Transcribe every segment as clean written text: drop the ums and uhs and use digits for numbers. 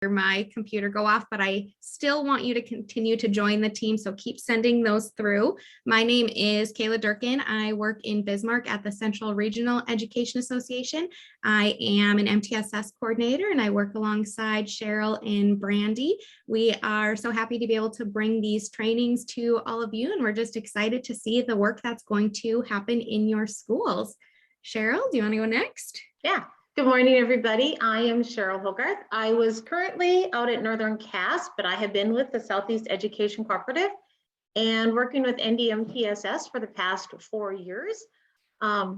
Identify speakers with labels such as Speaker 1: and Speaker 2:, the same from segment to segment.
Speaker 1: my computer go off, but I still want you to continue to join the team. So keep sending those through. My name is Kayla Durkin. I work in Bismarck at the Central Regional Education Association. I am an MTSS coordinator and I work alongside Cheryl and Brandy. We are so happy to be able to bring these trainings to all of you, and we're just excited to see the work that's going to happen in your schools. Cheryl, do you want to go next?
Speaker 2: Yeah. Good morning, everybody. I am Cheryl Hogarth. I was currently out at Northern Cass, but I have been with the Southeast Education Cooperative and working with MTSS for the past 4 years.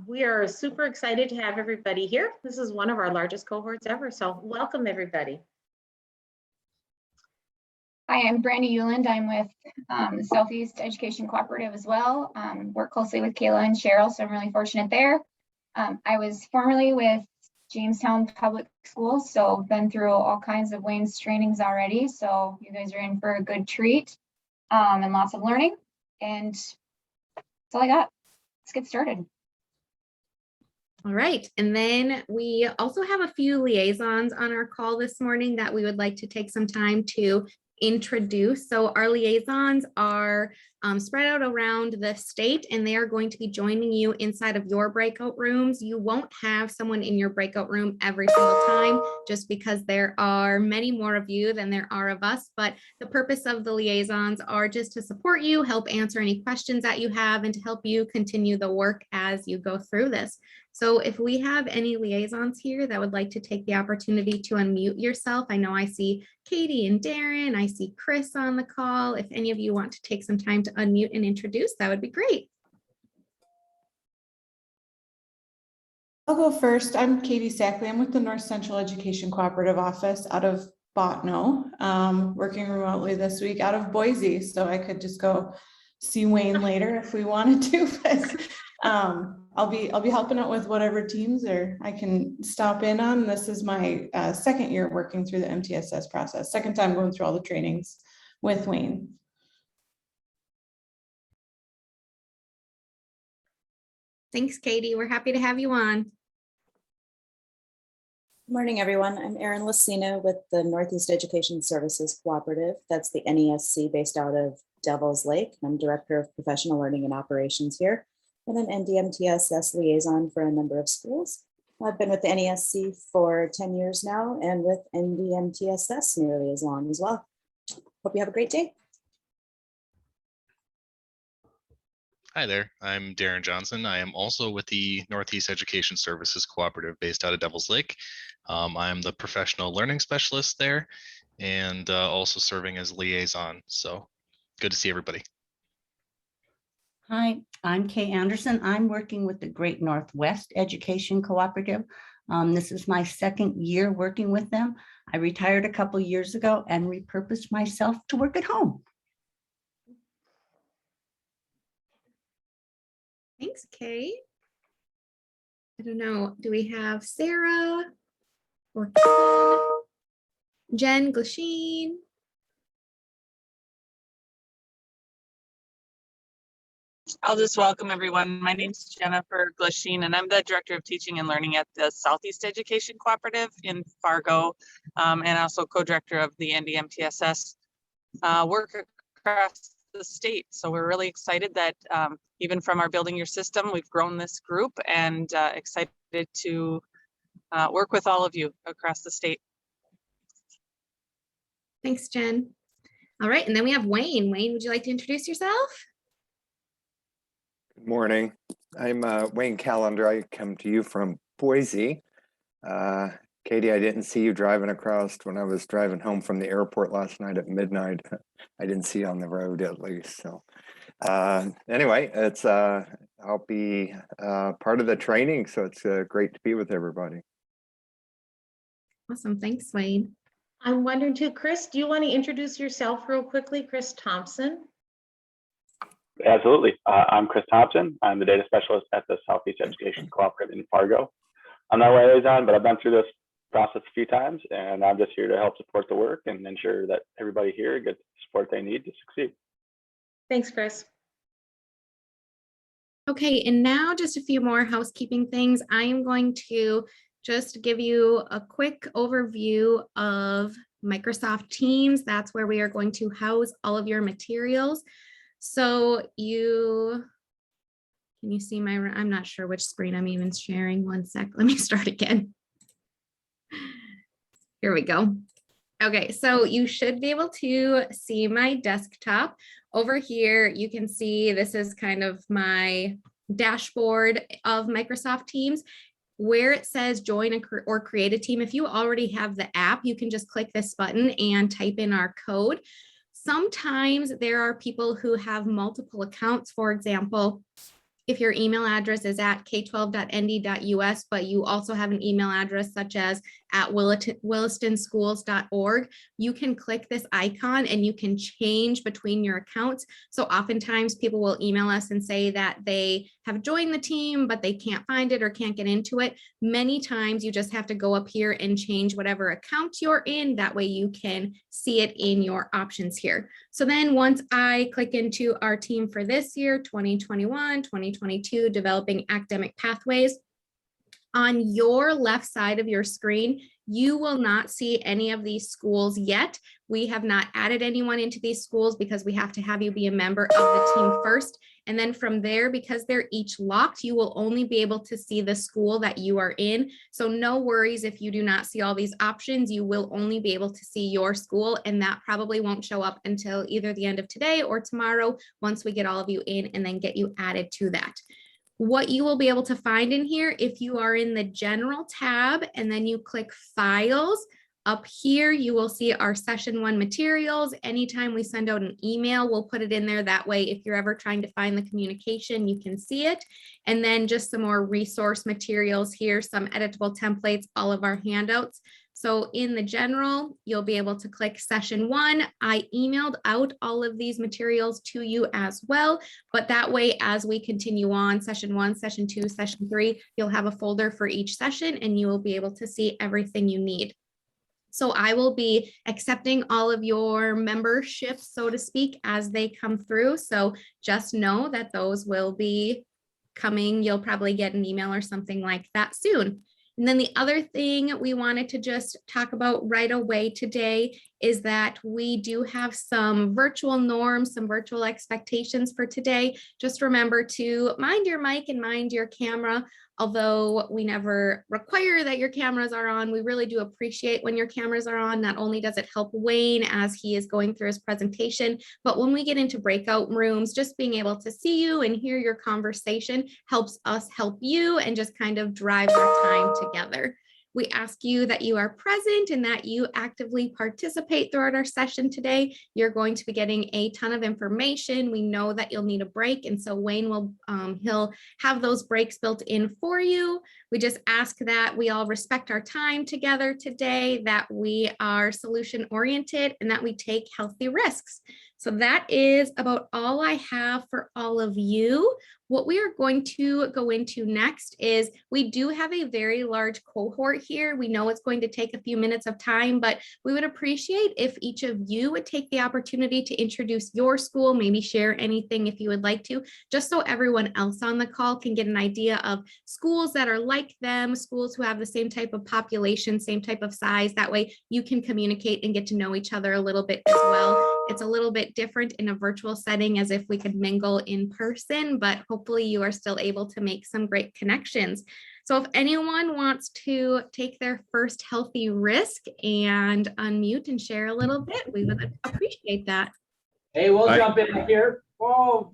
Speaker 2: We are super excited to have everybody here. This is one of our largest cohorts ever, so welcome everybody.
Speaker 3: Hi, I'm Brandy Euland. I'm with the Southeast Education Cooperative as well. Work closely with Kayla and Cheryl, so I'm really fortunate there. I was formerly with Jamestown Public Schools, so been through all kinds of Wayne's trainings already. So you guys are in for a good treat and lots of learning. And that's all I got. Let's get started.
Speaker 1: All right, and then we also have a few liaisons on our call this morning that we would like to take some time to introduce. So our liaisons are spread out around the state, and they are going to be joining you inside of your breakout rooms. You won't have someone in your breakout room every single time, just because there are many more of you than there are of us. But the purpose of the liaisons are just to support you, help answer any questions that you have, and to help you continue the work as you go through this. So if we have any liaisons here that would like to take the opportunity to unmute yourself, I know I see Katie and Darren, I see Chris on the call. If any of you want to take some time to unmute and introduce, that would be great.
Speaker 4: I'll go first. I'm Katie Sackley. I'm with the North Central Education Cooperative Office out of Botno, working remotely this week out of Boise. So I could just go see Wayne later if we wanted to, but I'll be helping out with whatever teams or I can stop in on. This is my second year working through the MTSS process, second time going through all the trainings with Wayne.
Speaker 1: Thanks, Katie. We're happy to have you on.
Speaker 5: Good morning, everyone. I'm Erin Lucina with the Northeast Education Services Cooperative. That's the NESC based out of Devil's Lake. I'm Director of Professional Learning and Operations here, and an NDMTSS liaison for a number of schools. I've been with the NESC for 10 years now and with NDMTSS nearly as long as well. Hope you have a great day.
Speaker 6: Hi there, I'm Darren Johnson. I am also with the Northeast Education Services Cooperative based out of Devil's Lake. I'm the professional learning specialist there and also serving as liaison. So good to see everybody.
Speaker 7: Hi, I'm Kay Anderson. I'm working with the Great Northwest Education Cooperative. This is my second year working with them. I retired a couple years ago and repurposed myself to work at home.
Speaker 1: Thanks, Kay. I don't know, do we have Sarah or Jen Glasheen?
Speaker 8: I'll just welcome everyone. My name is Jennifer Glasheen, and I'm the Director of Teaching and Learning at the Southeast Education Cooperative in Fargo, and also co-director of the NDMTSS work across the state. So we're really excited that even from our Building Your System, we've grown this group and excited to work with all of you across the state.
Speaker 1: Thanks, Jen. All right, and then we have Wayne. Wayne, would you like to introduce yourself?
Speaker 9: Good morning. I'm Wayne Callender. I come to you from Boise. Katie, I didn't see you driving across when I was driving home from the airport last night at midnight. I didn't see you on the road at least. So anyway, it's I'll be part of the training. So it's great to be with everybody.
Speaker 1: Awesome. Thanks, Wayne.
Speaker 2: I'm wondering too, Chris, do you want to introduce yourself real quickly? Chris Thompson.
Speaker 10: Absolutely. I'm Chris Thompson. I'm the data specialist at the Southeast Education Cooperative in Fargo. I'm not a liaison, but I've been through this process a few times, and I'm just here to help support the work and ensure that everybody here gets the support they need to succeed.
Speaker 2: Thanks, Chris.
Speaker 1: Okay, and now just a few more housekeeping things. I am going to just give you a quick overview of Microsoft Teams, that's where we are going to house all of your materials. So can you see I'm not sure which screen I'm even sharing. One sec, let me start again. Here we go. Okay, so you should be able to see my desktop. Over here, you can see this is kind of my dashboard of Microsoft Teams. Where it says join or create a team, if you already have the app, you can just click this button and type in our code. Sometimes there are people who have multiple accounts. For example, if your email address is at k12.nd.us, but you also have an email address such as at willistonschools.org, you can click this icon and you can change between your accounts. So oftentimes people will email us and say that they have joined the team, but they can't find it or can't get into it. Many times you just have to go up here and change whatever account you're in. That way you can see it in your options here. So then once I click into our team for this year, 2021, 2022, developing academic pathways, on your left side of your screen, you will not see any of these schools yet. We have not added anyone into these schools because we have to have you be a member of the team first. And then from there, because they're each locked, you will only be able to see the school that you are in. So no worries if you do not see all these options, you will only be able to see your school, and that probably won't show up until either the end of today or tomorrow once we get all of you in and then get you added to that. What you will be able to find in here, if you are in the general tab and then you click files, up here you will see our session 1 materials. Anytime we send out an email, we'll put it in there. That way, if you're ever trying to find the communication, you can see it. And then just some more resource materials here, some editable templates, all of our handouts. So in the general, you'll be able to click session 1. I emailed out all of these materials to you as well, but that way, as we continue on session 1, session 2, session 3, you'll have a folder for each session and you will be able to see everything you need. So I will be accepting all of your memberships, so to speak, as they come through. So just know that those will be coming. You'll probably get an email or something like that soon. And then the other thing we wanted to just talk about right away today is that we do have some virtual norms, some virtual expectations for today. Just remember to mind your mic and mind your camera. Although we never require that your cameras are on, we really do appreciate when your cameras are on. Not only does it help Wayne as he is going through his presentation, but when we get into breakout rooms, just being able to see you and hear your conversation helps us help you and just kind of drive our time together. We ask you that you are present and that you actively participate throughout our session today. You're going to be getting a ton of information. We know that you'll need a break, and so Wayne will he'll have those breaks built in for you. We just ask that we all respect our time together today, that we are solution oriented, and that we take healthy risks. So that is about all I have for all of you. What we are going to go into next is we do have a very large cohort here. We know it's going to take a few minutes of time, but we would appreciate if each of you would take the opportunity to introduce your school, maybe share anything if you would like to, just so everyone else on the call can get an idea of schools that are like them, schools who have the same type of population, same type of size. That way you can communicate and get to know each other a little bit as well. It's a little bit different in a virtual setting as if we could mingle in person, but hopefully you are still able to make some great connections. So if anyone wants to take their first healthy risk and unmute and share a little bit, we would appreciate that.
Speaker 11: Hey, we'll jump in here. Whoa.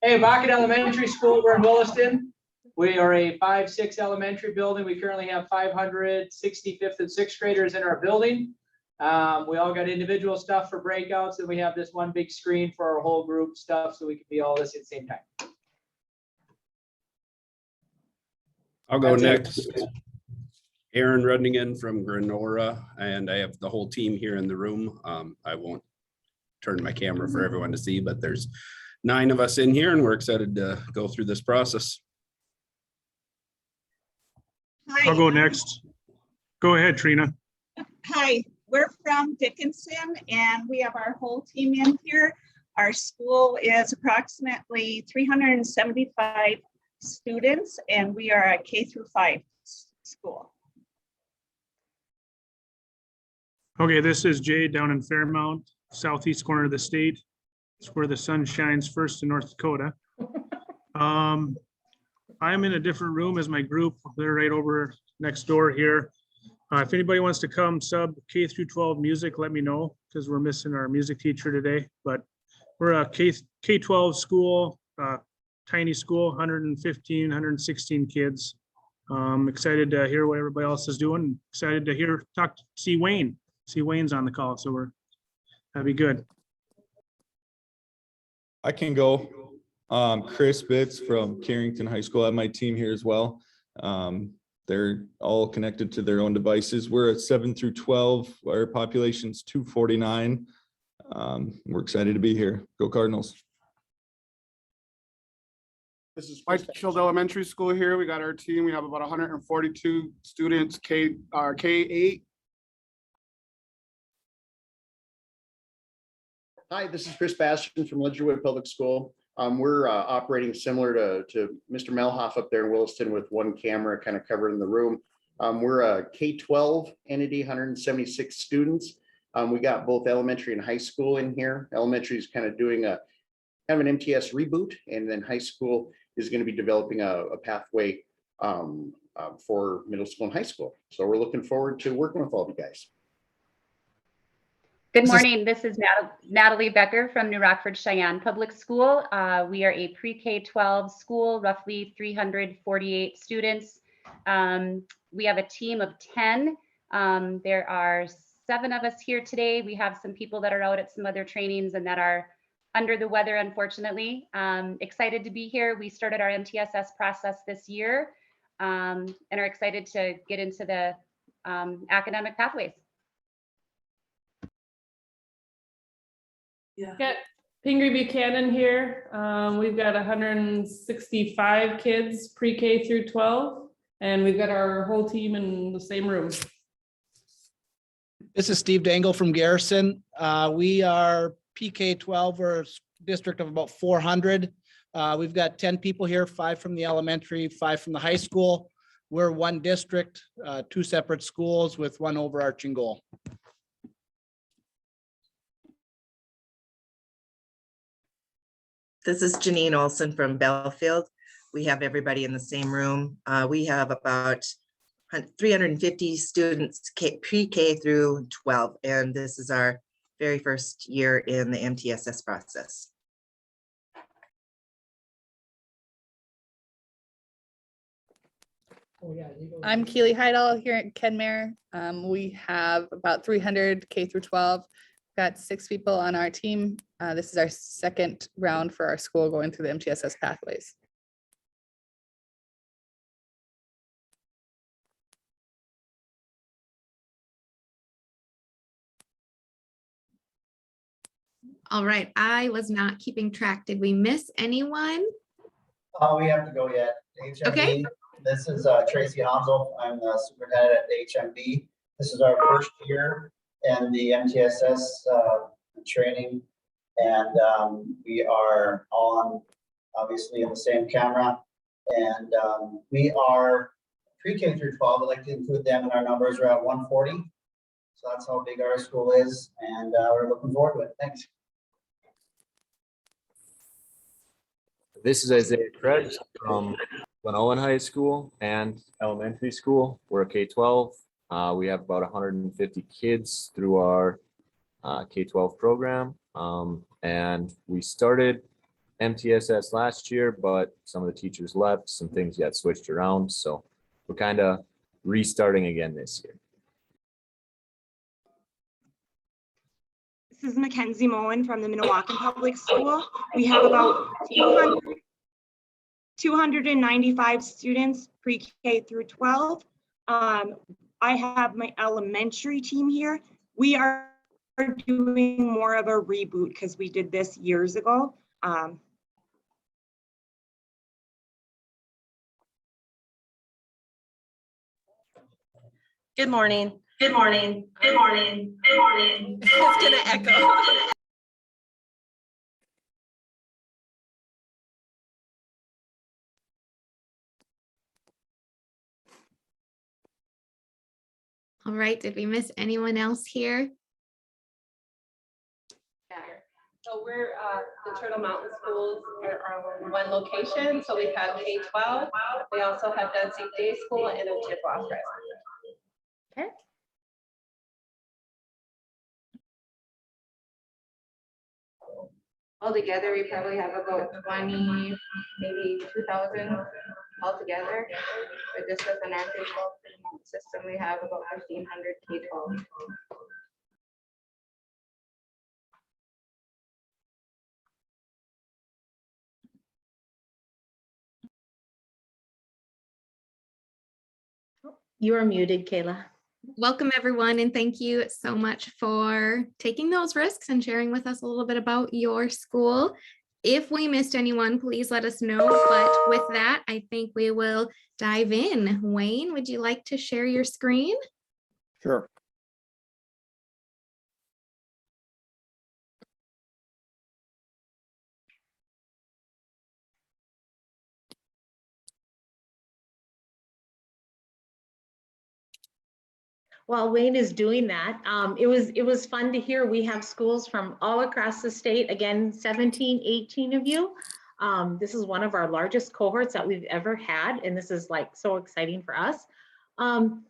Speaker 11: Hey, Rocket Elementary School, we're in Williston. We are a 5-6 elementary building. We currently have 560 5th and 6th graders in our building. We all got individual stuff for breakouts, and we have this one big screen for our whole group stuff so we can be all this at the same time.
Speaker 12: I'll go next. Aaron Rudnigan from Granora, and I have the whole team here in the room. I won't turn my camera for everyone to see, but there's 9 of us in here and we're excited to go through this process.
Speaker 13: Hi. I'll go next. Go ahead, Trina.
Speaker 14: Hi, we're from Dickinson and we have our whole team in here. Our school is approximately 375 students and we are a K through 5 school.
Speaker 13: Okay, this is Jay down in Fairmount, southeast corner of the state. It's where the sun shines first in North Dakota. I'm in a different room as my group. They're right over next door here. If anybody wants to come sub K through 12 music, let me know because we're missing our music teacher today. But we're a K-12 school, tiny school, 115, 116 kids. Excited to hear what everybody else is doing. Excited to see Wayne. See Wayne's on the call, so that'd be good.
Speaker 15: I can go. Chris Bitts from Carrington High School. I have my team here as well. They're all connected to their own devices. We're at 7 through 12. Our population's 249. We're excited to be here. Go Cardinals.
Speaker 16: This is Whitefield Elementary School here. We got our team. We have about 142 students, K-8.
Speaker 17: Hi, this is Chris Bastian from Ledgerwood Public School. We're operating similar to Mr. Melhoff up there in Williston with one camera kind of covering the room. We're a K-12 entity, 176 students. We got both elementary and high school in here. Elementary is kind of doing a kind of an MTS reboot, and then high school is going to be developing a pathway for middle school and high school. So we're looking forward to working with all of you guys.
Speaker 18: Good morning. This is Natalie Becker from New Rockford Cheyenne Public School. We are a pre-K-12 school, roughly 348 students. We have a team of 10. There are 7 of us here today. We have some people that are out at some other trainings and that are under the weather, unfortunately. Excited to be here. We started our MTSS process this year and are excited to get into the academic pathways.
Speaker 19: Yeah. Got Pingree Buchanan here. We've got 165 kids pre-K through 12, and we've got our whole team in the same room.
Speaker 20: This is Steve Dangle from Garrison. We are PK-12, we're a district of about 400. We've got 10 people here, 5 from the elementary, 5 from the high school. We're one district, 2 separate schools with one overarching goal.
Speaker 21: This is Janine Olson from Belfield. We have everybody in the same room. We have about 350 students pre-K through 12, and this is our very first year in the MTSS process.
Speaker 22: I'm Keely Heidel here at Kenmare. We have about 300 K through 12. Got 6 people on our team. This is our second round for our school going through the MTSS pathways.
Speaker 1: All right, I was not keeping track. Did we miss anyone?
Speaker 23: We have to go yet. HMB.
Speaker 1: Okay.
Speaker 23: This is Tracy Hansel. I'm the superintendent at HMB. This is our first year in the MTSS training, and we are on obviously in the same camera, and we are pre-K through 12. I'd like to include them in our numbers. We're at 140, so that's how big our school is, and we're looking forward to it. Thanks.
Speaker 24: This is Isaiah Krebs from Glen Owen High School and Elementary School. We're a K-12. We have about 150 kids through our K-12 program. And we started MTSS last year, but some of the teachers left, some things got switched around. So we're kind of restarting again this year.
Speaker 25: This is Mackenzie Moen from the Minnewacan Public School. We have about 295 students pre-K through 12. I have my elementary team here. We are doing more of a reboot because we did this years ago.
Speaker 26: Good morning. Good morning. Good morning. Good morning. It's gonna echo.
Speaker 1: All right, did we miss anyone else here?
Speaker 3: So we're the Turtle Mountain Schools are one location. So we have K-12. We also have Dudley Day School and a Chippewa.
Speaker 2: Okay.
Speaker 3: Altogether, we probably have about 20, maybe 2,000 altogether. But just with an K-12 system, we have about 1,500 K-12.
Speaker 2: You are muted, Kayla.
Speaker 1: Welcome, everyone, and thank you so much for taking those risks and sharing with us a little bit about your school. If we missed anyone, please let us know. But with that, I think we will dive in. Wayne, would you like to share your screen?
Speaker 9: Sure.
Speaker 2: While Wayne is doing that, it was fun to hear. We have schools from all across the state, again, 17, 18 of you. This is one of our largest cohorts that we've ever had, and this is like so exciting for us. And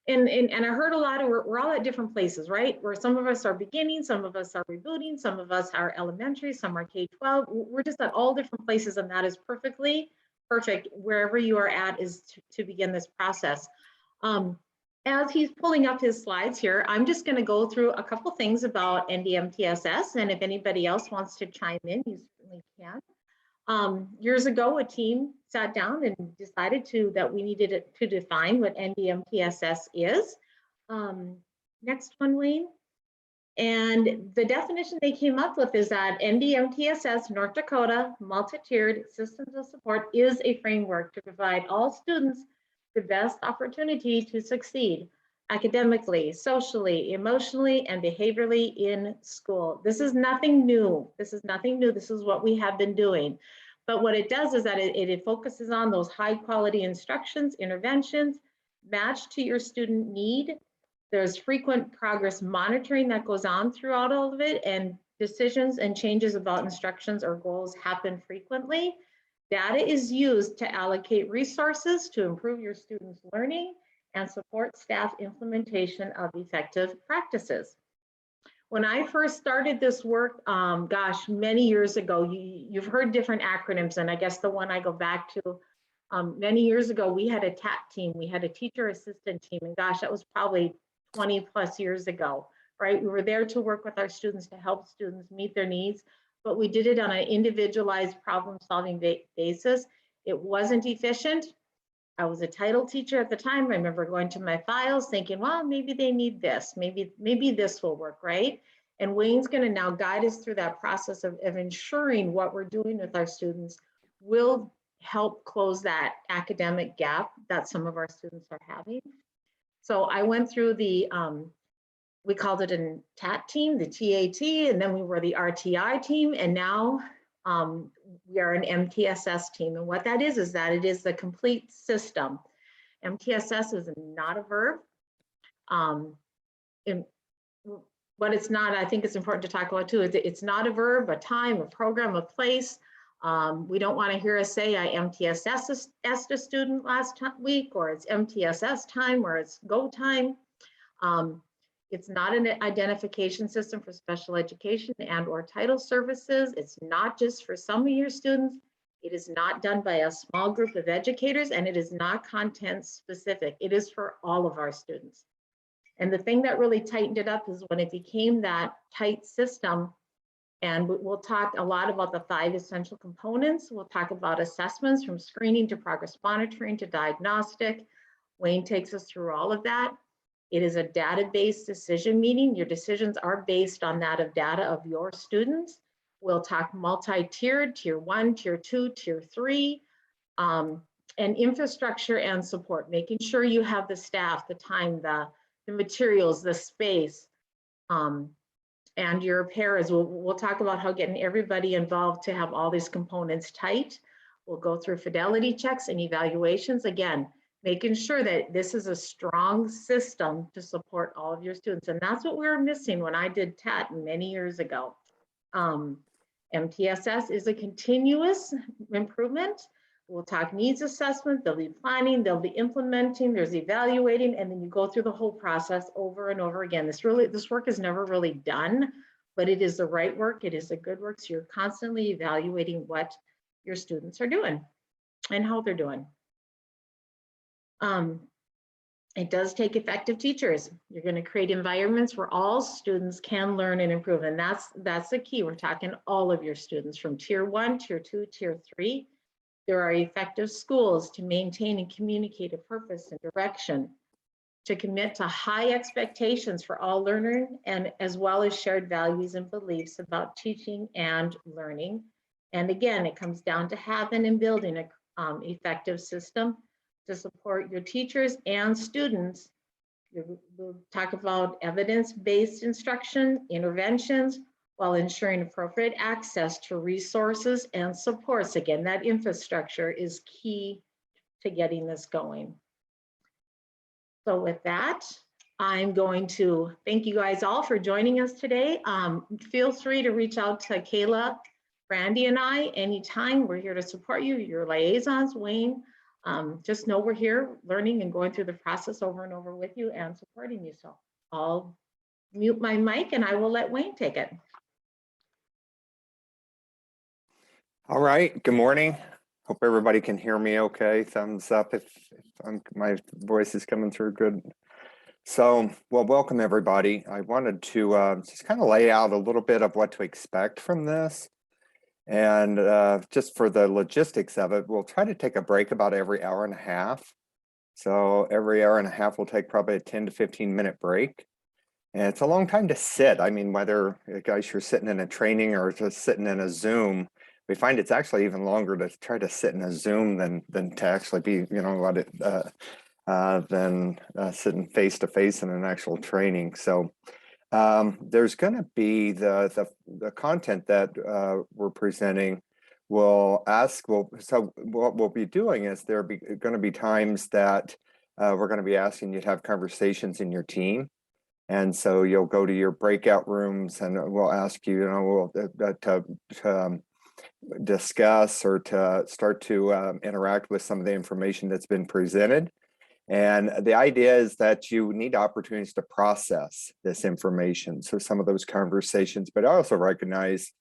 Speaker 2: I heard a lot of, we're all at different places, right? Where some of us are beginning, some of us are rebooting, some of us are elementary, some are K-12. We're just at all different places, and that is perfectly perfect. Wherever you are at is to begin this process. As he's pulling up his slides here, I'm just going to go through a couple things about NDMTSS, and if anybody else wants to chime in, you certainly can. Years ago, a team sat down and decided that we needed to define what NDMTSS is. Next one, Wayne. And the definition they came up with is that NDMTSS North Dakota Multi-Tiered Systems of Support is a framework to provide all students the best opportunity to succeed academically, socially, emotionally, and behaviorally in school. This is nothing new. This is nothing new. This is what we have been doing. But what it does is that it focuses on those high quality instructions, interventions, matched to your student need. There's frequent progress monitoring that goes on throughout all of it, and decisions and changes about instructions or goals happen frequently. Data is used to allocate resources to improve your students' learning and support staff implementation of effective practices. When I first started this work, gosh, many years ago, you've heard different acronyms, and I guess the one I go back to, many years ago, we had a TAT team, we had a teacher assistant team, and gosh, that was probably 20 plus years ago, right? We were there to work with our students to help students meet their needs, but we did it on an individualized problem-solving basis. It wasn't efficient. I was a title teacher at the time. I remember going to my files thinking, well, maybe they need this, maybe this will work, right? And Wayne's gonna now guide us through that process of ensuring what we're doing with our students will help close that academic gap that some of our students are having. So I went through the, we called it a TAT team, the TAT, and then we were the RTI team, and now we are an MTSS team. And what that is that it is the complete system. MTSS is not a verb. What it's not, I think it's important to talk about too, is it's not a verb, a time, a program, a place. We don't want to hear us say I MTSS asked a student last week, or it's MTSS time, or it's go time. It's not an identification system for special education and or title services. It's not just for some of your students. It is not done by a small group of educators, and it is not content specific. It is for all of our students. And the thing that really tightened it up is when it became that tight system, and we'll talk a lot about the 5 essential components. We'll talk about assessments from screening to progress monitoring to diagnostic. Wayne takes us through all of that. It is a data-based decision meeting. Your decisions are based on that of data of your students. We'll talk multi-tiered, tier 1, tier 2, tier 3, and infrastructure and support, making sure you have the staff, the time, the materials, the space, and your paras. We'll talk about how getting everybody involved to have all these components tight. We'll go through fidelity checks and evaluations. Again, making sure that this is a strong system to support all of your students. And that's what we were missing when I did TET many years ago. MTSS is a continuous improvement. We'll talk needs assessment, there'll be planning, there'll be implementing, there's evaluating, and then you go through the whole process over and over again. This work is never really done, but it is the right work. It is a good work. So you're constantly evaluating what your students are doing and how they're doing. It does take effective teachers. You're going to create environments where all students can learn and improve. And that's the key. We're talking all of your students from tier 1, tier 2, tier 3. There are effective schools to maintain and communicate a purpose and direction, to commit to high expectations for all learners, and as well as shared values and beliefs about teaching and learning. And again, it comes down to having and building a effective system to support your teachers and students. We'll talk about evidence-based instruction, interventions, while ensuring appropriate access to resources and supports. Again, that infrastructure is key to getting this going. So with that, I'm going to thank you guys all for joining us today. Feel free to reach out to Kayla, Brandy, and I anytime. We're here to support you, your liaisons, Wayne. Just know we're here learning and going through the process over and over with you and supporting you. So I'll mute my mic and I will let Wayne take it.
Speaker 9: All right, good morning. Hope everybody can hear me okay. Thumbs up if my voice is coming through good. So, well, welcome everybody. I wanted to just kind of lay out a little bit of what to expect from this. And just for the logistics of it, we'll try to take a break about every hour and a half. So every hour and a half, we'll take probably a 10 to 15 minute break. And it's a long time to sit. I mean, whether guys you're sitting in a training or just sitting in a Zoom, we find it's actually even longer to try to sit in a Zoom than to actually be, you know, than sitting face to face in an actual training. So there's going to be the content that we're presenting. We'll ask. So what we'll be doing is there going to be times that we're going to be asking you to have conversations in your team. And so you'll go to your breakout rooms and we'll ask you, to discuss or to start to interact with some of the information that's been presented. And the idea is that you need opportunities to process this information. So some of those conversations, but I also recognize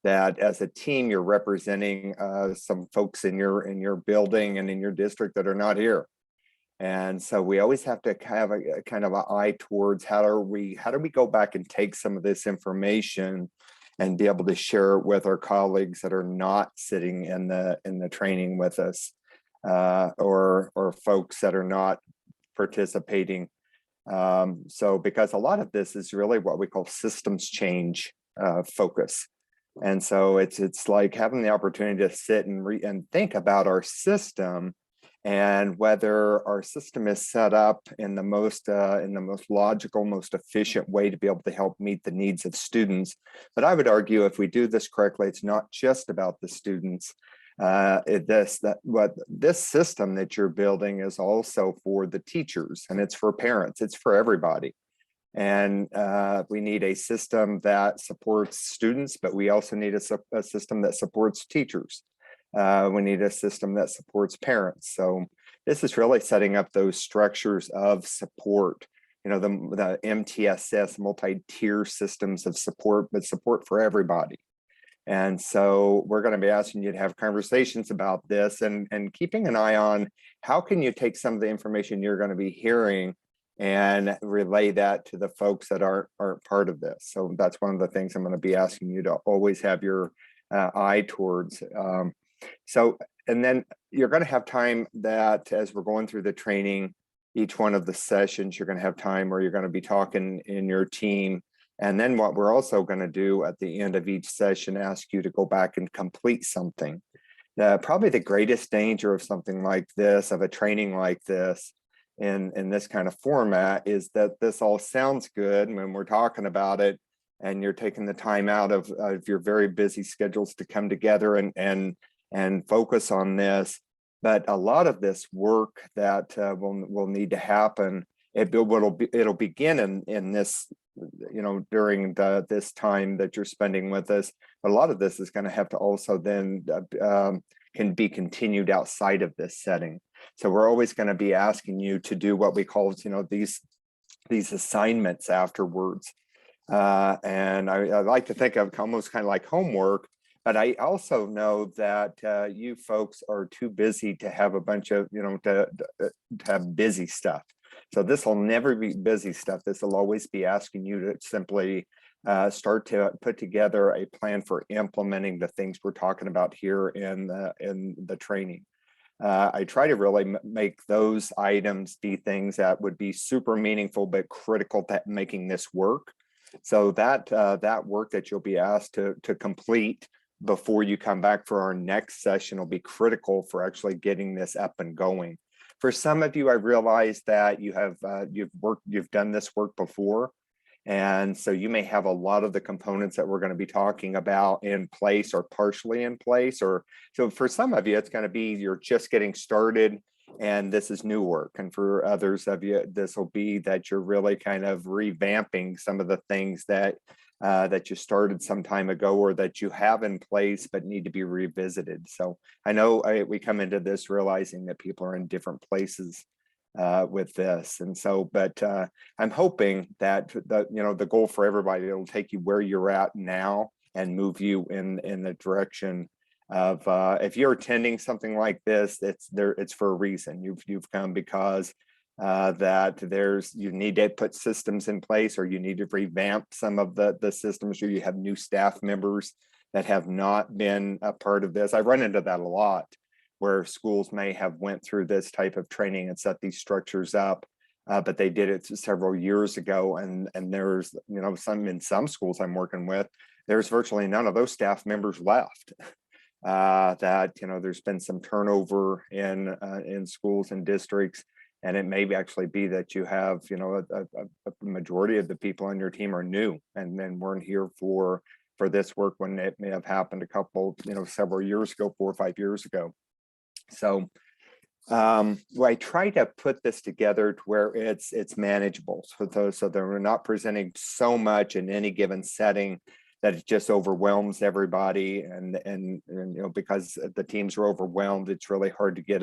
Speaker 9: that as a team, you're representing some folks in your building and in your district that are not here. And so we always have to have a kind of an eye towards how do we go back and take some of this information and be able to share it with our colleagues that are not sitting in the training with us, or folks that are not participating. So because a lot of this is really what we call systems change focus. And so it's like having the opportunity to sit and think about our system and whether our system is set up in the most logical, most efficient way to be able to help meet the needs of students. But I would argue if we do this correctly, it's not just about the students. This system that you're building is also for the teachers, and it's for parents, it's for everybody. And we need a system that supports students, but we also need a system that supports teachers. We need a system that supports parents. So this is really setting up those structures of support, you know, the MTSS, multi-tier systems of support, but support for everybody. And so we're going to be asking you to have conversations about this and keeping an eye on how can you take some of the information you're going to be hearing and relay that to the folks that aren't part of this. So that's one of the things I'm going to be asking you to always have your eye towards. And then you're going to have time that as we're going through the training, each one of the sessions, you're going to have time where you're going to be talking in your team. And then what we're also going to do at the end of each session, ask you to go back and complete something. Probably the greatest danger of something like this, of a training like this, in this kind of format, is that this all sounds good when we're talking about it, and you're taking the time out of your very busy schedules to come together and focus on this. But a lot of this work that will need to happen, it'll begin in this, during this time that you're spending with us. But a lot of this is going to have to also then can be continued outside of this setting. So we're always going to be asking you to do what we call, these assignments afterwards. And I like to think of almost kind of like homework, but I also know that you folks are too busy to have a bunch of, to have busy stuff. So this will never be busy stuff. This will always be asking you to simply start to put together a plan for implementing the things we're talking about here in the training. I try to really make those items be things that would be super meaningful but critical to making this work. So that work that you'll be asked to complete before you come back for our next session will be critical for actually getting this up and going. For some of you, I realize that you've done this work before. And so you may have a lot of the components that we're going to be talking about in place or partially in place. Or so for some of you, it's going to be you're just getting started and this is new work. And for others of you, this will be that you're really kind of revamping some of the things that you started some time ago or that you have in place but need to be revisited. So I know we come into this realizing that people are in different places with this. And so, but I'm hoping that the goal for everybody, it'll take you where you're at now and move you in the direction of if you're attending something like this, it's for a reason. You've come because that you need to put systems in place, or you need to revamp some of the systems, or you have new staff members that have not been a part of this. I run into that a lot, where schools may have went through this type of training and set these structures up, but they did it several years ago. And there's, in some schools I'm working with, there's virtually none of those staff members left. There's been some turnover in schools and districts, and it may actually be that you have, a majority of the people on your team are new and then weren't here for this work when it may have happened several years ago, 4 or 5 years ago. So I try to put this together to where it's manageable, so that we're not presenting so much in any given setting that it just overwhelms everybody, and because the teams are overwhelmed, it's really hard to get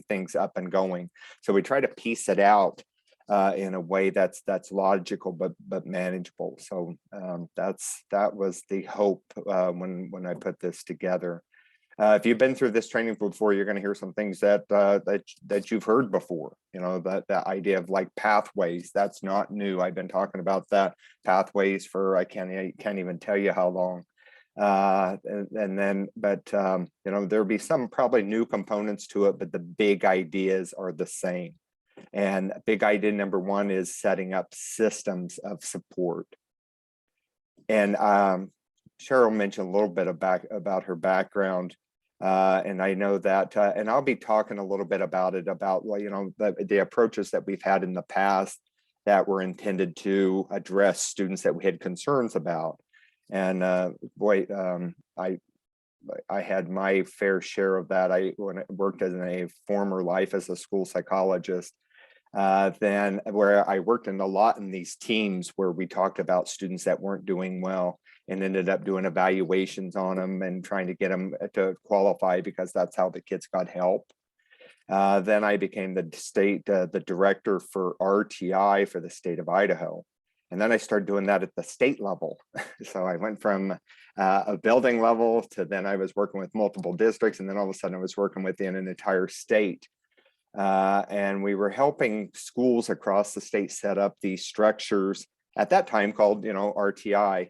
Speaker 9: things up and going. So we try to piece it out in a way that's logical but manageable. So that was the hope when I put this together. If you've been through this training before, you're going to hear some things that you've heard before. That idea of like pathways, that's not new. I've been talking about that pathways for I can't even tell you how long. There'll be some probably new components to it, but the big ideas are the same. And big idea number one is setting up systems of support. And Cheryl mentioned a little bit about her background. And I know that, and I'll be talking a little bit about it, about the approaches that we've had in the past that were intended to address students that we had concerns about. And I had my fair share of that. When I worked in a former life as a school psychologist, then where I worked a lot in these teams where we talked about students that weren't doing well, and ended up doing evaluations on them and trying to get them to qualify, because that's how the kids got help. Then I became the director for RTI for the state of Idaho. And then I started doing that at the state level. So I went from a building level to then I was working with multiple districts. And then all of a sudden I was working within an entire state. And we were helping schools across the state set up these structures at that time called, RTI.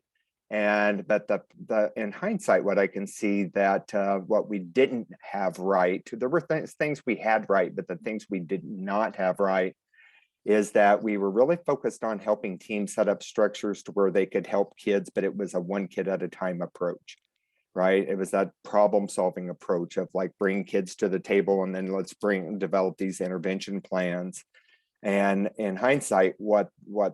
Speaker 9: But in hindsight, what I can see that what we didn't have right, there were things we had right, but the things we did not have right is that we were really focused on helping teams set up structures to where they could help kids, but it was a one kid at a time approach, right? It was that problem solving approach of like bring kids to the table and then let's develop these intervention plans. And in hindsight, what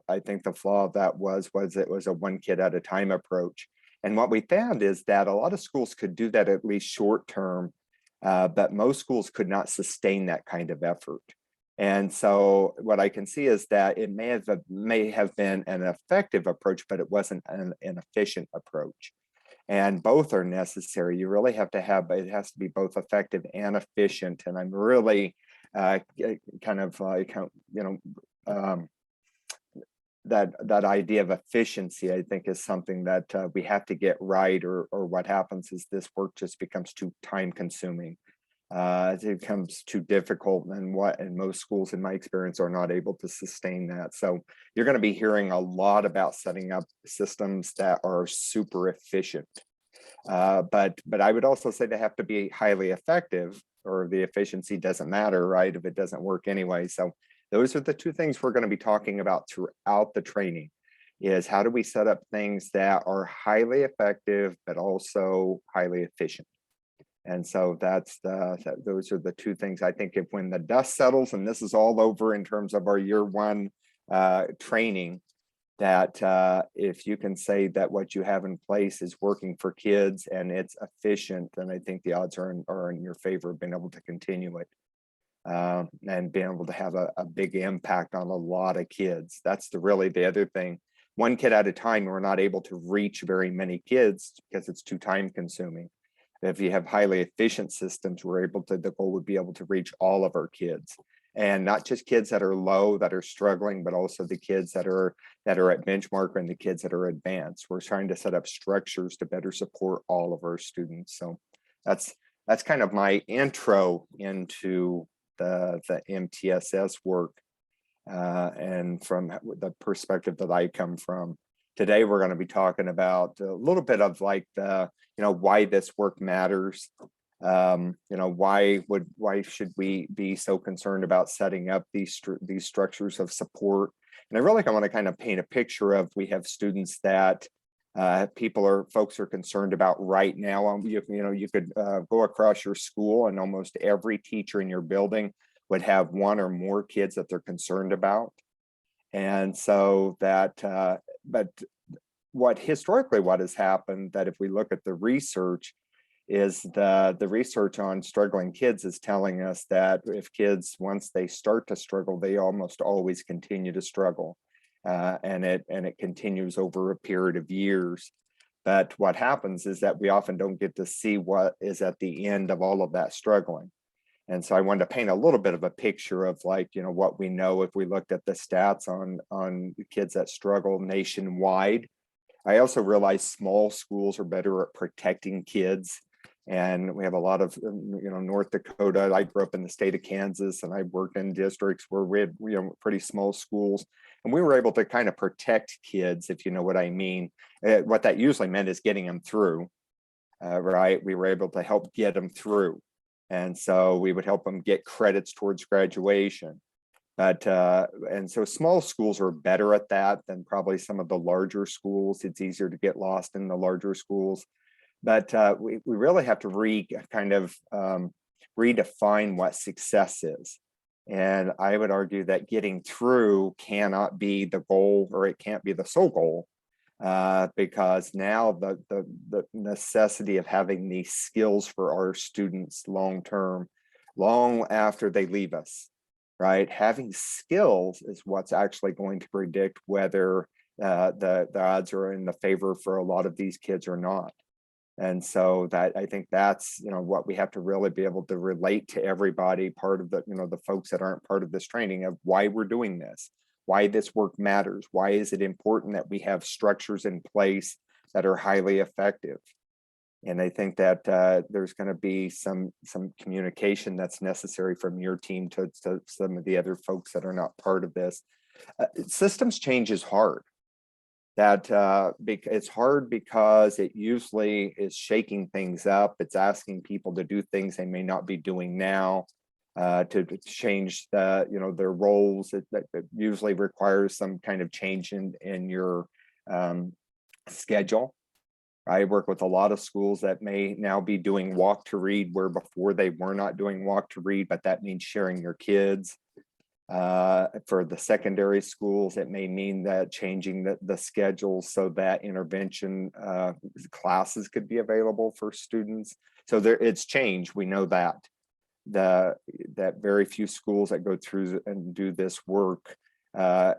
Speaker 9: I think the flaw of that was it was a one kid at a time approach. And what we found is that a lot of schools could do that at least short term, but most schools could not sustain that kind of effort. And so what I can see is that it may have been an effective approach, but it wasn't an efficient approach. And both are necessary. You really have to have, it has to be both effective and efficient. And I'm really kind of like, that idea of efficiency, I think, is something that we have to get right, or what happens is this work just becomes too time consuming. It becomes too difficult, and most schools in my experience are not able to sustain that. So you're going to be hearing a lot about setting up systems that are super efficient. But I would also say they have to be highly effective, or the efficiency doesn't matter, right, if it doesn't work anyway. So those are the two things we're going to be talking about throughout the training, is how do we set up things that are highly effective, but also highly efficient. And so those are the two things. I think if when the dust settles and this is all over in terms of our year one training, that if you can say that what you have in place is working for kids and it's efficient, then I think the odds are in your favor of being able to continue it and being able to have a big impact on a lot of kids. That's really the other thing. One kid at a time, we're not able to reach very many kids because it's too time consuming. If you have highly efficient systems, the goal would be able to reach all of our kids, and not just kids that are low, that are struggling, but also the kids that are at benchmark and the kids that are advanced. We're trying to set up structures to better support all of our students. So that's kind of my intro into the MTSS work, and from the perspective that I come from. Today, we're going to be talking about a little bit of like why this work matters. Why should we be so concerned about setting up these structures of support? And I want to kind of paint a picture of, we have students that folks are concerned about right now. You could go across your school and almost every teacher in your building would have one or more kids that they're concerned about. And so but what has happened, that if we look at the research, is the research on struggling kids is telling us that if kids, once they start to struggle, they almost always continue to struggle, and it continues over a period of years. But what happens is that we often don't get to see what is at the end of all of that struggling. And so I wanted to paint a little bit of a picture of what we know if we looked at the stats on kids that struggle nationwide. I also realize small schools are better at protecting kids. And we have a lot of, North Dakota. I grew up in the state of Kansas, and I worked in districts where we had, pretty small schools. And we were able to kind of protect kids, if you know what I mean. What that usually meant is getting them through, right? We were able to help get them through. And so we would help them get credits towards graduation. And so small schools are better at that than probably some of the larger schools. It's easier to get lost in the larger schools. But we really have to redefine what success is. And I would argue that getting through cannot be the goal, or it can't be the sole goal, because now the necessity of having these skills for our students long term, long after they leave us, right? Having skills is what's actually going to predict whether the odds are in the favor for a lot of these kids or not. And so I think that's what we have to really be able to relate to everybody, part of the folks that aren't part of this training, of why we're doing this, why this work matters, why is it important that we have structures in place that are highly effective. And I think that there's going to be some communication that's necessary from your team to some of the other folks that are not part of this. Systems change is hard. It's hard because it usually is shaking things up. It's asking people to do things they may not be doing now, to change their roles. It usually requires some kind of change in your schedule. I work with a lot of schools that may now be doing walk to read, where before they were not doing walk to read, but that means sharing your kids. For the secondary schools, it may mean that changing the schedule so that intervention classes could be available for students. So it's changed. We know that. That very few schools that go through and do this work, I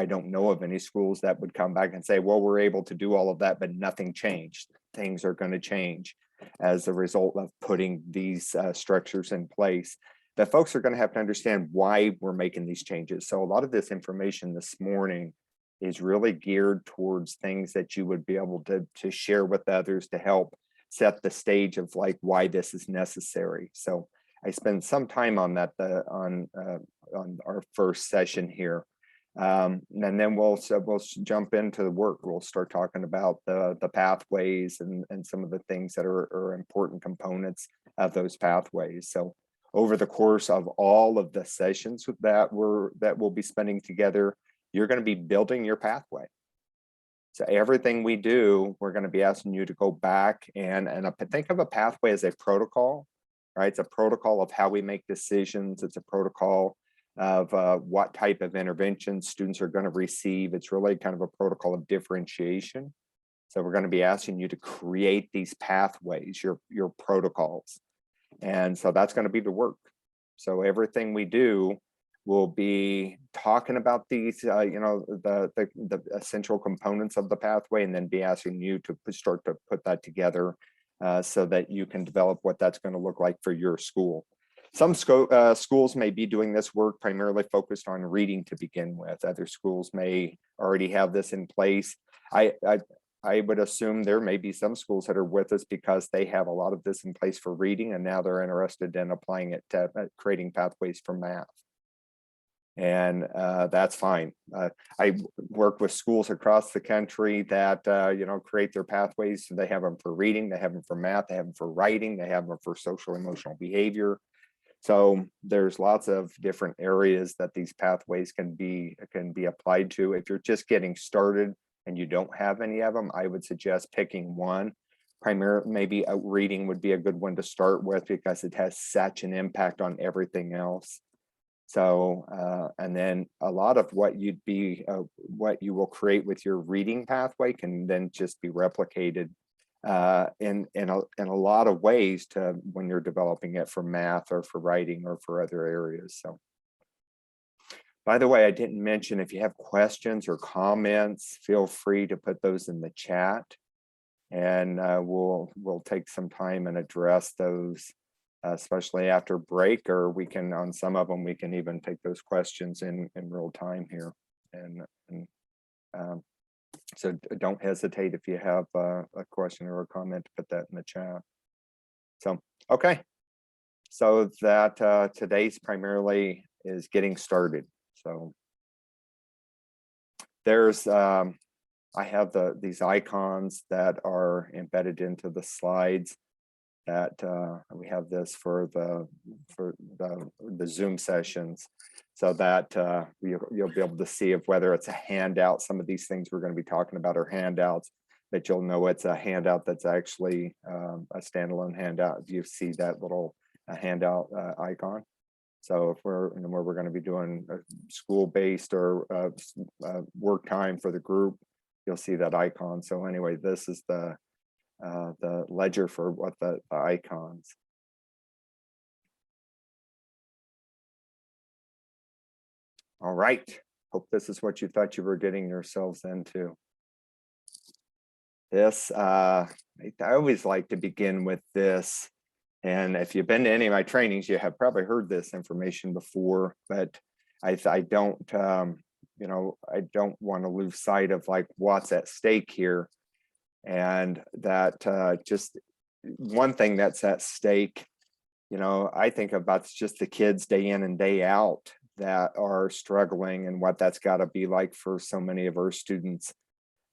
Speaker 9: don't know of any schools that would come back and say, well, we're able to do all of that, but nothing changed. Things are going to change as a result of putting these structures in place. That folks are going to have to understand why we're making these changes. So a lot of this information this morning is really geared towards things that you would be able to share with others to help set the stage of like why this is necessary. So I spent some time on that on our first session here. And then we'll jump into the work. We'll start talking about the pathways and some of the things that are important components of those pathways. So over the course of all of the sessions that we'll be spending together, you're going to be building your pathway. So everything we do, we're going to be asking you to go back and think of a pathway as a protocol, right? It's a protocol of how we make decisions. It's a protocol of what type of intervention students are going to receive. It's really kind of a protocol of differentiation. So we're going to be asking you to create these pathways, your protocols. And so that's going to be the work. So everything we do will be talking about these, the essential components of the pathway, and then be asking you to start to put that together so that you can develop what that's going to look like for your school. Some schools may be doing this work primarily focused on reading to begin with. Other schools may already have this in place. I would assume there may be some schools that are with us because they have a lot of this in place for reading, and now they're interested in applying it to creating pathways for math. And that's fine. I work with schools across the country that create their pathways. So they have them for reading, they have them for math, they have them for writing, they have them for social emotional behavior. So there's lots of different areas that these pathways can be applied to. If you're just getting started and you don't have any of them, I would suggest picking one. Primarily, maybe reading would be a good one to start with because it has such an impact on everything else. So, and then a lot of what you will create with your reading pathway can then just be replicated in a lot of ways to when you're developing it for math or for writing or for other areas. So, by the way, I didn't mention if you have questions or comments, feel free to put those in the chat, and we'll take some time and address those. Especially after break, or we can on some of them we can even take those questions in real time here, and so don't hesitate if you have a question or a comment to put that in the chat. So okay, so that today's primarily is getting started. So there's I have these icons that are embedded into the slides. That we have this for the Zoom sessions, so that you'll be able to see if whether it's a handout. Some of these things we're going to be talking about are handouts, but you'll know it's a handout that's actually a standalone handout. You see that little handout icon. So if where we're going to be doing school-based or work time for the group, you'll see that icon. So anyway, this is the ledger for what the icons. All right, hope this is what you thought you were getting yourselves into. This, I always like to begin with this, and if you've been to any of my trainings, you have probably heard this information before, but I don't, I don't want to lose sight of like what's at stake here. And that just one thing that's at stake, I think about just the kids day in and day out that are struggling and what that's got to be like for so many of our students.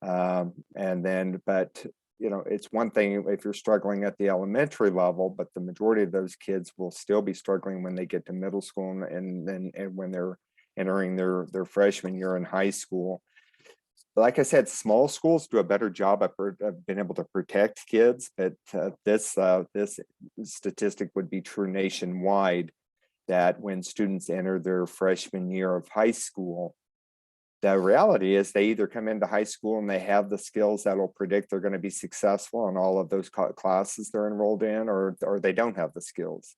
Speaker 9: But it's one thing if you're struggling at the elementary level, but the majority of those kids will still be struggling when they get to middle school and when they're entering their freshman year in high school. Like I said, small schools do a better job of being able to protect kids, but this statistic would be true nationwide. that when students enter their freshman year of high school, the reality is they either come into high school and they have the skills that'll predict they're going to be successful in all of those classes they're enrolled in, or they don't have the skills.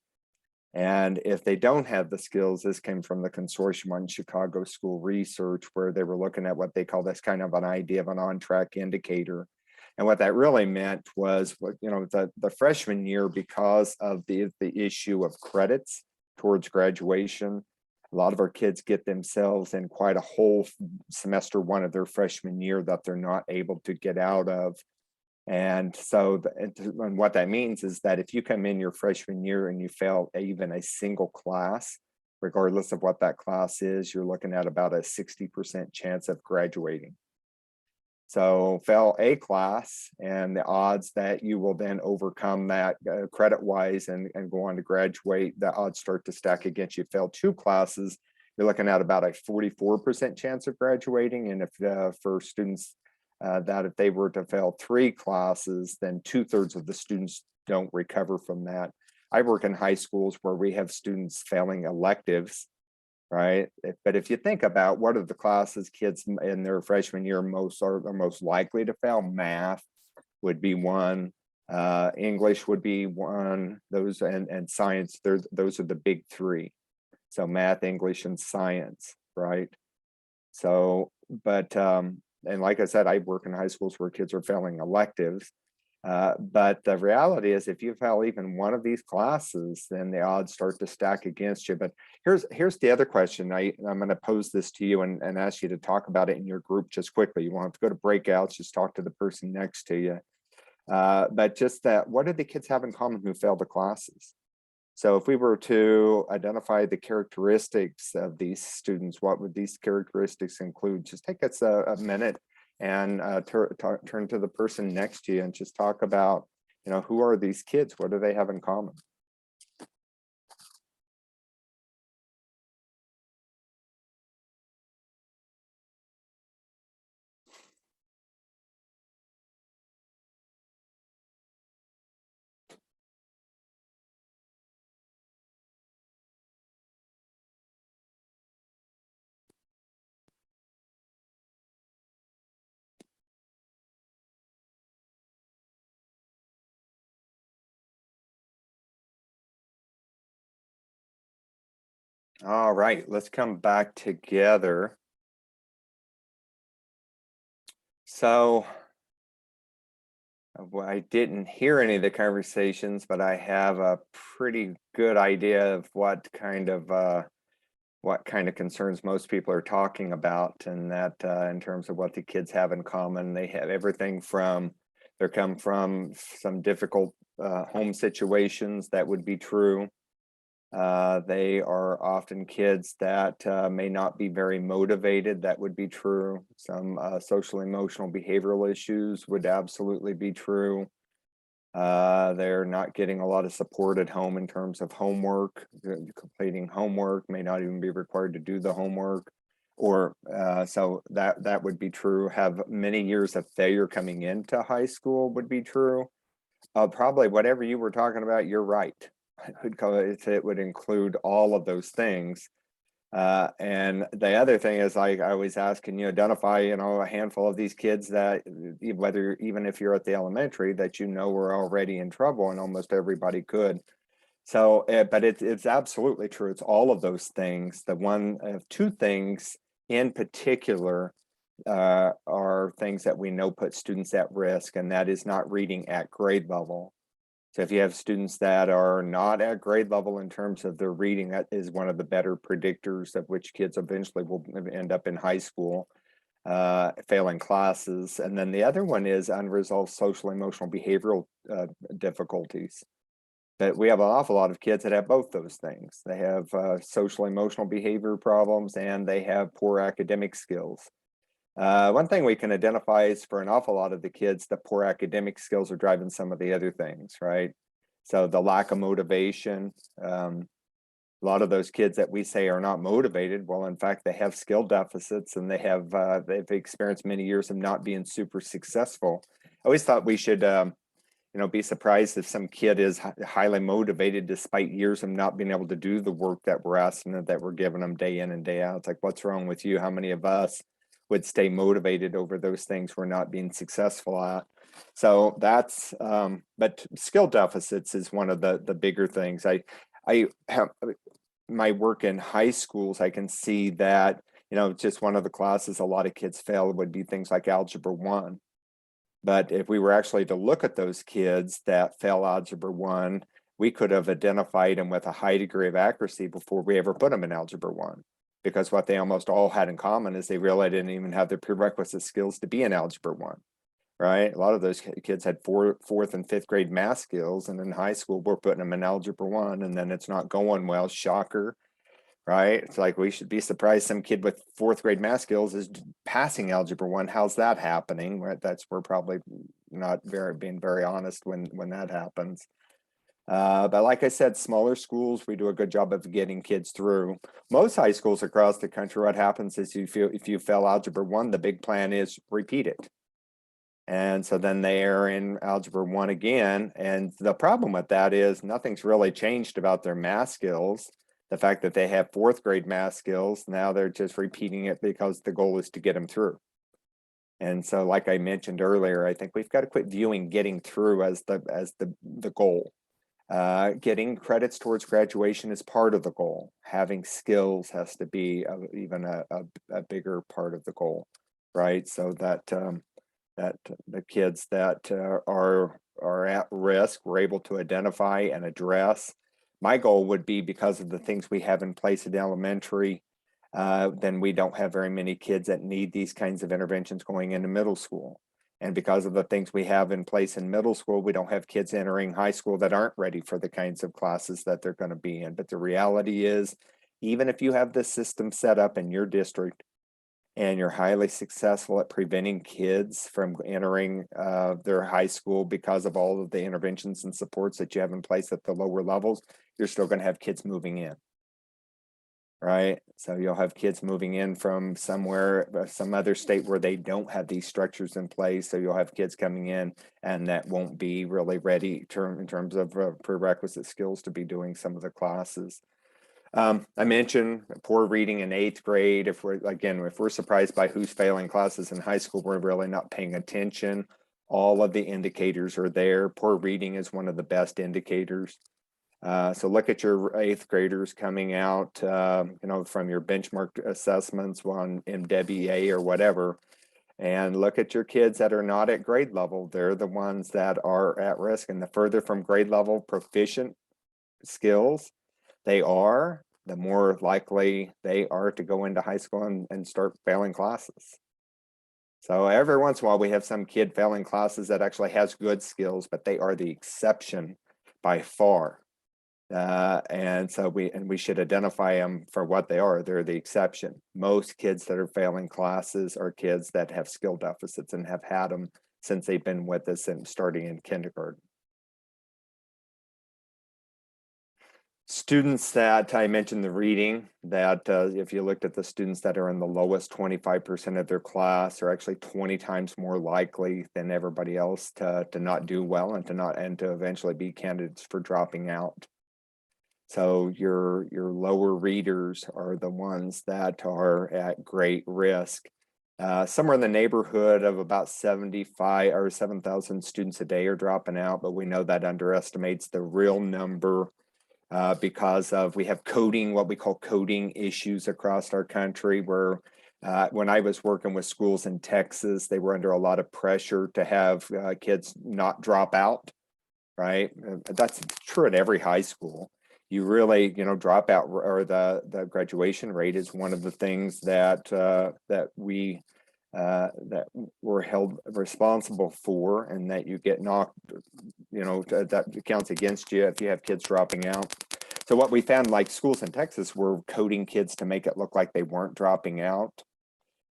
Speaker 9: And if they don't have the skills, this came from the consortium on Chicago School Research, where they were looking at what they call this kind of an idea of an on-track indicator. And what that really meant was, the freshman year, because of the issue of credits towards graduation, a lot of our kids get themselves in quite a whole semester one of their freshman year that they're not able to get out of. And so and what that means is that if you come in your freshman year and you fail even a single class, regardless of what that class is, you're looking at about a 60% chance of graduating. So fail a class, and the odds that you will then overcome that credit wise and go on to graduate, the odds start to stack against you. Fail two classes, you're looking at about a 44% chance of graduating. And if for students that if they were to fail three classes, then 2/3 of the students don't recover from that. I work in high schools where we have students failing electives, right? But if you think about what are the classes kids in their freshman year are most likely to fail, math would be one, English would be one, those and science, those are the big three. So math, English, and science, right? So, but and like I said, I work in high schools where kids are failing electives. But the reality is, if you fail even one of these classes, then the odds start to stack against you. But here's the other question. I'm going to pose this to you and ask you to talk about it in your group just quickly. You won't have to go to breakouts, just talk to the person next to you. But just that, what do the kids have in common who failed the classes? So if we were to identify the characteristics of these students, what would these characteristics include? Just take us a minute and turn to the person next to you and just talk about, who are these kids? What do they have in common? All right, let's come back together. So I didn't hear any of the conversations, but I have a pretty good idea of what kind of concerns most people are talking about, and that in terms of what the kids have in common, they have everything from they come from some difficult home situations. That would be true. They are often kids that may not be very motivated. That would be true. Some social emotional behavioral issues would absolutely be true. They're not getting a lot of support at home in terms of homework. Completing homework, may not even be required to do the homework, or so that would be true. Have many years of failure coming into high school would be true. Probably whatever you were talking about, you're right. It would include all of those things. And the other thing is, I always ask, can you identify, a handful of these kids that even if you're at the elementary, that were already in trouble, and almost everybody could. So, but it's absolutely true. It's all of those things. The one of two things in particular are things that we know put students at risk, and that is not reading at grade level. So if you have students that are not at grade level in terms of their reading, that is one of the better predictors of which kids eventually will end up in high school, failing classes. And then the other one is unresolved social emotional behavioral difficulties. But we have an awful lot of kids that have both those things. They have social emotional behavior problems, and they have poor academic skills. One thing we can identify is, for an awful lot of the kids, the poor academic skills are driving some of the other things, right? So the lack of motivation, a lot of those kids that we say are not motivated, well, in fact, they have skill deficits, and they've experienced many years of not being super successful. I always thought we should, be surprised if some kid is highly motivated despite years of not being able to do the work that we're asking them, that we're giving them day in and day out. It's like, what's wrong with you? How many of us would stay motivated over those things we're not being successful at? So that's, but skill deficits is one of the bigger things. I have my work in high schools. I can see that, just one of the classes a lot of kids fail would be things like Algebra 1. But if we were actually to look at those kids that fail Algebra 1, we could have identified them with a high degree of accuracy before we ever put them in Algebra 1. Because what they almost all had in common is they really didn't even have the prerequisite skills to be in Algebra 1, right? A lot of those kids had fourth and fifth grade math skills, and in high school, we're putting them in Algebra 1, and then it's not going well, shocker. Right? It's like, we should be surprised some kid with fourth grade math skills is passing Algebra 1. How's that happening? Right? We're probably not being very honest when that happens. But like I said, smaller schools, we do a good job of getting kids through. Most high schools across the country, what happens is if you fail Algebra 1, the big plan is repeat it. And so then they are in Algebra 1 again. And the problem with that is nothing's really changed about their math skills. The fact that they have fourth grade math skills, now they're just repeating it because the goal is to get them through. And so, like I mentioned earlier, I think we've got to quit viewing getting through as the goal. Getting credits towards graduation is part of the goal. Having skills has to be even a bigger part of the goal, right? So that that the kids that are at risk, we're able to identify and address. My goal would be, because of the things we have in place at elementary, then we don't have very many kids that need these kinds of interventions going into middle school. And because of the things we have in place in middle school, we don't have kids entering high school that aren't ready for the kinds of classes that they're going to be in. But the reality is, even if you have this system set up in your district and you're highly successful at preventing kids from entering their high school because of all of the interventions and supports that you have in place at the lower levels, you're still going to have kids moving in, right? So you'll have kids moving in from somewhere, some other state where they don't have these structures in place. So you'll have kids coming in and that won't be really ready in terms of prerequisite skills to be doing some of the classes. I mentioned poor reading in 8th grade. If we're surprised by who's failing classes in high school, we're really not paying attention. All of the indicators are there. Poor reading is one of the best indicators. So look at your 8th graders coming out, from your benchmark assessments on MWA or whatever, and look at your kids that are not at grade level. They're the ones that are at risk. And the further from grade level proficient skills they are, the more likely they are to go into high school and start failing classes. So every once in a while, we have some kid failing classes that actually has good skills, but they are the exception by far. And so we should identify them for what they are. They're the exception. Most kids that are failing classes are kids that have skill deficits and have had them since they've been with us and starting in kindergarten. Students that I mentioned the reading, that if you looked at the students that are in the lowest 25% of their class are actually 20 times more likely than everybody else to not do well and to eventually be candidates for dropping out. So your lower readers are the ones that are at great risk. Somewhere in the neighborhood of about 75 or 7,000 students a day are dropping out, but we know that underestimates the real number. Because we have what we call coding issues across our country, where when I was working with schools in Texas, they were under a lot of pressure to have kids not drop out, right? That's true at every high school. You really, dropout or the graduation rate is one of the things that we're held responsible for, and that you get knocked, that counts against you if you have kids dropping out. So what we found, like schools in Texas were coding kids to make it look like they weren't dropping out.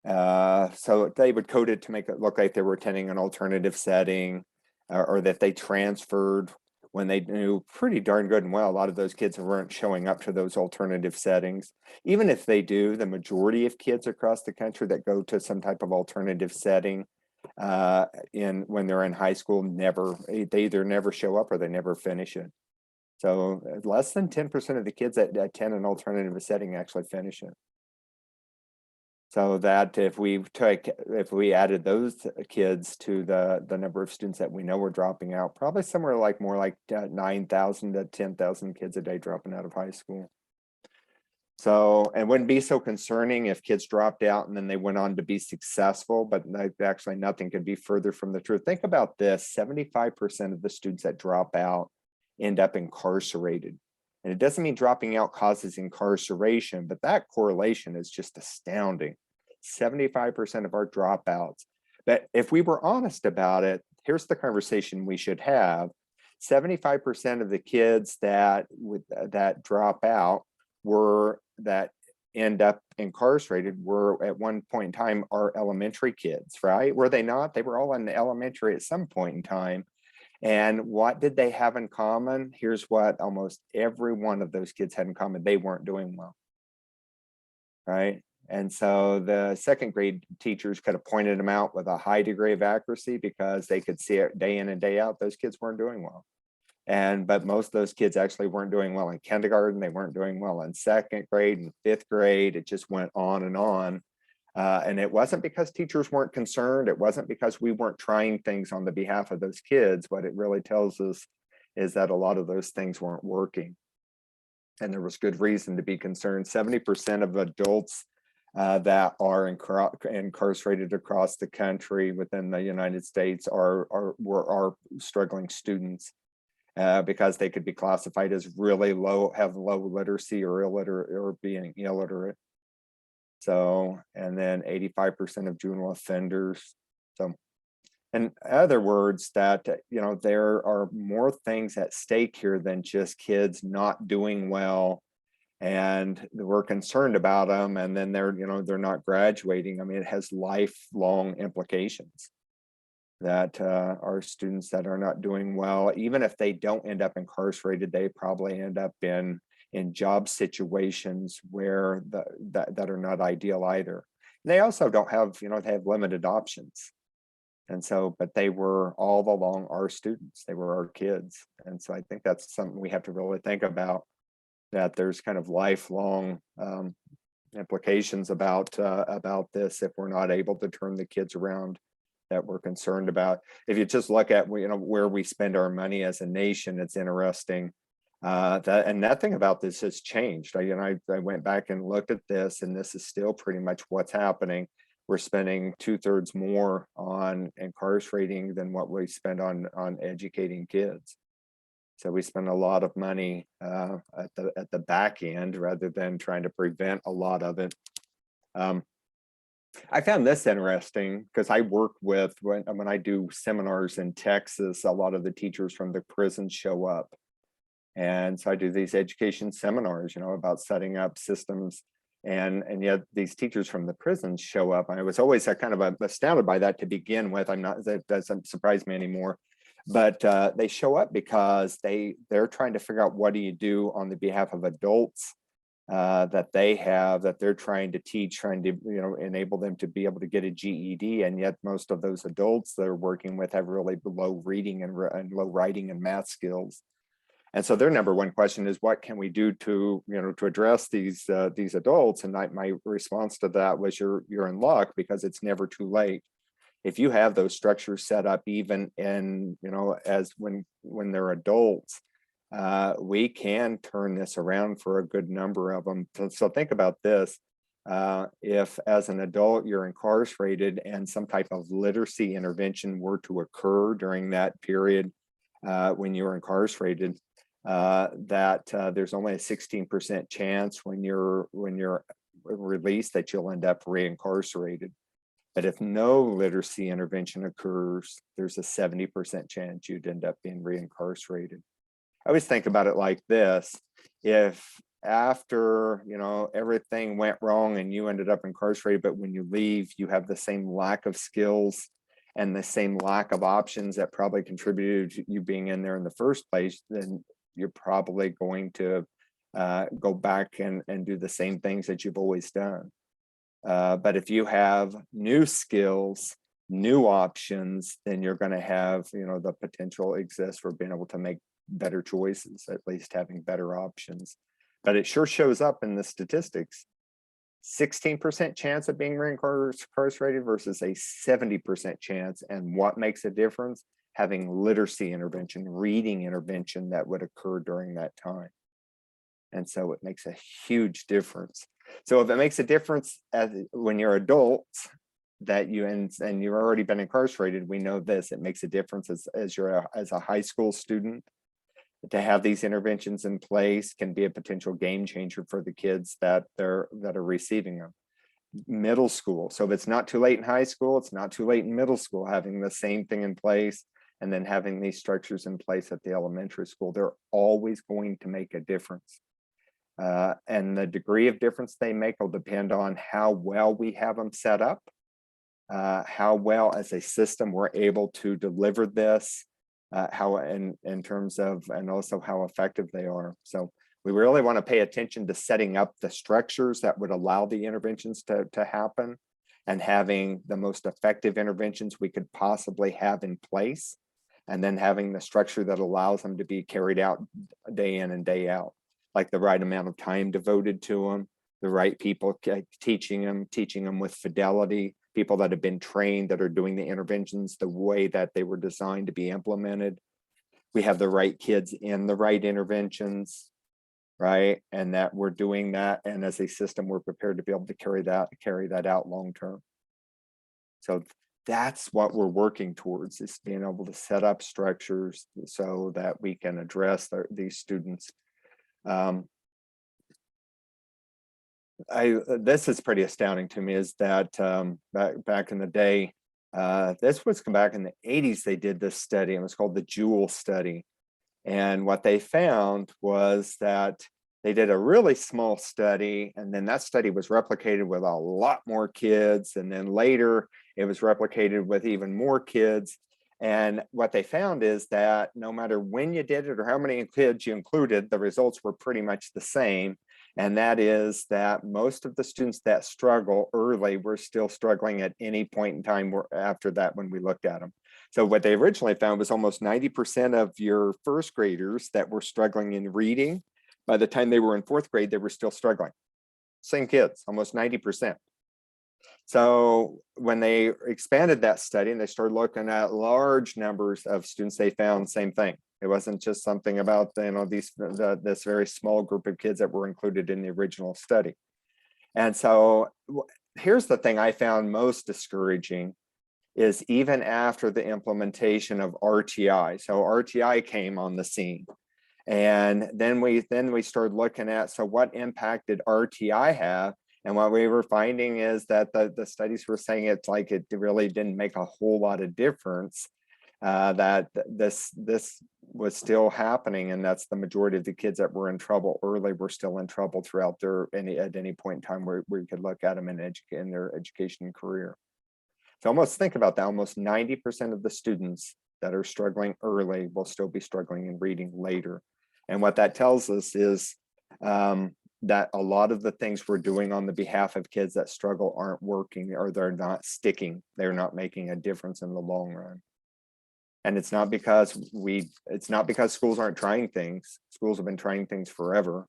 Speaker 9: So they would code it to make it look like they were attending an alternative setting, or that they transferred when they knew pretty darn good and well a lot of those kids weren't showing up to those alternative settings. Even if they do, the majority of kids across the country that go to some type of alternative setting when they're in high school, they either never show up or they never finish it. So less than 10% of the kids that attend an alternative setting actually finish it. So that if we added those kids to the number of students that we know are dropping out, probably somewhere like more like 9,000 to 10,000 kids a day dropping out of high school. So it wouldn't be so concerning if kids dropped out and then they went on to be successful, but actually nothing could be further from the truth. Think about this, 75% of the students that drop out end up incarcerated. And it doesn't mean dropping out causes incarceration, but that correlation is just astounding. 75% of our dropouts. But if we were honest about it, here's the conversation we should have. 75% of the kids that drop out that end up incarcerated were at one point in time our elementary kids, right? Were they not? They were all in the elementary at some point in time. And what did they have in common? Here's what almost every one of those kids had in common. They weren't doing well, right? And so the second grade teachers could have pointed them out with a high degree of accuracy because they could see it day in and day out. Those kids weren't doing well. But most of those kids actually weren't doing well in kindergarten. They weren't doing well in second grade and fifth grade. It just went on and on. And it wasn't because teachers weren't concerned. It wasn't because we weren't trying things on the behalf of those kids. What it really tells us is that a lot of those things weren't working. And there was good reason to be concerned. 70% of adults that are incarcerated across the country within the United States are struggling students. Because they could be classified as really have low literacy or illiterate or being illiterate. So, and then 85% of juvenile offenders. So, in other words, that, there are more things at stake here than just kids not doing well and we're concerned about them and then they're not graduating. I mean, it has lifelong implications. That our students that are not doing well, even if they don't end up incarcerated, they probably end up in job situations where that are not ideal either. They also don't have, they have limited options. And so, but they were all along our students, they were our kids. And so I think that's something we have to really think about, that there's kind of lifelong implications about this if we're not able to turn the kids around that we're concerned about. If you just look at where we spend our money as a nation, it's interesting and nothing about this has changed. I went back and looked at this, and this is still pretty much what's happening. We're spending 2/3 more on incarcerating than what we spend on educating kids. So we spend a lot of money at the back end rather than trying to prevent a lot of it. I found this interesting because I work with, when I do seminars in Texas, a lot of the teachers from the prisons show up. And so I do these education seminars, about setting up systems. And yet these teachers from the prisons show up. I was always kind of astounded by that to begin with. That doesn't surprise me anymore. But they show up because they're trying to figure out what do you do on the behalf of adults that they're trying to teach, trying to enable them to be able to get a GED, and yet most of those adults they're working with have really low reading and low writing and math skills. And so their number one question is, what can we do to address these adults? And my response to that was, you're in luck, because it's never too late. If you have those structures set up, even in as when they're adults, we can turn this around for a good number of them. So think about this. If as an adult you're incarcerated and some type of literacy intervention were to occur during that period when you're incarcerated, there's only a 16% chance when you're released that you'll end up reincarcerated. But if no literacy intervention occurs, there's a 70% chance you'd end up being reincarcerated. I always think about it like this. If after, everything went wrong and you ended up incarcerated, but when you leave, you have the same lack of skills and the same lack of options that probably contributed to you being in there in the first place, then you're probably going to go back and do the same things that you've always done. But if you have new skills, new options, then you're going to have, you know, the potential exists for being able to make better choices, at least having better options. But it sure shows up in the statistics. 16% chance of being incarcerated versus a 70% chance. And what makes a difference? Having literacy intervention, reading intervention that would occur during that time. And so it makes a huge difference. So if it makes a difference when you're adults, that you and you've already been incarcerated, we know this, it makes a difference as a high school student. To have these interventions in place can be a potential game changer for the kids that are receiving them. Middle school, so if it's not too late in high school, it's not too late in middle school, having the same thing in place, and then having these structures in place at the elementary school, they're always going to make a difference. And the degree of difference they make will depend on how well we have them set up, how well as a system we're able to deliver this, how in terms of, and also how effective they are. So we really want to pay attention to setting up the structures that would allow the interventions to happen, and having the most effective interventions we could possibly have in place, and then having the structure that allows them to be carried out day in and day out, like the right amount of time devoted to them, the right people teaching them with fidelity, people that have been trained, that are doing the interventions the way that they were designed to be implemented. We have the right kids in the right interventions, right? And that we're doing that. And as a system, we're prepared to be able to carry that out long-term. So that's what we're working towards, is being able to set up structures so that we can address these students. This is pretty astounding to me, is that back in the day, this was back in the 80s, they did this study. It was called the Jewel study. And what they found was that they did a really small study, and then that study was replicated with a lot more kids. And then later it was replicated with even more kids. And what they found is that no matter when you did it or how many kids you included, the results were pretty much the same. And that is that most of the students that struggle early were still struggling at any point in time after that when we looked at them. So what they originally found was almost 90% of your first graders that were struggling in reading, by the time they were in fourth grade, they were still struggling. Same kids, almost 90%. So when they expanded that study and they started looking at large numbers of students, they found the same thing. It wasn't just something about, you know, this very small group of kids that were included in the original study. And so here's the thing I found most discouraging, is even after the implementation of RTI. So RTI came on the scene. And then we started looking at, so what impact did RTI have? And what we were finding is that the studies were saying it's like it really didn't make a whole lot of difference, that this was still happening. And that's the majority of the kids that were in trouble early were still in trouble throughout at any point in time where you could look at them in their education and career. So almost think about that, almost 90% of the students that are struggling early will still be struggling in reading later. And what that tells us is that a lot of the things we're doing on the behalf of kids that struggle aren't working, or they're not sticking. They're not making a difference in the long run. And it's not because schools aren't trying things. Schools have been trying things forever.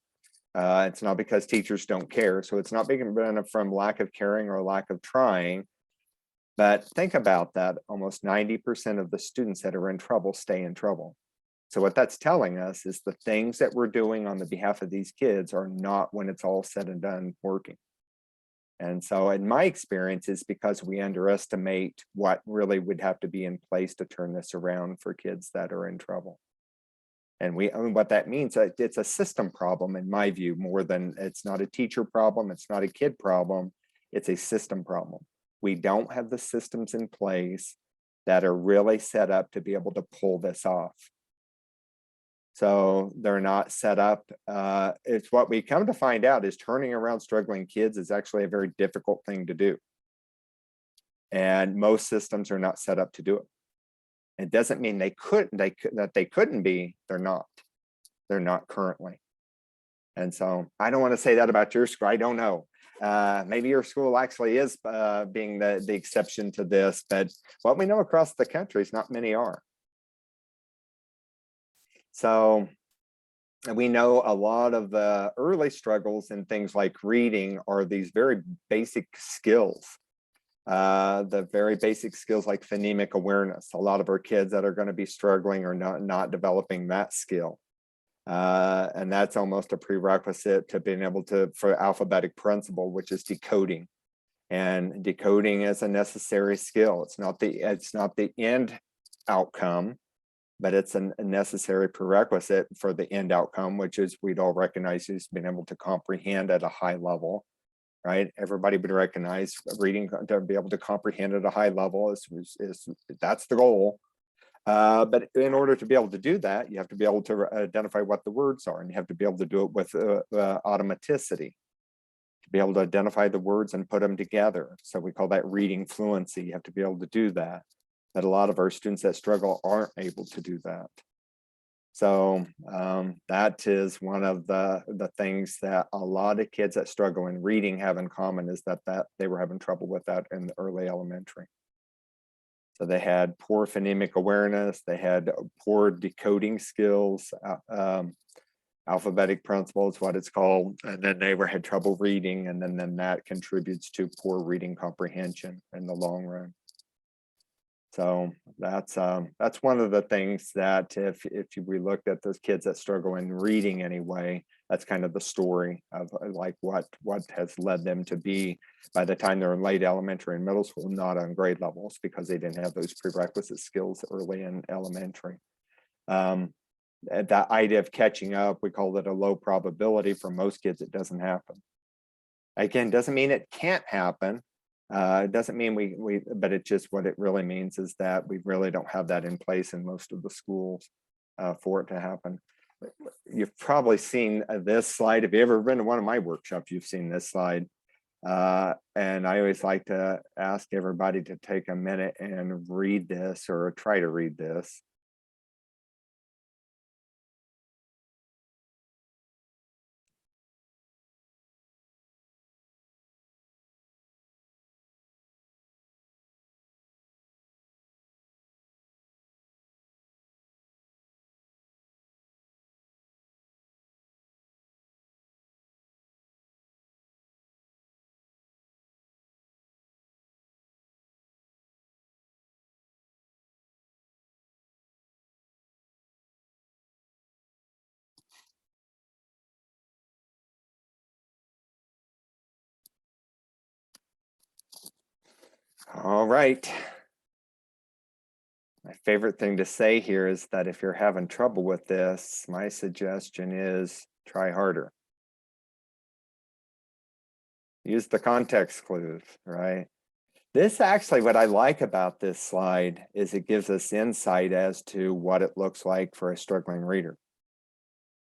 Speaker 9: It's not because teachers don't care. So it's not being from lack of caring or lack of trying. But think about that. Almost 90% of the students that are in trouble stay in trouble. So what that's telling us is the things that we're doing on the behalf of these kids are not, when it's all said and done, working. And so in my experience, is because we underestimate what really would have to be in place to turn this around for kids that are in trouble. And what that means, it's a system problem in my view, more than, it's not a teacher problem, it's not a kid problem, it's a system problem. We don't have the systems in place that are really set up to be able to pull this off. So they're not set up. It's what we come to find out is turning around struggling kids is actually a very difficult thing to do. And most systems are not set up to do it. It doesn't mean that they couldn't be, they're not. They're not currently. And so I don't want to say that about your school, I don't know. Maybe your school actually is being the exception to this, but what we know across the country is not many are. So we know a lot of the early struggles in things like reading are these very basic skills. The very basic skills like phonemic awareness. A lot of our kids that are going to be struggling are not developing that skill. And that's almost a prerequisite to being able to, for alphabetic principle, which is decoding. And decoding is a necessary skill. It's not the end outcome, but it's a necessary prerequisite for the end outcome, which is we'd all recognize is being able to comprehend at a high level, right? Everybody would recognize reading to be able to comprehend at a high level is that's the goal. But in order to be able to do that, you have to be able to identify what the words are, and you have to be able to do it with automaticity, to be able to identify the words and put them together. So we call that reading fluency. You have to be able to do that. But a lot of our students that struggle aren't able to do that. So that is one of the things that a lot of kids that struggle in reading have in common, is that they were having trouble with that in the early elementary. So they had poor phonemic awareness, they had poor decoding skills, alphabetic principle is what it's called, and then they had trouble reading, and then that contributes to poor reading comprehension in the long run. So that's one of the things that if we looked at those kids that struggle in reading anyway, that's kind of the story of like what has led them to be, by the time they're in late elementary and middle school, not on grade levels, because they didn't have those prerequisite skills early in elementary. That idea of catching up, we call it a low probability. For most kids, it doesn't happen. Again, doesn't mean it can't happen. It doesn't mean but it just, what it really means is that we really don't have that in place in most of the schools for it to happen. You've probably seen this slide. If you ever been to one of my workshops, you've seen this slide. And I always like to ask everybody to take a minute and read this, or try to read this. All right. My favorite thing to say here is that if you're having trouble with this, my suggestion is try harder. Use the context clues, right? This actually, what I like about this slide is it gives us insight as to what it looks like for a struggling reader,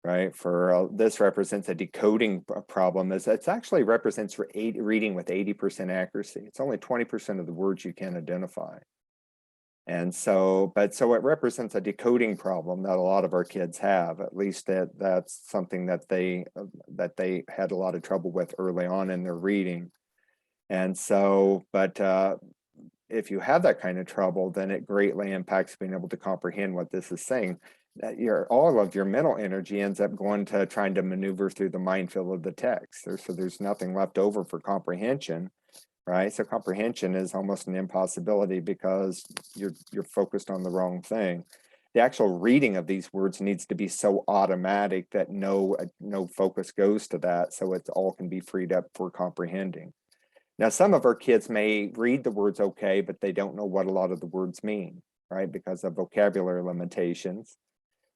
Speaker 9: right? For this represents a decoding problem. It actually represents for reading with 80% accuracy. It's only 20% of the words you can identify. And so, so it represents a decoding problem that a lot of our kids have. At least that's something that they had a lot of trouble with early on in their reading. And so, but if you have that kind of trouble, then it greatly impacts being able to comprehend what this is saying. That all of your mental energy ends up going to trying to maneuver through the minefield of the text. So there's nothing left over for comprehension. Right, so comprehension is almost an impossibility because you're focused on the wrong thing. The actual reading of these words needs to be so automatic that no focus goes to that, so it all can be freed up for comprehending. Now, some of our kids may read the words okay, but they don't know what a lot of the words mean, right, because of vocabulary limitations.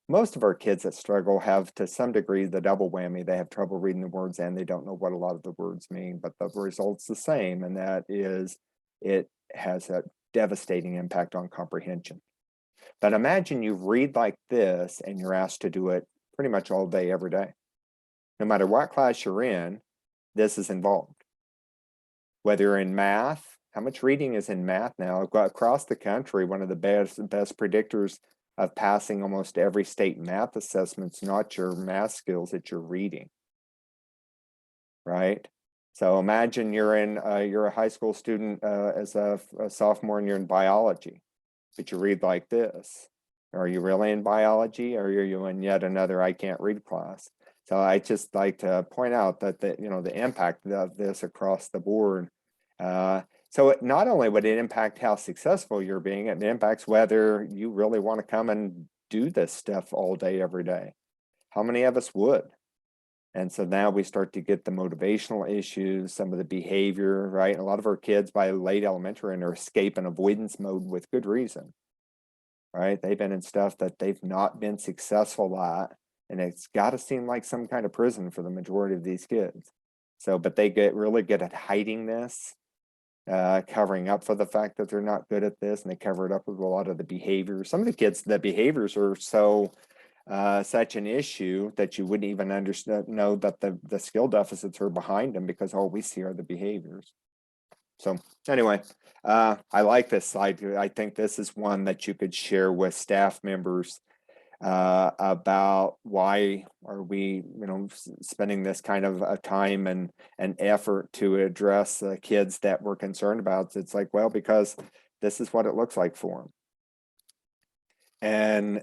Speaker 9: Most of our kids that struggle have, to some degree, the double whammy. They have trouble reading the words and they don't know what a lot of the words mean, but the result's the same, and that is it has a devastating impact on comprehension. But imagine you read like this and you're asked to do it pretty much all day, every day. No matter what class you're in, this is involved. Whether you're in math, how much reading is in math now? Across the country, one of the best predictors of passing almost every state math assessment's not your math skills, it's your reading, right? So imagine you're a high school student as a sophomore and you're in biology, but you read like this. Are you really in biology, or are you in yet another I can't read class? So I just like to point out that the impact of this across the board. So not only would it impact how successful you're being, it impacts whether you really want to come and do this stuff all day, every day. How many of us would? And so now we start to get the motivational issues, some of the behavior, right? A lot of our kids by late elementary and are escape and avoidance mode with good reason, right? They've been in stuff that they've not been successful at, and it's got to seem like some kind of prison for the majority of these kids. So, but they get really good at hiding this, covering up for the fact that they're not good at this, and they cover it up with a lot of the behaviors. Some of the kids, the behaviors are so such an issue that you wouldn't even understand, know that the skill deficits are behind them, because all we see are the behaviors. So anyway, I like this slide. I think this is one that you could share with staff members about why are we, spending this kind of time and effort to address the kids that we're concerned about. It's like, well, because this is what it looks like for them. And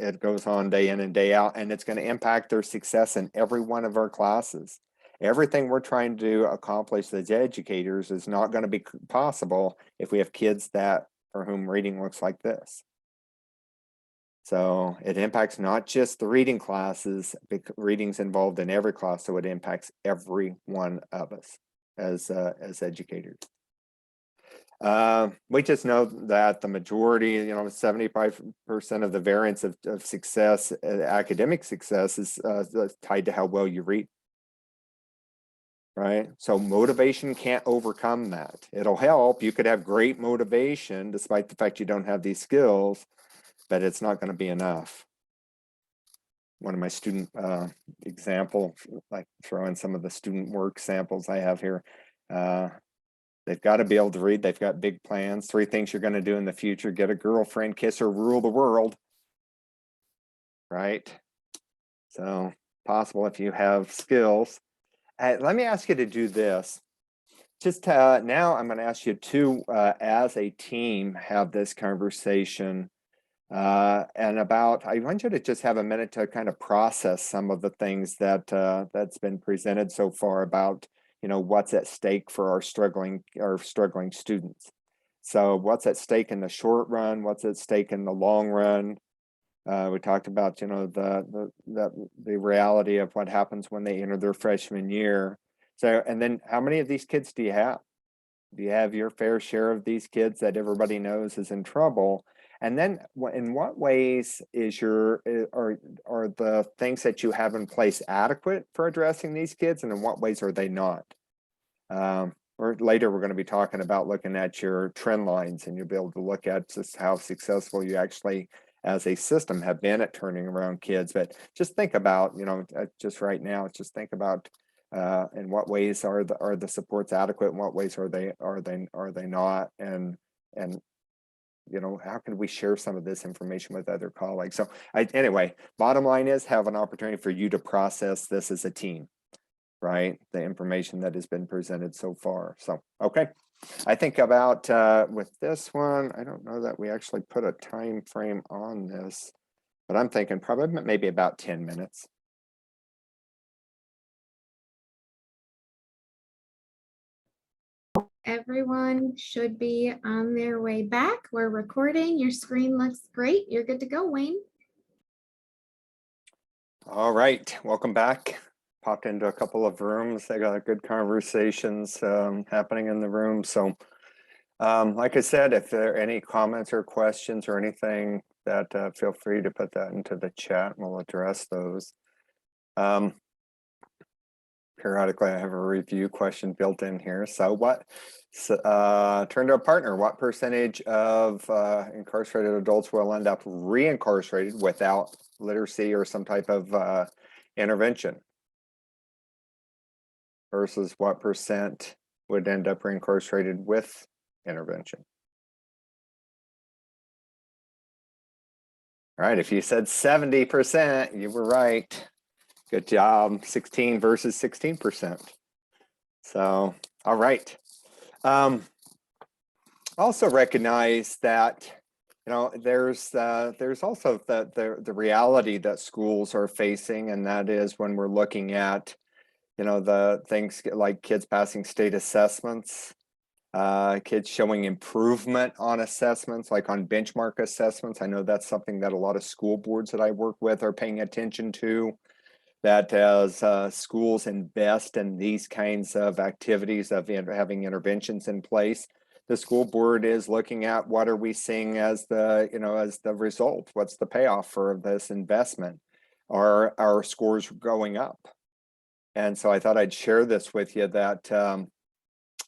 Speaker 9: it goes on day in and day out, and it's going to impact their success in every one of our classes. Everything we're trying to accomplish as educators is not going to be possible if we have kids that for whom reading looks like this. So it impacts not just the reading classes, reading's involved in every class, so it impacts every one of us as educators. We just know that the majority, 75% of the variance of success, academic success, is tied to how well you read. Right? So motivation can't overcome that. It'll help. You could have great motivation despite the fact you don't have these skills, but it's not going to be enough. One of my student example, like throw in some of the student work samples I have here. They've got to be able to read. They've got big plans. 3 things you're going to do in the future: get a girlfriend, kiss her, rule the world. Right? So possible if you have skills. Let me ask you to do this. Just now I'm going to ask you to, as a team, have this conversation. And I want you to just have a minute to kind of process some of the things that that's been presented so far about what's at stake for our struggling students. So what's at stake in the short run, what's at stake in the long run. We talked about the reality of what happens when they enter their freshman year. So, and then how many of these kids do you have? Do you have your fair share of these kids that everybody knows is in trouble? And then in what ways are the things that you have in place adequate for addressing these kids, and in what ways are they not? Or later we're going to be talking about looking at your trend lines, and you'll be able to look at just how successful you actually as a system have been at turning around kids. But just think about, just right now, just think about in what ways are the supports adequate, in what ways are they not, and how can we share some of this information with other colleagues? So anyway, bottom line is have an opportunity for you to process this as a team, right? The information that has been presented so far. So, okay. I think about with this one, I don't know that we actually put a time frame on this, but I'm thinking probably maybe about 10 minutes.
Speaker 1: Everyone should be on their way back. We're recording. Your screen looks great. You're good to go, Wayne.
Speaker 9: All right, welcome back. Popped into a couple of rooms. I got good conversations happening in the room. So like I said, if there are any comments or questions or anything, that feel free to put that into the chat and we'll address those. Periodically, I have a review question built in here. So turn to a partner, what percentage of incarcerated adults will end up reincarcerated without literacy or some type of intervention? Versus what percent would end up reincarcerated with intervention? All right, if you said 70%, you were right. Good job. 16 versus 16%. So, all right. Also recognize that, there's also the reality that schools are facing, and that is when we're looking at, the things like kids passing state assessments, kids showing improvement on assessments, like on benchmark assessments. I know that's something that a lot of school boards that I work with are paying attention to. That as schools invest in these kinds of activities of having interventions in place, the school board is looking at what are we seeing as as the result? What's the payoff for this investment? Are our scores going up? And so I thought I'd share this with you that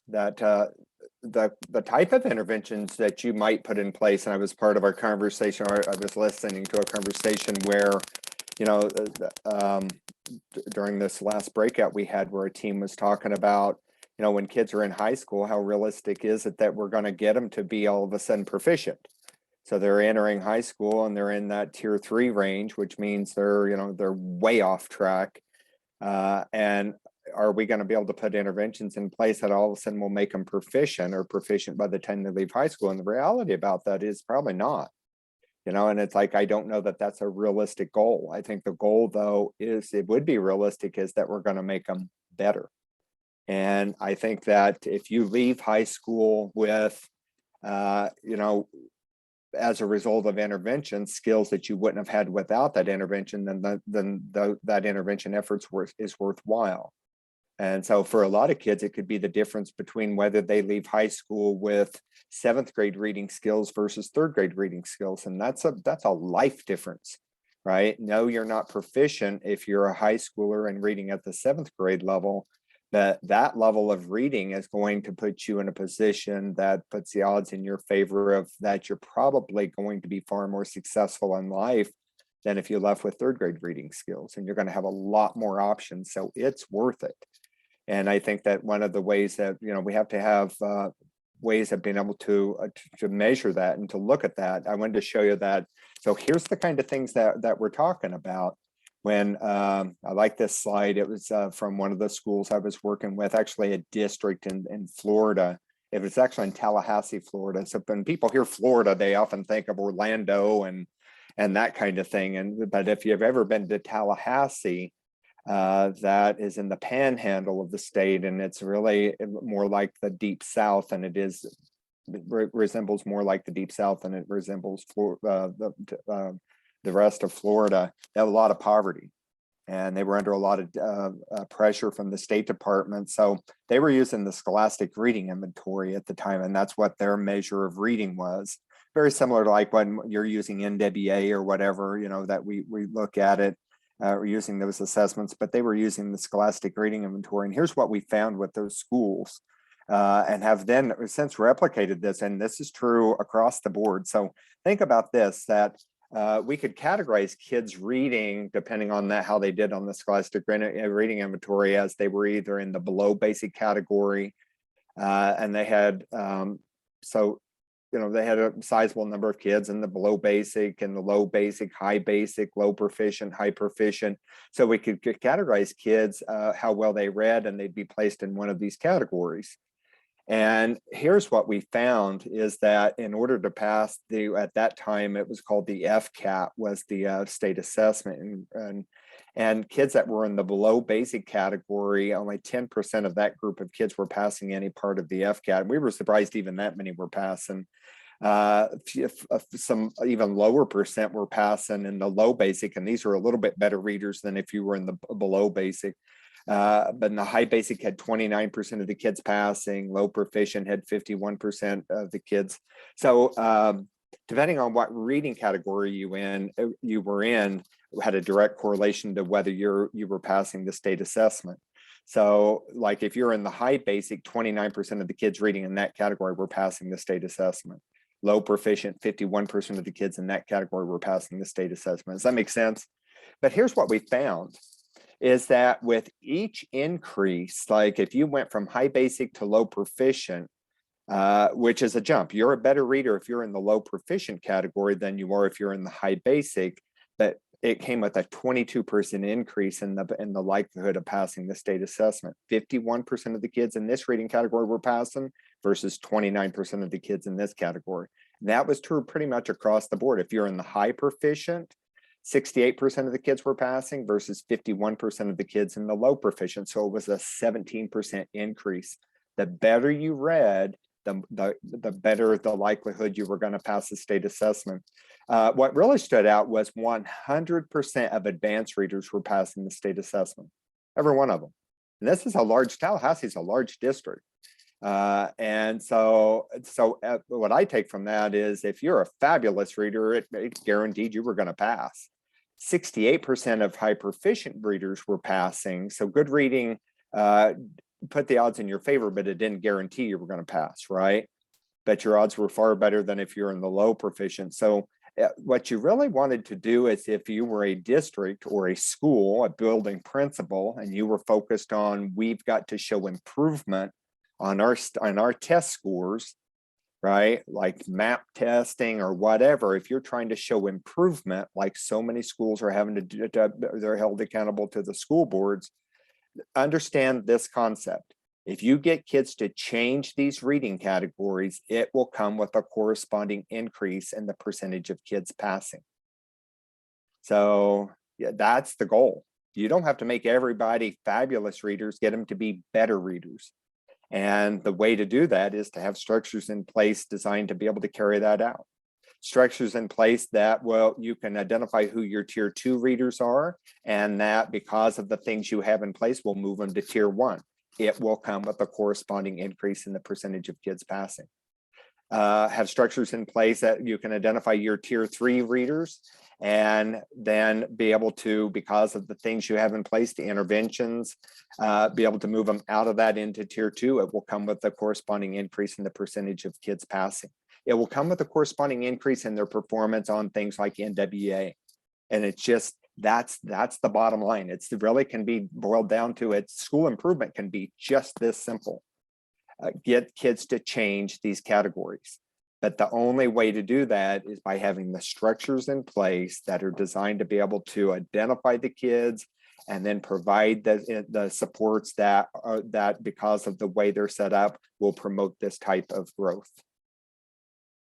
Speaker 9: the type of interventions that you might put in place, and I was part of our conversation, or I was listening to a conversation where, during this last breakout we had where a team was talking about, when kids are in high school, how realistic is it that we're going to get them to be all of a sudden proficient? So they're entering high school and they're in that tier 3 range, which means they're way off track. And are we going to be able to put interventions in place that all of a sudden will make them proficient or proficient by the time they leave high school? And the reality about that is probably not. And it's like, I don't know that that's a realistic goal. I think the goal, though, is it would be realistic, is that we're going to make them better. And I think that if you leave high school with, as a result of intervention, skills that you wouldn't have had without that intervention, then that intervention efforts is worthwhile. And so for a lot of kids, it could be the difference between whether they leave high school with 7th grade reading skills versus 3rd grade reading skills. And that's a life difference, right? No, you're not proficient if you're a high schooler and reading at the 7th grade level. That level of reading is going to put you in a position that puts the odds in your favor of that you're probably going to be far more successful in life than if you left with 3rd grade reading skills, and you're going to have a lot more options. So it's worth it. And I think that one of the ways that, we have to have ways of being able to measure that and to look at that. I wanted to show you that. So here's the kind of things that we're talking about. When I like this slide, it was from one of the schools I was working with, actually a district in Florida. It was actually in Tallahassee, Florida. So when people hear Florida, they often think of Orlando and that kind of thing. But if you've ever been to Tallahassee, that is in the panhandle of the state, and it's really more like the deep south than it is. It resembles more like the deep south than it resembles the rest of Florida. They have a lot of poverty, and they were under a lot of pressure from the State Department. So they were using the Scholastic Reading Inventory at the time, and that's what their measure of reading was. Very similar to like when you're using NWA or whatever, that we look at it. We're using those assessments, but they were using the Scholastic Reading Inventory. And here's what we found with those schools, and have then since replicated this, and this is true across the board. So think about this, that we could categorize kids reading depending on how they did on the Scholastic Reading Inventory, as they were either in the below basic category, and they had they had a sizable number of kids in the below basic and the low basic, high basic, low proficient, high proficient. So we could categorize kids how well they read, and they'd be placed in one of these categories. And here's what we found is that in order to pass at that time, it was called the FCAT, was the state assessment. And kids that were in the below basic category, only 10% of that group of kids were passing any part of the FCAT. We were surprised even that many were passing. Some even lower percent were passing in the low basic, and these are a little bit better readers than if you were in the below basic. But in the high basic had 29% of the kids passing, low proficient had 51% of the kids. So depending on what reading category you were in, had a direct correlation to whether you were passing the state assessment. So like if you're in the high basic, 29% of the kids reading in that category were passing the state assessment. Low proficient, 51% of the kids in that category were passing the state assessment. Does that make sense? But here's what we found is that with each increase, like if you went from high basic to low proficient, which is a jump, you're a better reader if you're in the low proficient category than you are if you're in the high basic. But it came with a 22% increase in the likelihood of passing the state assessment. 51% of the kids in this reading category were passing versus 29% of the kids in this category. And that was true pretty much across the board. If you're in the high proficient, 68% of the kids were passing versus 51% of the kids in the low proficient. So it was a 17% increase. The better you read, the better the likelihood you were going to pass the state assessment. What really stood out was 100% of advanced readers were passing the state assessment, every one of them. And this is a large, Tallahassee is a large district. And so what I take from that is if you're a fabulous reader, it's guaranteed you were going to pass. 68% of high proficient readers were passing. So good reading put the odds in your favor, but it didn't guarantee you were going to pass, right? But your odds were far better than if you're in the low proficient. So what you really wanted to do is if you were a district or a school, a building principal, and you were focused on, we've got to show improvement on our test scores, right? Like map testing or whatever. If you're trying to show improvement, like so many schools are having to do, they're held accountable to the school boards. Understand this concept. If you get kids to change these reading categories, it will come with a corresponding increase in the percentage of kids passing. So yeah, that's the goal. You don't have to make everybody fabulous readers, get them to be better readers. And the way to do that is to have structures in place designed to be able to carry that out. Structures in place that, well, you can identify who your tier 2 readers are, and that because of the things you have in place, will move them to tier 1. It will come with a corresponding increase in the percentage of kids passing. Have structures in place that you can identify your tier 3 readers, and then be able to, because of the things you have in place, the interventions, be able to move them out of that into tier 2. It will come with a corresponding increase in the percentage of kids passing. It will come with a corresponding increase in their performance on things like NWA. And it's just, that's the bottom line. It's really can be boiled down to it. School improvement can be just this simple. Get kids to change these categories. But the only way to do that is by having the structures in place that are designed to be able to identify the kids and then provide the supports that because of the way they're set up will promote this type of growth.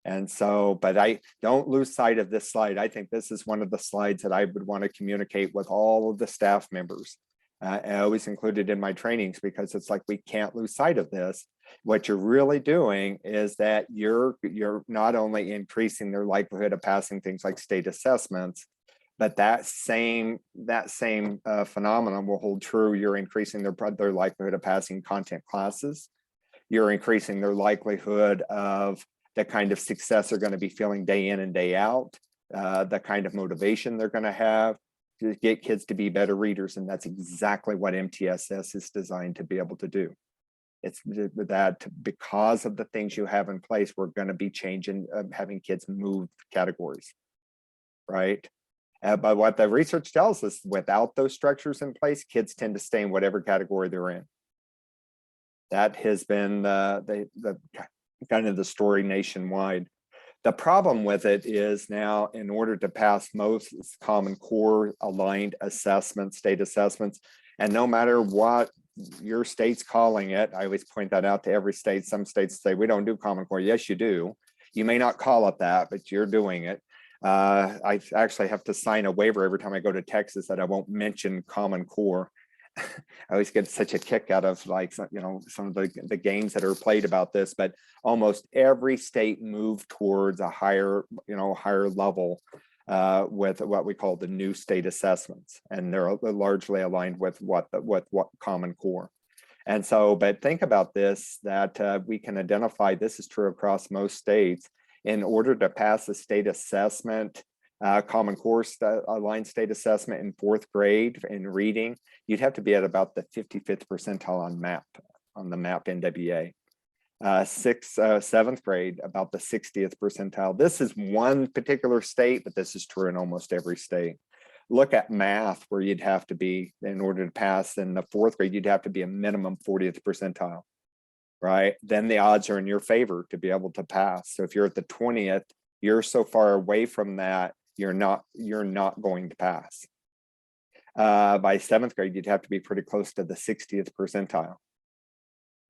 Speaker 9: And so, but I don't lose sight of this slide. I think this is one of the slides that I would want to communicate with all of the staff members. I always include it in my trainings because it's like, we can't lose sight of this. What you're really doing is that you're not only increasing their likelihood of passing things like state assessments, but that same phenomenon will hold true. You're increasing their likelihood of passing content classes. You're increasing their likelihood of the kind of success they're going to be feeling day in and day out, the kind of motivation they're going to have to get kids to be better readers. And that's exactly what MTSS is designed to be able to do. It's that because of the things you have in place, we're going to be changing, having kids move categories, right? But what the research tells us, without those structures in place, kids tend to stay in whatever category they're in. That has been the kind of the story nationwide. The problem with it is now, in order to pass most Common Core aligned assessments, state assessments, and no matter what your state's calling it, I always point that out to every state. Some states say, we don't do Common Core. Yes, you do. You may not call it that, but you're doing it. I actually have to sign a waiver every time I go to Texas that I won't mention Common Core. I always get such a kick out of, like, you know, some of the games that are played about this, but almost every state moved towards a higher level with what we call the new state assessments, and they're largely aligned with what Common Core. And so, but think about this, that we can identify, this is true across most states, in order to pass a state assessment, Common Core aligned state assessment in 4th grade in reading, you'd have to be at about the 55th percentile on the MAP NWA. 7th grade, about the 60th percentile. This is one particular state, but this is true in almost every state. Look at math, where you'd have to be, in order to pass in the 4th grade, you'd have to be a minimum 40th percentile, right? Then the odds are in your favor to be able to pass. So if you're at the 20th, you're so far away from that, you're not going to pass. By 7th grade, you'd have to be pretty close to the 60th percentile.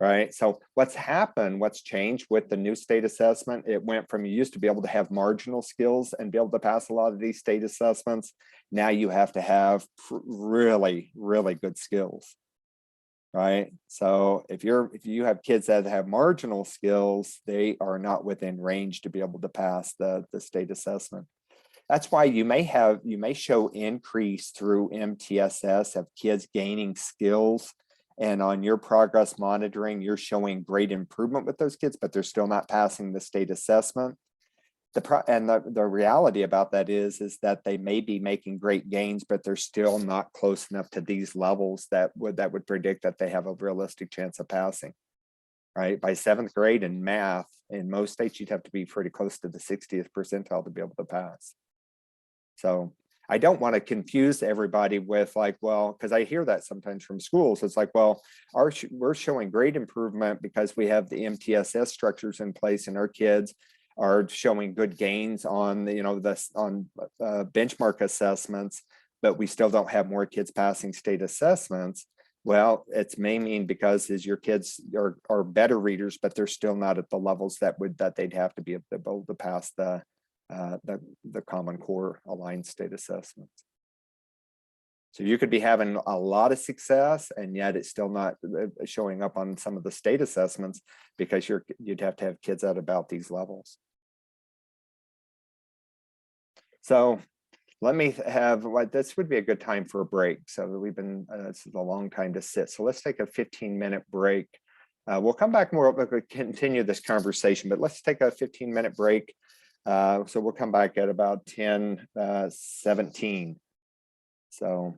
Speaker 9: Right. So what's happened, what's changed with the new state assessment, it went from, you used to be able to have marginal skills and be able to pass a lot of these state assessments. Now you have to have really, really good skills. Right. So if you have kids that have marginal skills, they are not within range to be able to pass the state assessment. That's why you may show increase through MTSS of kids gaining skills. And on your progress monitoring, you're showing great improvement with those kids, but they're still not passing the state assessment. The reality about that is that they may be making great gains, but they're still not close enough to these levels that would predict that they have a realistic chance of passing. Right. By 7th grade in math, in most states, you'd have to be pretty close to the 60th percentile to be able to pass. So I don't want to confuse everybody with like, well, because I hear that sometimes from schools. It's like, well, we're showing great improvement because we have the MTSS structures in place, and our kids are showing good gains on benchmark assessments, but we still don't have more kids passing state assessments. Well, it's may mean because your kids are better readers, but they're still not at the levels that they'd have to be able to pass the Common Core aligned state assessments. So you could be having a lot of success, and yet it's still not showing up on some of the state assessments because you'd have to have kids at about these levels. So let me this would be a good time for a break. So we've been, this is a long time to sit. So let's take a 15-minute break. We'll come back more, we'll continue this conversation, but let's take a 15-minute break. So we'll come back at about 10:17. So,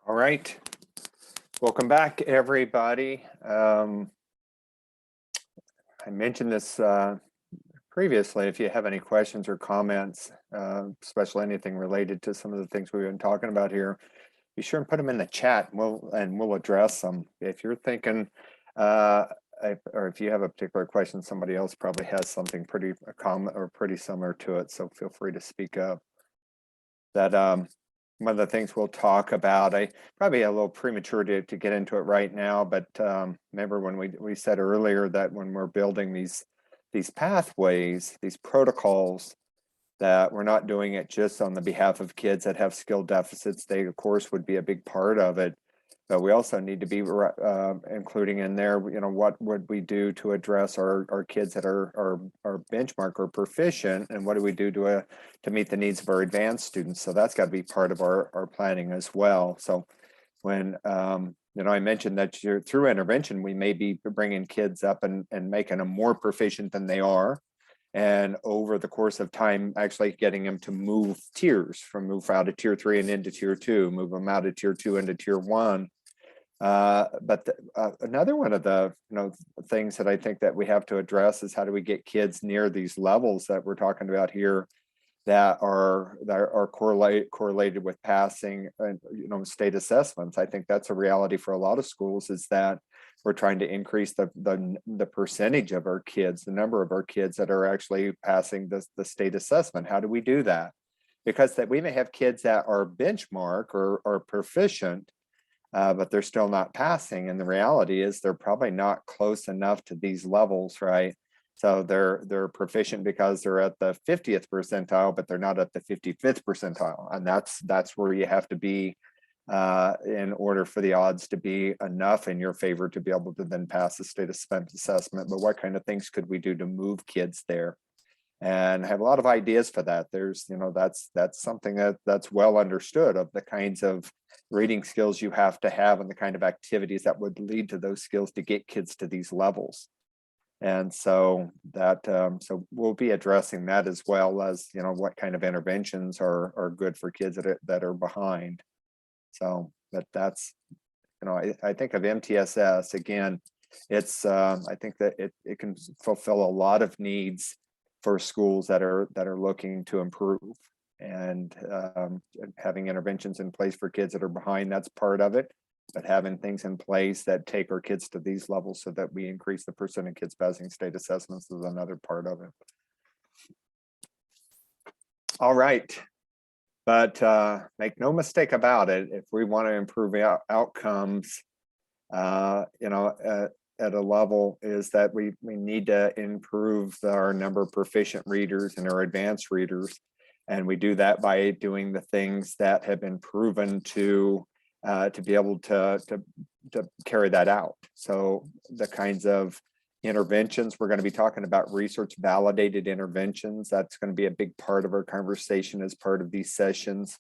Speaker 9: all right. Welcome back, everybody. I mentioned this previously. If you have any questions or comments, especially anything related to some of the things we've been talking about here, be sure and put them in the chat, and we'll address them. If you're thinking, or if you have a particular question, somebody else probably has something pretty common or pretty similar to it, so feel free to speak up. That one of the things we'll talk about, I probably a little premature to get into it right now, but remember when we said earlier that when we're building these pathways, these protocols, that we're not doing it just on the behalf of kids that have skill deficits. They, of course, would be a big part of it. But we also need to be including in there, what would we do to address our kids that are benchmark or proficient, and what do we do to meet the needs of our advanced students? So that's got to be part of our planning as well. So when I mentioned that through intervention, we may be bringing kids up and making them more proficient than they are. And over the course of time, actually getting them to move tiers, move out of tier 3 and into tier 2, move them out of tier 2 into tier 1. But another one of the things that I think that we have to address is how do we get kids near these levels that we're talking about here that are correlated with passing state assessments. I think that's a reality for a lot of schools, is that we're trying to increase the percentage of our kids, the number of our kids that are actually passing the state assessment. How do we do that? Because that we may have kids that are benchmark or proficient, but they're still not passing. And the reality is they're probably not close enough to these levels, right? So they're proficient because they're at the 50th percentile, but they're not at the 55th percentile. And that's where you have to be in order for the odds to be enough in your favor to be able to then pass the state assessment. But what kind of things could we do to move kids there? And I have a lot of ideas for that. There's, that's something that's well understood, of the kinds of reading skills you have to have and the kind of activities that would lead to those skills to get kids to these levels. And so that, so we'll be addressing that, as well as, what kind of interventions are good for kids that are behind. So, but that's, I think of MTSS, again, it's, I think that it can fulfill a lot of needs for schools that are looking to improve, and having interventions in place for kids that are behind, that's part of it. But having things in place that take our kids to these levels so that we increase the percent of kids passing state assessments is another part of it. All right. But make no mistake about it, if we want to improve outcomes, you know, at a level, is that we need to improve our number of proficient readers and our advanced readers. And we do that by doing the things that have been proven to be able to carry that out. So the kinds of interventions, we're going to be talking about research validated interventions. That's going to be a big part of our conversation as part of these sessions.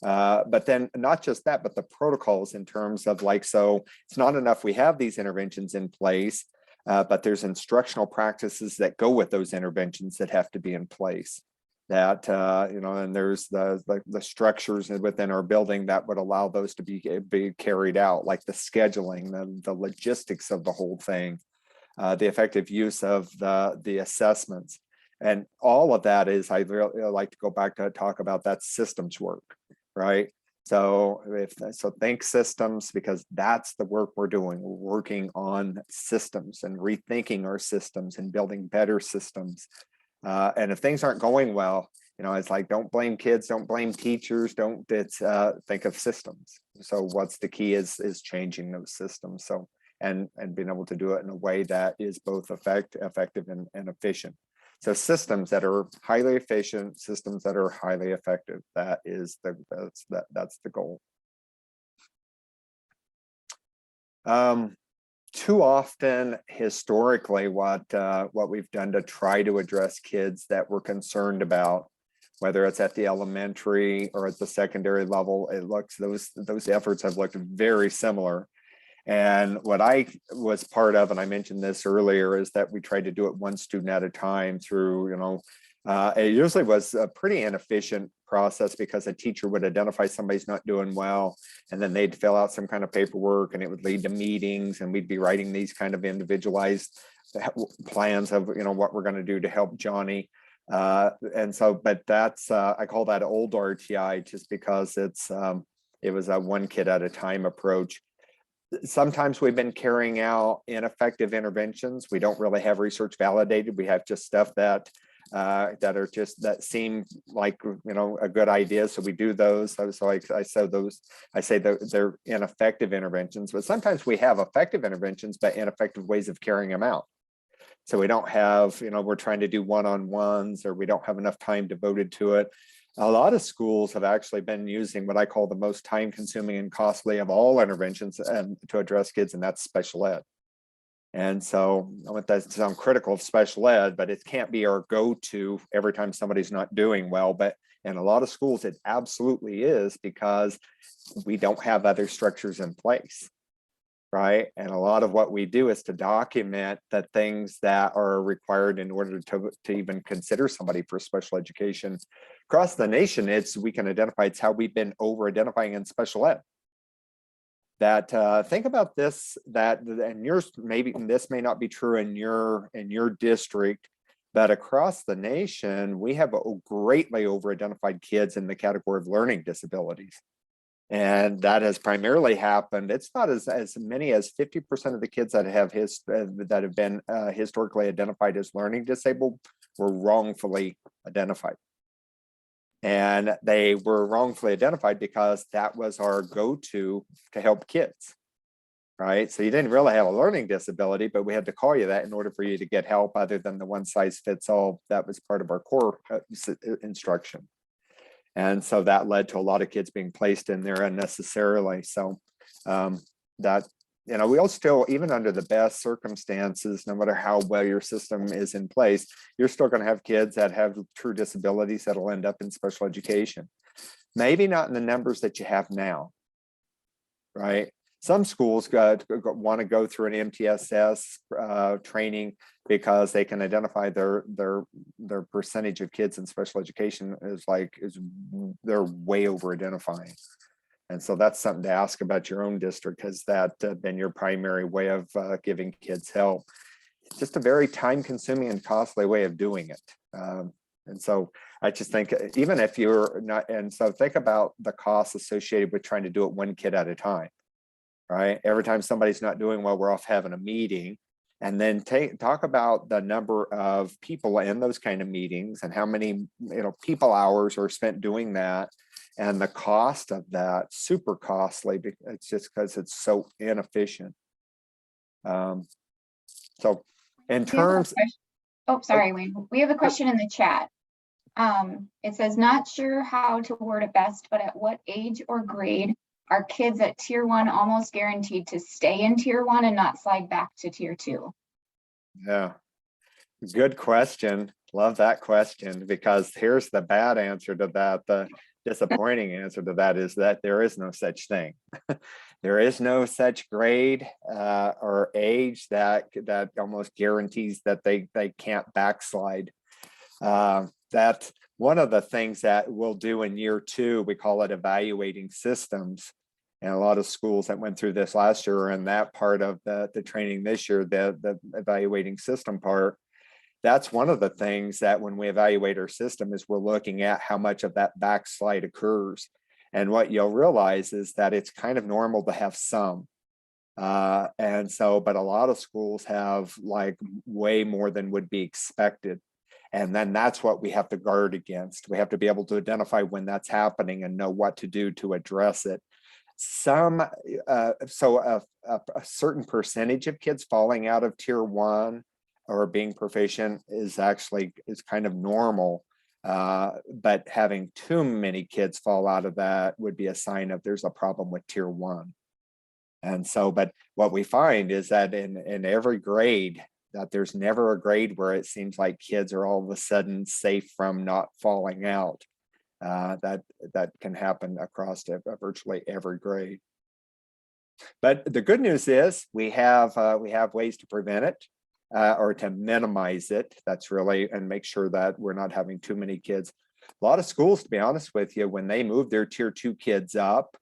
Speaker 9: But then not just that, but the protocols in terms of like, so it's not enough we have these interventions in place, but there's instructional practices that go with those interventions that have to be in place. That, you know, and there's the structures within our building that would allow those to be carried out, like the scheduling, the logistics of the whole thing. The effective use of the assessments, and all of that is, I really like to go back to talk about that systems work, right? So think systems, because that's the work we're doing. We're working on systems and rethinking our systems and building better systems. And if things aren't going well, you know, it's like, don't blame kids, don't blame teachers, think of systems. So what's the key is changing those systems. So and being able to do it in a way that is both effective and efficient. So systems that are highly efficient, systems that are highly effective. That's the goal. Too often, historically, what we've done to try to address kids that we're concerned about, whether it's at the elementary or at the secondary level, those efforts have looked very similar. And what I was part of, and I mentioned this earlier, is that we tried to do it one student at a time through, you know, it usually was a pretty inefficient process because a teacher would identify somebody's not doing well, and then they'd fill out some kind of paperwork, and it would lead to meetings, and we'd be writing these kind of individualized plans of, you know, what we're going to do to help Johnny. And so, but that's, I call that old RTI just because it was a one kid at a time approach. Sometimes we've been carrying out ineffective interventions. We don't really have research validated. We have just stuff that seem like, you know, a good idea. So we do those. So I say they're ineffective interventions, but sometimes we have effective interventions, but ineffective ways of carrying them out. So we don't have, you know, we're trying to do one-on-ones, or we don't have enough time devoted to it. A lot of schools have actually been using what I call the most time-consuming and costly of all interventions to address kids, and that's special ed. And so I want that to sound critical of special ed, but it can't be our go-to every time somebody's not doing well. But in a lot of schools, it absolutely is, because we don't have other structures in place, right? And a lot of what we do is to document the things that are required in order to even consider somebody for special education. Across the nation, we can identify, it's how we've been over-identifying in special ed. That think about this, and yours, maybe this may not be true in your district, but across the nation, we have greatly over-identified kids in the category of learning disabilities. And that has primarily happened. It's not as many as 50% of the kids that have been historically identified as learning disabled were wrongfully identified. And they were wrongfully identified because that was our go-to to help kids, right? So you didn't really have a learning disability, but we had to call you that in order for you to get help, other than the one size fits all. That was part of our core instruction. And so that led to a lot of kids being placed in there unnecessarily. So that, you know, we'll still, even under the best circumstances, no matter how well your system is in place, you're still going to have kids that have true disabilities that'll end up in special education. Maybe not in the numbers that you have now, right? Some schools want to go through an MTSS training because they can identify their percentage of kids in special education they're way over identifying. And so that's something to ask about your own district. Has that been your primary way of giving kids help? It's just a very time-consuming and costly way of doing it. And so I just think, even if you're not, and so think about the costs associated with trying to do it one kid at a time, right? Every time somebody's not doing well, we're off having a meeting. And then talk about the number of people in those kind of meetings and how many people hours are spent doing that, and the cost of that, super costly. It's just because it's so inefficient. So in terms,
Speaker 4: oh, sorry, Wayne. We have a question in the chat. It says, not sure how to word it best, but at what age or grade are kids at tier 1 almost guaranteed to stay in tier 1 and not slide back to tier 2?
Speaker 9: yeah, good question. Love that question, because here's the bad answer to that. The disappointing answer to that is that there is no such thing. There is no such grade or age that almost guarantees that they can't backslide. That's one of the things that we'll do in year 2. We call it evaluating systems. And a lot of schools that went through this last year are in that part of the training this year, the evaluating system part. That's one of the things that when we evaluate our system is we're looking at how much of that backslide occurs. And what you'll realize is that it's kind of normal to have some. And so, but a lot of schools have like way more than would be expected. And then that's what we have to guard against. We have to be able to identify when that's happening and know what to do to address it. So a certain percentage of kids falling out of tier 1 or being proficient is kind of normal. But having too many kids fall out of that would be a sign of there's a problem with tier 1. And so, but what we find is that in every grade, that there's never a grade where it seems like kids are all of a sudden safe from not falling out. That can happen across virtually every grade. But the good news is we have ways to prevent it or to minimize it. That's really, and make sure that we're not having too many kids. A lot of schools, to be honest with you, when they move their tier 2 kids up,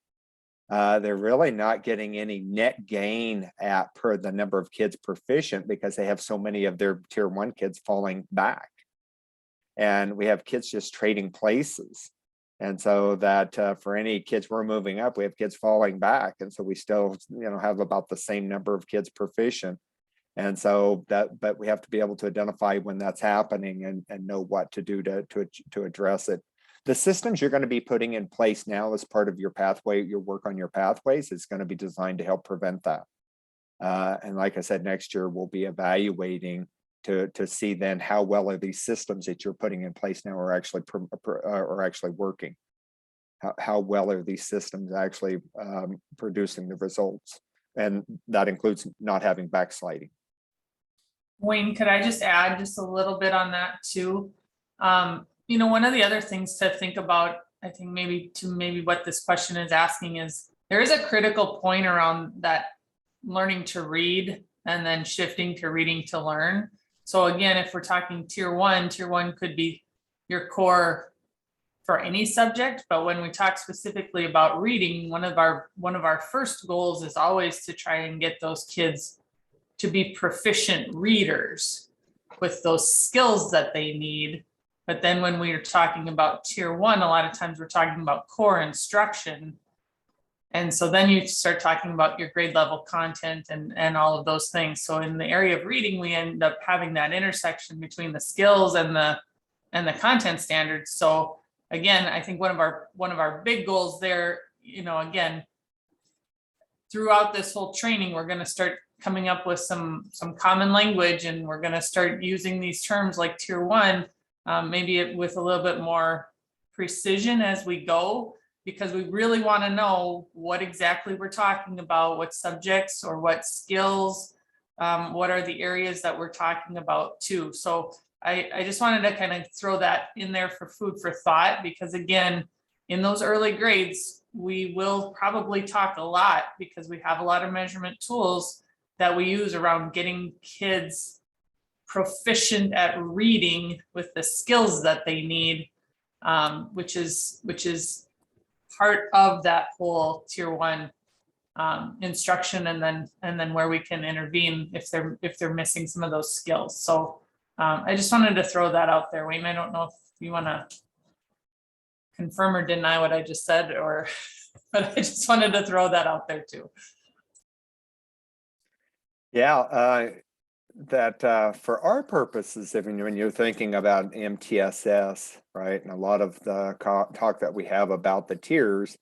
Speaker 9: they're really not getting any net gain per the number of kids proficient because they have so many of their tier 1 kids falling back. And we have kids just trading places. And so that for any kids we're moving up, we have kids falling back. And so we still, have about the same number of kids proficient. And so but we have to be able to identify when that's happening and know what to do to address it. The systems you're going to be putting in place now as part of your pathway, your work on your pathways, is going to be designed to help prevent that. And like I said, next year we'll be evaluating to see then how well are these systems that you're putting in place now are actually working. How well are these systems actually producing the results? And that includes not having backsliding.
Speaker 5: Wayne, could I just add just a little bit on that too? One of the other things to think about, I think maybe what this question is asking is, there is a critical point around that learning to read and then shifting to reading to learn. So again, if we're talking tier 1 could be your core for any subject. But when we talk specifically about reading, one of our first goals is always to try and get those kids to be proficient readers with those skills that they need. But then when we're talking about tier 1, a lot of times we're talking about core instruction. And so then you start talking about your grade level content and all of those things. So in the area of reading, we end up having that intersection between the skills and the content standards. So again, I think one of our big goals there, again, throughout this whole training, we're going to start coming up with some common language, and we're going to start using these terms like tier 1, maybe with a little bit more precision as we go, because we really want to know what exactly we're talking about, what subjects or what skills, what are the areas that we're talking about too. So I just wanted to kind of throw that in there for food for thought, because again, in those early grades, we will probably talk a lot because we have a lot of measurement tools that we use around getting kids proficient at reading with the skills that they need, which is part of that whole tier 1 instruction, and then where we can intervene if they're missing some of those skills. So I just wanted to throw that out there. Wayne, I don't know if you want to confirm or deny what I just said, but I just wanted to throw that out there too.
Speaker 9: Yeah, for our purposes, if when you're thinking about MTSS, right, and a lot of the talk that we have about the tiers,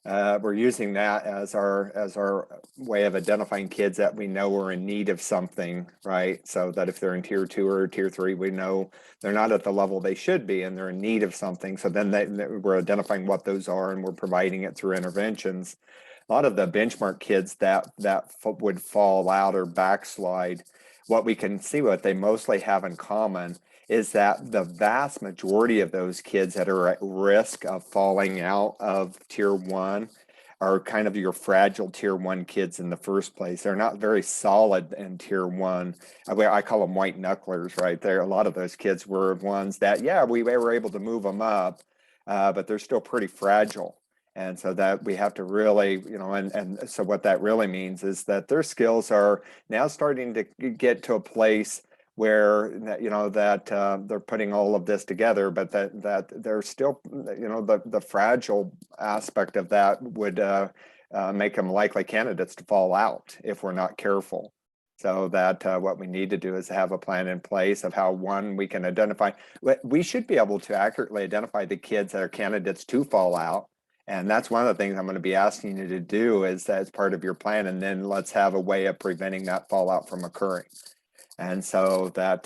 Speaker 9: we're using that as our way of identifying kids that we know are in need of something, right? So that if they're in tier 2 or tier 3, we know they're not at the level they should be and they're in need of something. So then we're identifying what those are and we're providing it through interventions. A lot of the benchmark kids that would fall out or backslide, what we can see what they mostly have in common is that the vast majority of those kids that are at risk of falling out of tier 1 are kind of your fragile tier 1 kids in the first place. They're not very solid in tier 1. I call them white knucklers, right there. A lot of those kids were ones that, yeah, we were able to move them up, but they're still pretty fragile. And so that we have to really, and so what that really means is that their skills are now starting to get to a place where that they're putting all of this together, but that they're still, the fragile aspect of that would make them likely candidates to fall out if we're not careful. So that what we need to do is have a plan in place of how, one, we can identify. We should be able to accurately identify the kids that are candidates to fall out. And that's one of the things I'm going to be asking you to do is as part of your plan, and then let's have a way of preventing that fallout from occurring. And so that,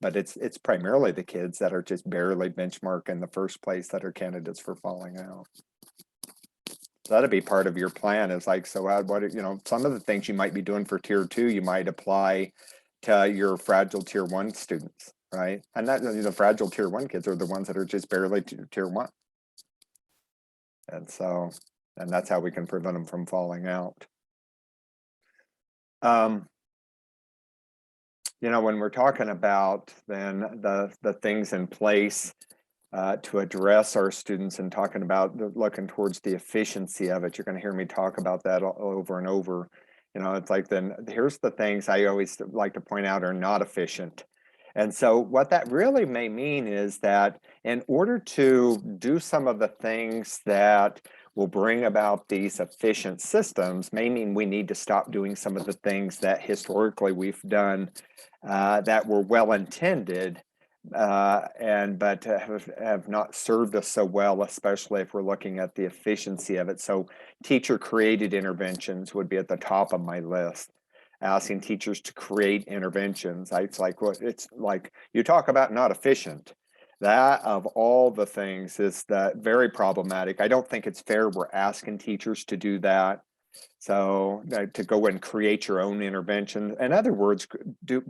Speaker 9: but it's primarily the kids that are just barely benchmark in the first place that are candidates for falling out. So that'd be part of your plan is like, so what, some of the things you might be doing for tier 2, you might apply to your fragile tier 1 students, right? And that, the fragile tier 1 kids are the ones that are just barely tier 1. And so, and that's how we can prevent them from falling out. When we're talking about then the things in place to address our students and talking about looking towards the efficiency of it, you're going to hear me talk about that over and over. It's like, then here's the things I always like to point out are not efficient. And so what that really may mean is that in order to do some of the things that will bring about these efficient systems may mean we need to stop doing some of the things that historically we've done that were well intended but have not served us so well, especially if we're looking at the efficiency of it. So teacher created interventions would be at the top of my list. Asking teachers to create interventions. It's like you talk about not efficient. That of all the things is that very problematic. I don't think it's fair we're asking teachers to do that. So to go and create your own intervention. In other words,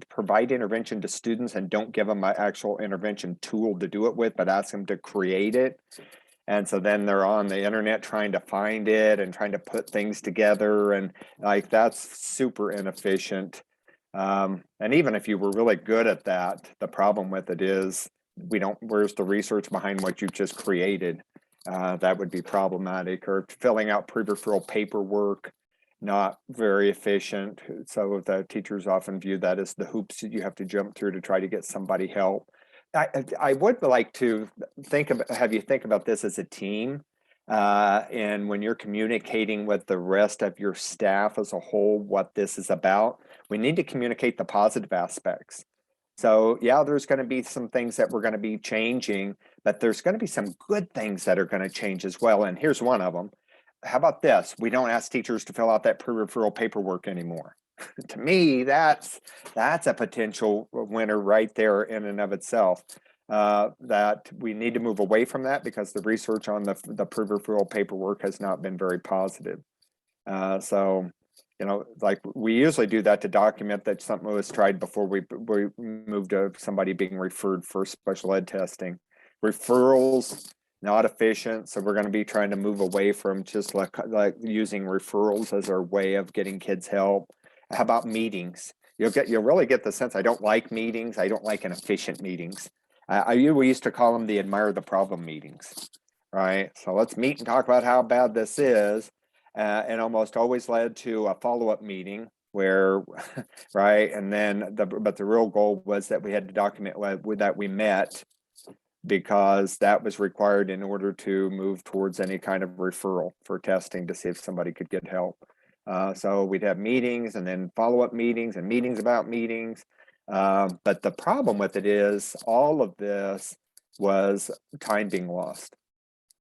Speaker 9: provide intervention to students and don't give them an actual intervention tool to do it with, but ask them to create it. And so then they're on the internet trying to find it and trying to put things together. And like, that's super inefficient. And even if you were really good at that, the problem with it is where's the research behind what you've just created? That would be problematic. Or filling out pre-referral paperwork, not very efficient. So the teachers often view that as the hoops that you have to jump through to try to get somebody help. I would like to have you think about this as a team. And when you're communicating with the rest of your staff as a whole, what this is about, we need to communicate the positive aspects. So yeah, there's going to be some things that we're going to be changing, but there's going to be some good things that are going to change as well. And here's one of them. How about this? We don't ask teachers to fill out that pre-referral paperwork anymore. To me, that's a potential winner right there in and of itself. That we need to move away from that because the research on the pre-referral paperwork has not been very positive. So, like we usually do that to document that something was tried before we moved to somebody being referred for special ed testing. Referrals, not efficient. So we're going to be trying to move away from just like using referrals as our way of getting kids help. How about meetings? You'll really get the sense I don't like meetings. I don't like inefficient meetings. We used to call them the admire the problem meetings, right? So let's meet and talk about how bad this is. And almost always led to a follow-up meeting where, right? And then but the real goal was that we had to document that we met because that was required in order to move towards any kind of referral for testing to see if somebody could get help. So we'd have meetings and then follow-up meetings and meetings about meetings. But the problem with it is all of this was time being lost.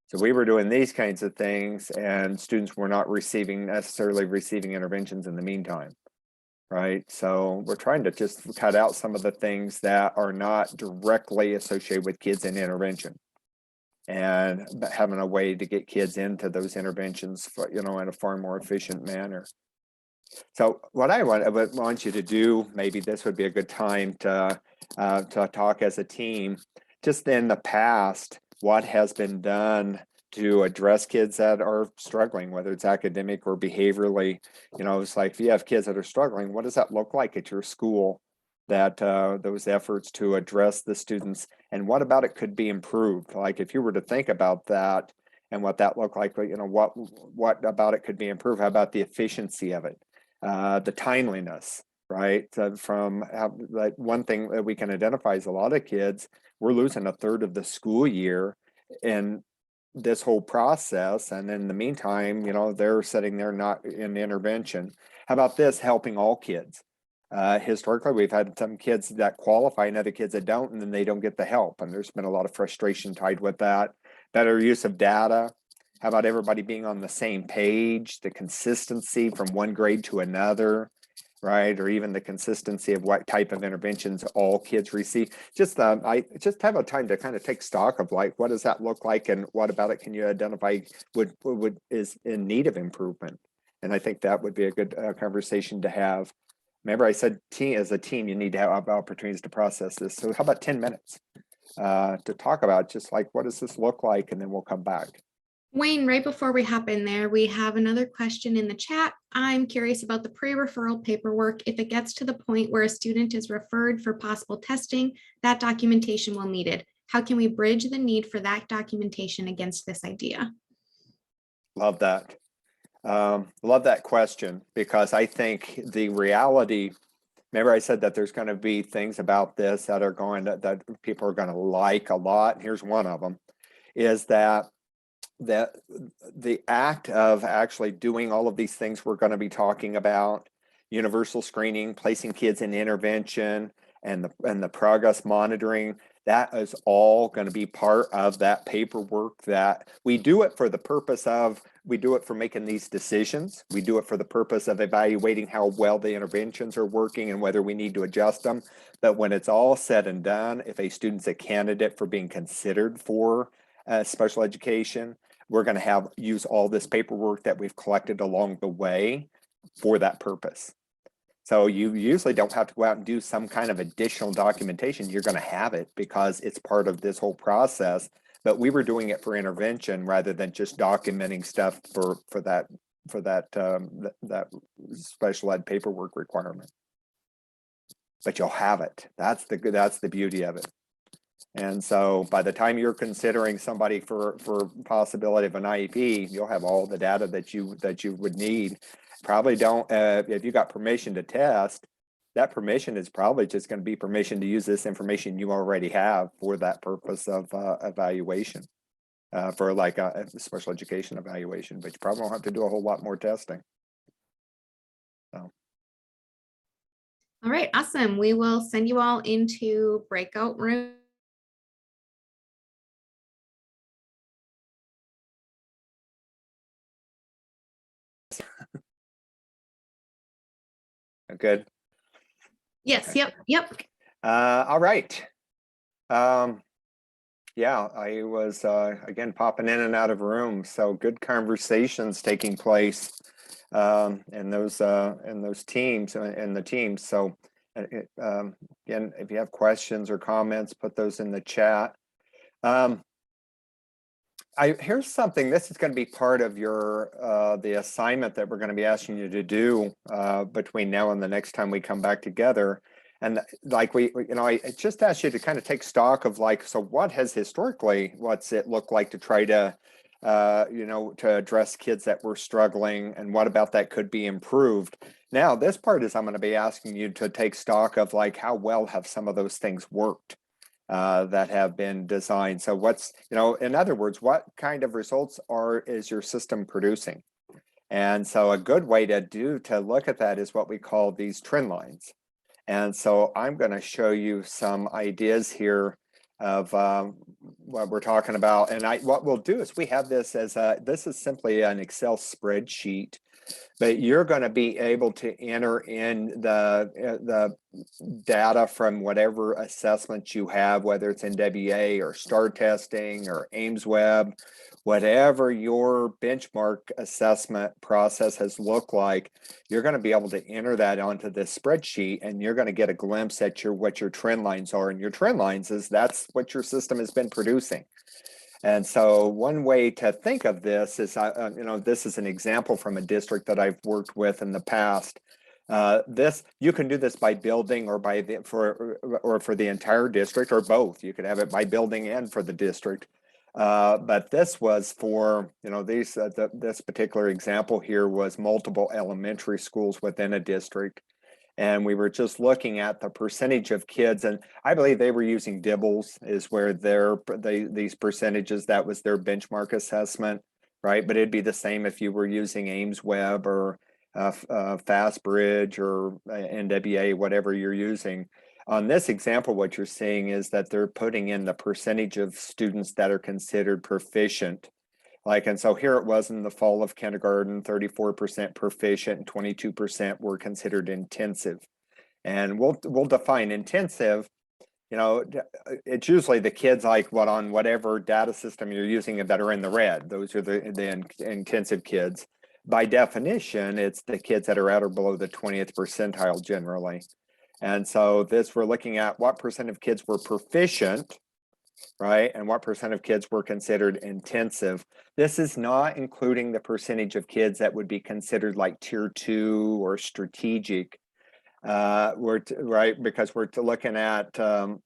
Speaker 9: So we were doing these kinds of things and students were not necessarily receiving interventions in the meantime, right? So we're trying to just cut out some of the things that are not directly associated with kids in intervention, and having a way to get kids into those interventions, for, in a far more efficient manner. So what I would want you to do, maybe this would be a good time to talk as a team, just in the past, what has been done to address kids that are struggling, whether it's academic or behaviorally. It's like, if you have kids that are struggling, what does that look like at your school? That those efforts to address the students, and what about it could be improved? Like, if you were to think about that and what that looked like, what about it could be improved? How about the efficiency of it, the timeliness, right? From like, one thing that we can identify is a lot of kids, we're losing a third of the school year in this whole process, and in the meantime, they're sitting there not in intervention. How about this, helping all kids? Historically, we've had some kids that qualify and other kids that don't, and then they don't get the help. And there's been a lot of frustration tied with that. Better use of data. How about everybody being on the same page, the consistency from one grade to another, right? Or even the consistency of what type of interventions all kids receive. I just have a time to kind of take stock of, like, what does that look like, and what about it can you identify would is in need of improvement? And I think that would be a good conversation to have. Remember, I said as a team, you need to have opportunities to process this. So how about 10 minutes to talk about just like, what does this look like? And then we'll come back.
Speaker 1: Wayne, right before we hop in there, we have another question in the chat. I'm curious about the pre-referral paperwork. If it gets to the point where a student is referred for possible testing, that documentation will need it. How can we bridge the need for that documentation against this idea?
Speaker 9: Love that. Love that question, because I think the reality, remember I said that there's going to be things about this that are that people are going to like a lot. Here's one of them, is that the act of actually doing all of these things we're going to be talking about, universal screening, placing kids in intervention, and the progress monitoring, that is all going to be part of that paperwork. That we do it for the purpose of, we do it for making these decisions. We do it for the purpose of evaluating how well the interventions are working and whether we need to adjust them. But when it's all said and done, if a student's a candidate for being considered for special education, we're going to use all this paperwork that we've collected along the way for that purpose. So you usually don't have to go out and do some kind of additional documentation. You're going to have it because it's part of this whole process. But we were doing it for intervention rather than just documenting stuff for that special ed paperwork requirement. But you'll have it. That's the beauty of it. And so by the time you're considering somebody for possibility of an IEP, you'll have all the data that you would need. Probably don't, if you got permission to test, that permission is probably just going to be permission to use this information you already have for that purpose of evaluation, for like a special education evaluation, but you probably don't have to do a whole lot more testing. So.
Speaker 1: All right, awesome. We will send you all into breakout room.
Speaker 9: Good.
Speaker 1: Yes. Okay. Yep.
Speaker 9: All right. Yeah, I was again popping in and out of rooms, so good conversations taking place in those teams and the teams. So again, if you have questions or comments, put those in the chat. Here's something. This is going to be part of your the assignment that we're going to be asking you to do between now and the next time we come back together. And like I just asked you to kind of take stock of, like, so what has historically, what's it look like to try to to address kids that were struggling, and what about that could be improved. Now this part is I'm going to be asking you to take stock of, like, how well have some of those things worked that have been designed. So what's, in other words, what kind of results is your system producing? And so a good way to look at that is what we call these trend lines. And so I'm going to show you some ideas here of what we're talking about. And what we'll do is we have this as this is simply an Excel spreadsheet, but you're going to be able to enter in the data from whatever assessment you have, whether it's NWA or STAR testing or Ames Web, whatever your benchmark assessment process has looked like. You're going to be able to enter that onto this spreadsheet, and you're going to get a glimpse at what your trend lines are. And your trend lines is that's what your system has been producing. And so one way to think of this is, this is an example from a district that I've worked with in the past. You can do this by building or for the entire district, or both. You could have it by building and for the district. But this was for, this particular example here was multiple elementary schools within a district. And we were just looking at the percentage of kids, and I believe they were using Dibbles is where these percentages, that was their benchmark assessment, right? But it'd be the same if you were using Ames Web or FastBridge or NWA, whatever you're using. On this example, what you're seeing is that they're putting in the percentage of students that are considered proficient. And so here it was in the fall of kindergarten, 34% proficient and 22% were considered intensive. And we'll define intensive. It's usually the kids on whatever data system you're using that are in the red. Those are the intensive kids. By definition, it's the kids that are at or below the 20th percentile generally. And so we're looking at what percent of kids were proficient, right? And what percent of kids were considered intensive. This is not including the percentage of kids that would be considered like tier 2 or strategic, right? Because we're looking at the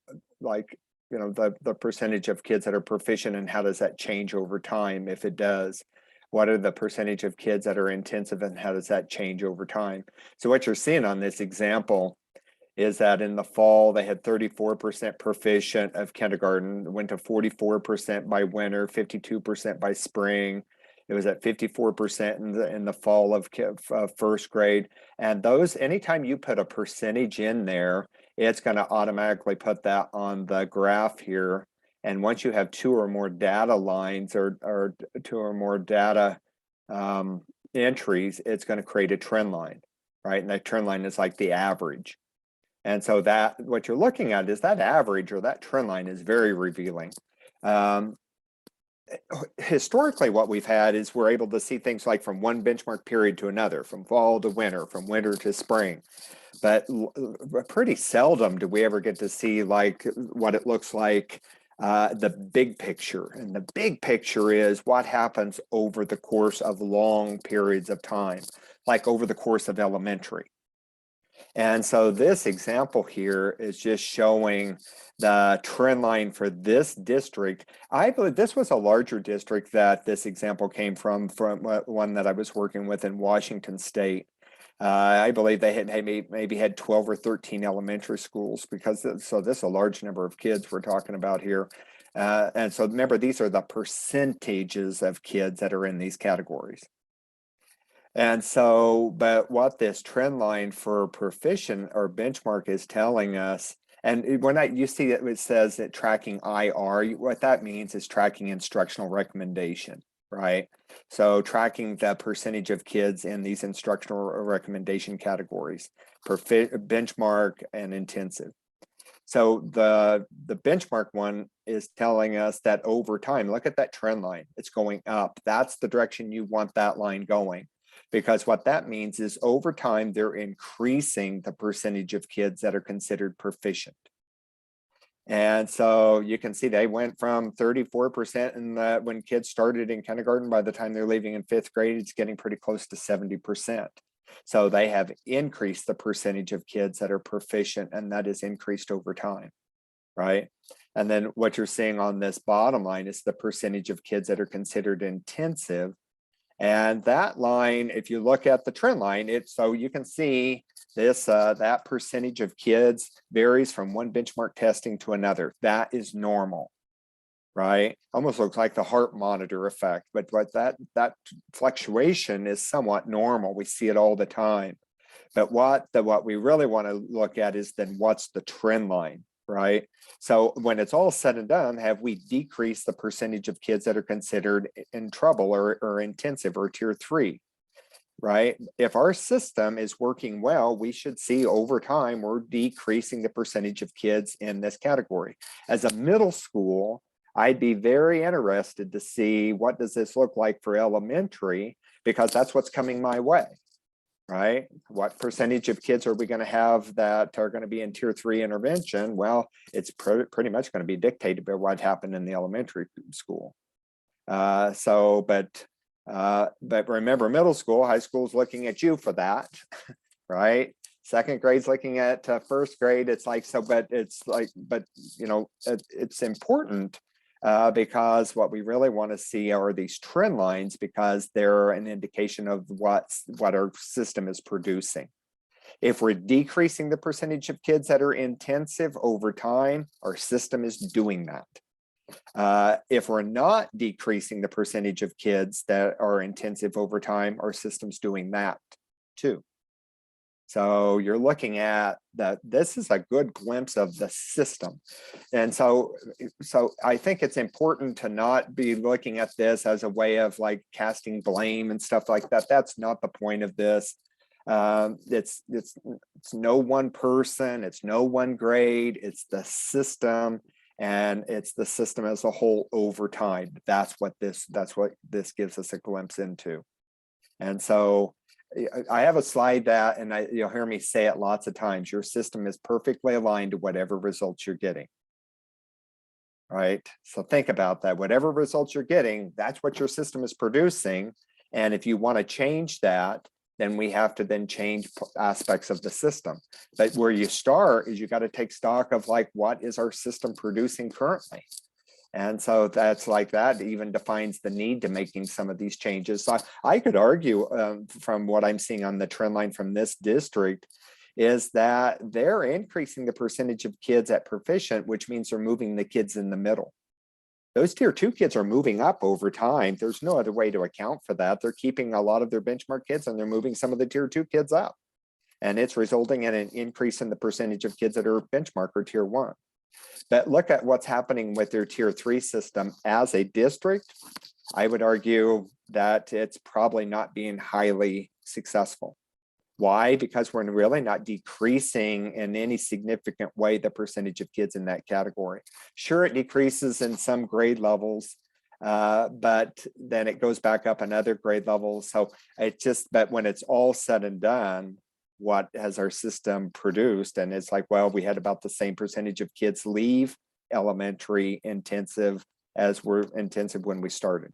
Speaker 9: percentage of kids that are proficient, and how does that change over time? If it does, what are the percentage of kids that are intensive, and how does that change over time? So what you're seeing on this example is that in the fall, they had 34% proficient of kindergarten, went to 44% by winter, 52% by spring. It was at 54% in the fall of first grade. And those, anytime you put a percentage in there, it's going to automatically put that on the graph here. And once you have two or more data lines or two or more data entries, it's going to create a trend line, right? And that trend line is like the average. And so that what you're looking at is that average, or that trend line, is very revealing. Historically, what we've had is we're able to see things like from one benchmark period to another, from fall to winter, from winter to spring. But pretty seldom do we ever get to see what it looks like, the big picture. And the big picture is what happens over the course of long periods of time, like over the course of elementary. And so this example here is just showing the trend line for this district. I believe this was a larger district that this example came from one that I was working with in Washington State. I believe they had maybe had 12 or 13 elementary schools, so this is a large number of kids we're talking about here. And so remember, these are the percentages of kids that are in these categories. And so, but what this trend line for proficient or benchmark is telling us, and when you see it says that tracking IR, what that means is tracking instructional recommendation, right? So tracking the percentage of kids in these instructional recommendation categories, benchmark and intensive. So the benchmark one is telling us that over time, look at that trend line, it's going up. That's the direction you want that line going. Because what that means is over time, they're increasing the percentage of kids that are considered proficient. And so you can see they went from 34% when kids started in kindergarten. By the time they're leaving in 5th grade, it's getting pretty close to 70%. So they have increased the percentage of kids that are proficient, and that is increased over time, right? And then what you're seeing on this bottom line is the percentage of kids that are considered intensive. And that line, if you look at the trend line, so you can see this, that percentage of kids varies from one benchmark testing to another. That is normal, right? Almost looks like the heart monitor effect, but that fluctuation is somewhat normal. We see it all the time. But what we really want to look at is then what's the trend line, right? So when it's all said and done, have we decreased the percentage of kids that are considered in trouble or intensive or tier 3? Right? If our system is working well, we should see over time we're decreasing the percentage of kids in this category. As a middle school, I'd be very interested to see what does this look like for elementary, because that's what's coming my way, right? What percentage of kids are we going to have that are going to be in tier 3 intervention? Well, it's pretty much going to be dictated by what happened in the elementary school. But remember, middle school, high school is looking at you for that, right? Second grade's looking at first grade. It's like, so, but it's like, but you know, it's important because what we really want to see are these trend lines, because they're an indication of what our system is producing. If we're decreasing the percentage of kids that are intensive over time, our system is doing that. If we're not decreasing the percentage of kids that are intensive over time, our system's doing that too. So you're looking at that. This is a good glimpse of the system. And so I think it's important to not be looking at this as a way of like casting blame and stuff like that. That's not the point of this. It's no one person, it's no one grade, it's the system. And it's the system as a whole over time. That's what this gives us a glimpse into. And so I have a slide that, and you'll hear me say it lots of times, your system is perfectly aligned to whatever results you're getting. Right? So think about that. Whatever results you're getting, that's what your system is producing. And if you want to change that, then we have to then change aspects of the system. But where you start is you got to take stock of like, what is our system producing currently? And so that's like that even defines the need to making some of these changes. So I could argue from what I'm seeing on the trend line from this district is that they're increasing the percentage of kids at proficient, which means they're moving the kids in the middle. Those tier 2 kids are moving up over time. There's no other way to account for that. They're keeping a lot of their benchmark kids and they're moving some of the tier 2 kids up. And it's resulting in an increase in the percentage of kids that are benchmark or tier 1. But look at what's happening with their tier 3 system as a district. I would argue that it's probably not being highly successful. Why? Because we're really not decreasing in any significant way the percentage of kids in that category. Sure, it decreases in some grade levels, but then it goes back up in other grade levels. So but when it's all said and done, what has our system produced? And it's like, well, we had about the same percentage of kids leave elementary intensive as were intensive when we started.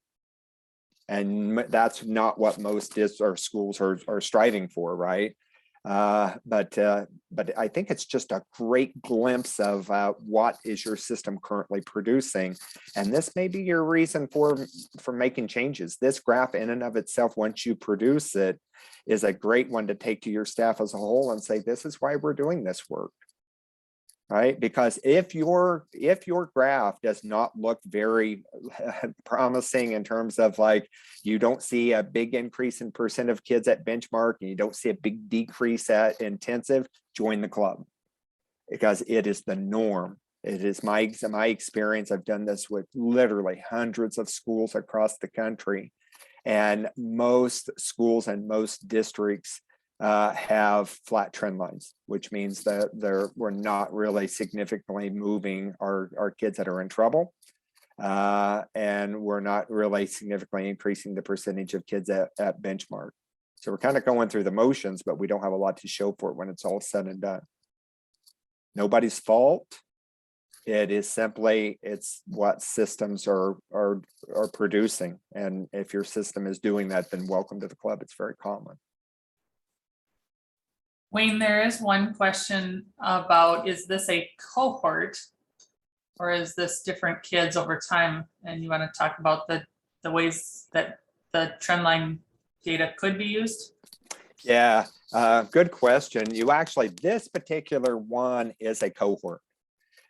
Speaker 9: And that's not what most schools are striving for, right? But I think it's just a great glimpse of what is your system currently producing. And this may be your reason for making changes. This graph in and of itself, once you produce it, is a great one to take to your staff as a whole and say, this is why we're doing this work. Right? Because if your graph does not look very promising in terms of like, you don't see a big increase in percent of kids at benchmark and you don't see a big decrease at intensive, join the club, because it is the norm. It is my experience. I've done this with literally hundreds of schools across the country, and most schools and most districts have flat trend lines, which means that we're not really significantly moving our kids that are in trouble. And we're not really significantly increasing the percentage of kids at benchmark. So we're kind of going through the motions, but we don't have a lot to show for it when it's all said and done. Nobody's fault. It is simply, it's what systems are producing. And if your system is doing that, then welcome to the club. It's very common.
Speaker 5: Wayne, there is one question about, is this a cohort or is this different kids over time? And you want to talk about the ways that the trend line data could be used?
Speaker 9: Yeah, good question. This particular one is a cohort.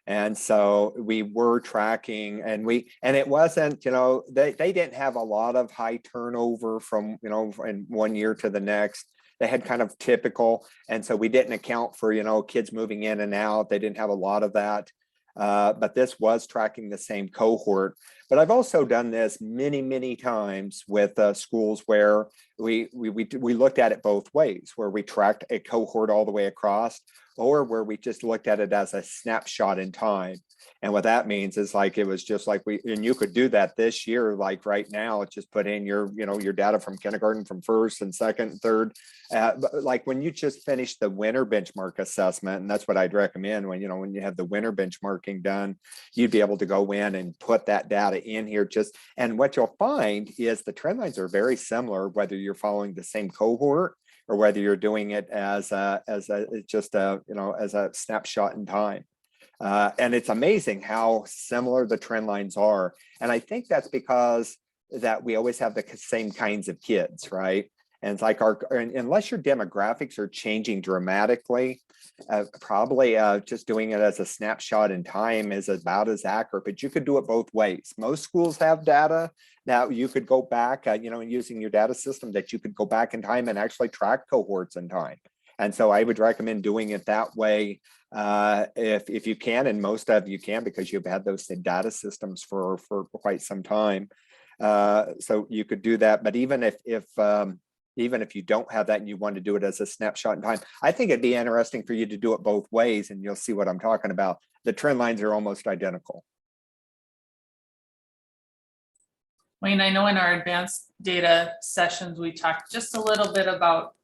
Speaker 9: And so we were tracking and it wasn't, they didn't have a lot of high turnover from, in one year to the next. they had kind of typical. And so we didn't account for, kids moving in and out. They didn't have a lot of that. But this was tracking the same cohort. But I've also done this many, many times with schools where we looked at it both ways, where we tracked a cohort all the way across, or where we just looked at it as a snapshot in time. And what that means is like, it was just like and you could do that this year, like right now, just put in your data from kindergarten, from first and second, and third. Like when you just finish the winter benchmark assessment, and that's what I'd recommend when you have the winter benchmarking done, you'd be able to go in and put that data in here and what you'll find is the trend lines are very similar, whether you're following the same cohort or whether you're doing it as a snapshot in time. And it's amazing how similar the trend lines are. And I think that's because that we always have the same kinds of kids, right? And it's like unless your demographics are changing dramatically, probably just doing it as a snapshot in time is about as accurate, but you could do it both ways. Most schools have data now you could go back, using your data system that you could go back in time and actually track cohorts in time. And so I would recommend doing it that way if you can, and most of you can because you've had those data systems for quite some time. So you could do that. But even if you don't have that and you want to do it as a snapshot in time, I think it'd be interesting for you to do it both ways, and you'll see what I'm talking about. The trend lines are almost identical.
Speaker 5: Wayne, I know in our advanced data sessions, we talked just a little bit about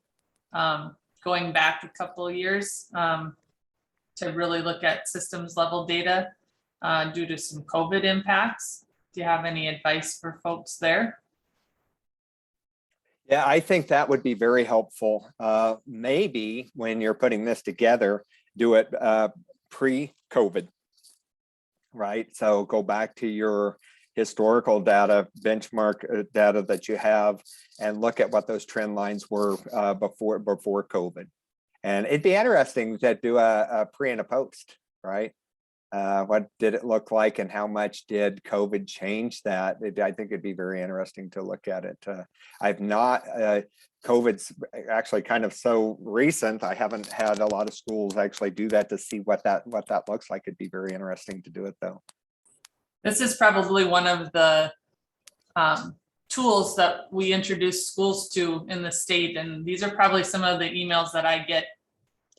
Speaker 5: going back a couple of years to really look at systems level data due to some COVID impacts. Do you have any advice for folks there?
Speaker 9: Yeah, I think that would be very helpful. Maybe when you're putting this together, do it pre-COVID, right? So go back to your historical data, benchmark data that you have, and look at what those trend lines were before COVID. And it'd be interesting to do a pre and a post, right? What did it look like and how much did COVID change that? I think it'd be very interesting to look at it. I've not, COVID's actually kind of so recent. I haven't had a lot of schools actually do that to see what that looks like. It'd be very interesting to do it though.
Speaker 5: This is probably one of the tools that we introduce schools to in the state. And these are probably some of the emails that I get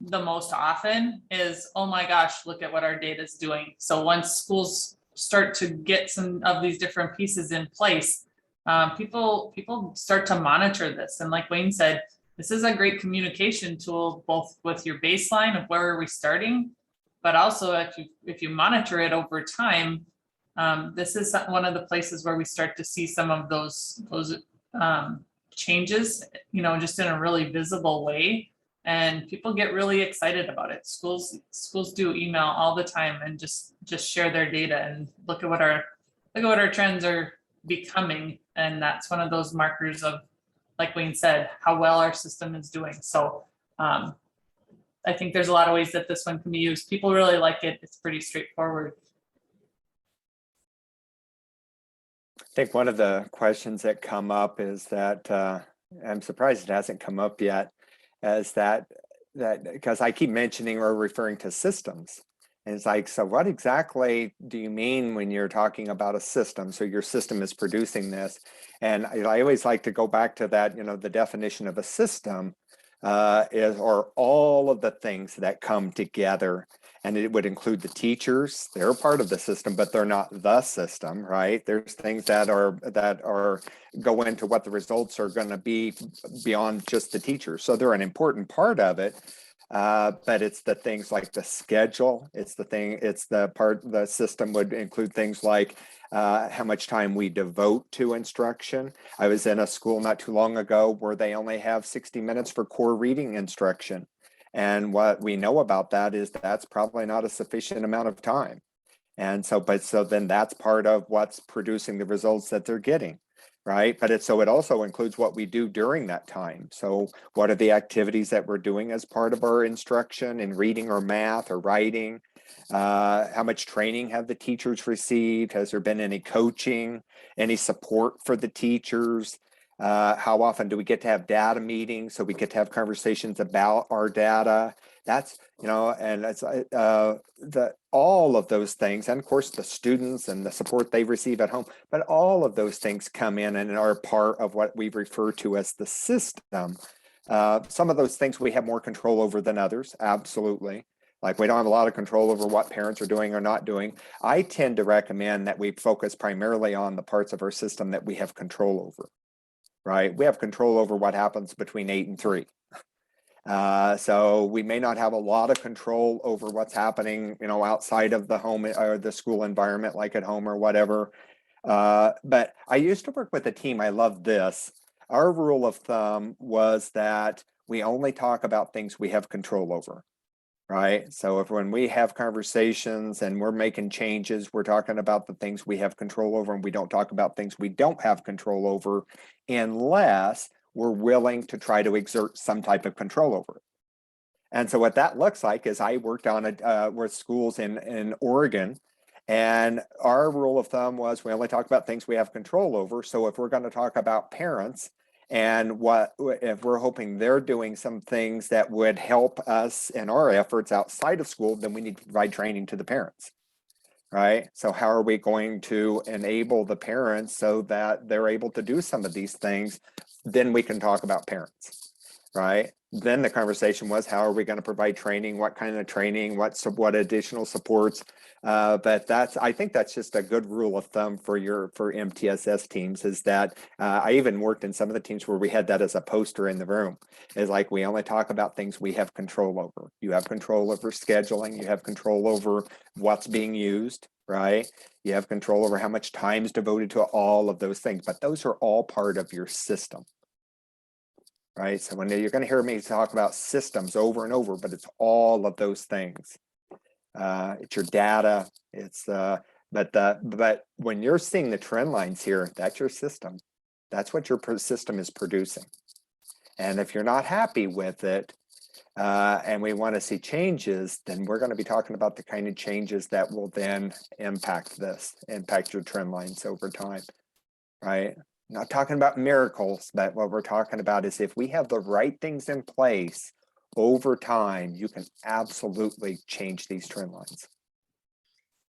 Speaker 5: the most often is, oh my gosh, look at what our data is doing. So once schools start to get some of these different pieces in place, people start to monitor this. And like Wayne said, this is a great communication tool, both with your baseline of where are we starting, but also if you monitor it over time, this is one of the places where we start to see some of those changes, just in a really visible way. And people get really excited about it. Schools do email all the time and just share their data and look at what our trends are becoming. And that's one of those markers of, like Wayne said, how well our system is doing. So I think there's a lot of ways that this one can be used. People really like it. It's pretty straightforward.
Speaker 9: I think one of the questions that come up is that I'm surprised it hasn't come up yet, is that because I keep mentioning or referring to systems. And it's like, so what exactly do you mean when you're talking about a system? So your system is producing this. And I always like to go back to that, the definition of a system are all of the things that come together. And it would include the teachers. They're part of the system, but they're not the system, right? There's things that go into what the results are going to be beyond just the teachers. So they're an important part of it. But it's the things like the schedule. It's the system would include things like how much time we devote to instruction. I was in a school not too long ago where they only have 60 minutes for core reading instruction. And what we know about that is that's probably not a sufficient amount of time. And so then that's part of what's producing the results that they're getting, right? But it also includes what we do during that time. So what are the activities that we're doing as part of our instruction in reading or math or writing? How much training have the teachers received? Has there been any coaching, any support for the teachers? How often do we get to have data meetings? So we get to have conversations about our data. That's, and it's all of those things. And of course, the students and the support they receive at home, but all of those things come in and are part of what we refer to as the system. Some of those things we have more control over than others. Absolutely. Like we don't have a lot of control over what parents are doing or not doing. I tend to recommend that we focus primarily on the parts of our system that we have control over. Right? We have control over what happens between 8 and 3. So we may not have a lot of control over what's happening, outside of the home or the school environment, like at home or whatever. But I used to work with a team. I love this. Our rule of thumb was that we only talk about things we have control over. Right. So when we have conversations and we're making changes, we're talking about the things we have control over, and we don't talk about things we don't have control over unless we're willing to try to exert some type of control over it. And so what that looks like is I worked on with schools in Oregon, and our rule of thumb was we only talk about things we have control over. So if we're going to talk about parents, and if we're hoping they're doing some things that would help us in our efforts outside of school, then we need to provide training to the parents, right? So how are we going to enable the parents so that they're able to do some of these things? Then we can talk about parents, right? Then the conversation was, how are we going to provide training? What kind of training? What additional supports? But I think that's just a good rule of thumb for MTSS teams, is that I even worked in some of the teams where we had that as a poster in the room. Is like, we only talk about things we have control over. You have control over scheduling. You have control over what's being used, right? You have control over how much time is devoted to all of those things, but those are all part of your system. Right. So when you're going to hear me talk about systems over and over, but it's all of those things. It's your data. It's but when you're seeing the trend lines here, that's your system. That's what your system is producing. And if you're not happy with it, and we want to see changes, then we're going to be talking about the kind of changes that will then impact your trend lines over time. Right. Not talking about miracles, but what we're talking about is if we have the right things in place over time, you can absolutely change these trend lines.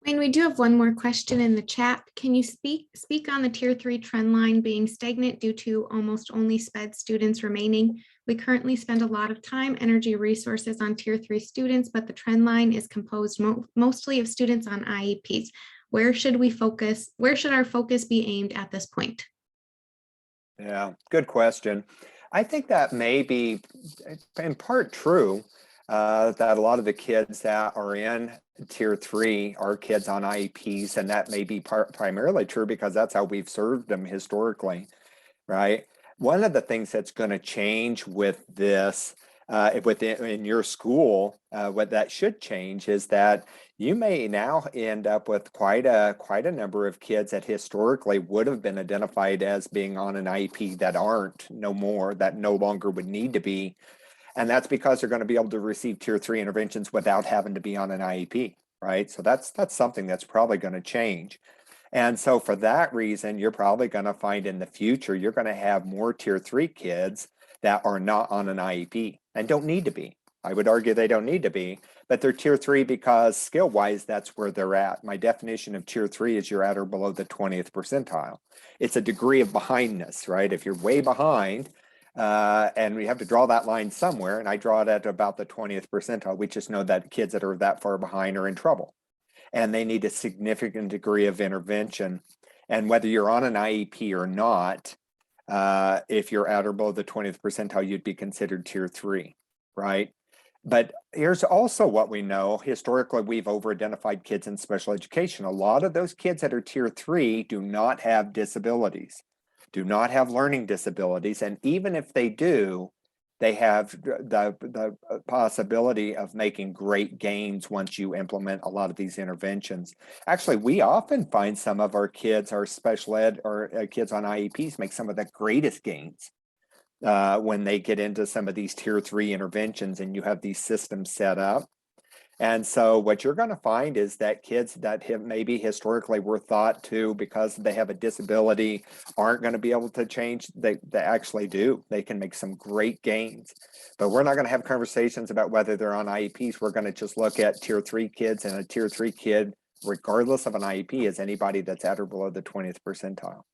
Speaker 1: And we do have one more question in the chat. Can you speak on the Tier 3 trend line being stagnant due to almost only SPED students remaining? We currently spend a lot of time, energy, resources on Tier 3 students, but the trend line is composed mostly of students on IEPs. Where should we focus? Where should our focus be aimed at this point?
Speaker 9: Yeah, good question. I think that may be in part true, that a lot of the kids that are in Tier 3 are kids on IEPs, and that may be primarily true because that's how we've served them historically, right? One of the things that's going to change with this, in your school, what that should change is that you may now end up with quite a number of kids that historically would have been identified as being on an IEP that no longer would need to be. And that's because they're going to be able to receive Tier 3 interventions without having to be on an IEP, right? So that's something that's probably going to change. And so for that reason, you're probably going to find in the future, you're going to have more Tier 3 kids that are not on an IEP and don't need to be. I would argue they don't need to be, but they're Tier 3 because skill-wise, that's where they're at. My definition of Tier 3 is you're at or below the 20th percentile. It's a degree of behindness, right? If you're way behind, and we have to draw that line somewhere, and I draw it at about the 20th percentile, we just know that kids that are that far behind are in trouble, and they need a significant degree of intervention. And whether you're on an IEP or not, if you're at or below the 20th percentile, you'd be considered Tier 3, right? But here's also what we know. Historically, we've over-identified kids in special education. A lot of those kids that are Tier 3 do not have disabilities, do not have learning disabilities. And even if they do, they have the possibility of making great gains once you implement a lot of these interventions. Actually, we often find some of our kids, our special ed or kids on IEPs, make some of the greatest gains when they get into some of these Tier 3 interventions and you have these systems set up. And so what you're going to find is that kids that have maybe historically were thought to, because they have a disability, aren't going to be able to change. They actually do. They can make some great gains. But we're not going to have conversations about whether they're on IEPs. We're going to just look at tier 3 kids, and a tier 3 kid, regardless of an IEP, is anybody that's at or below the 20th percentile.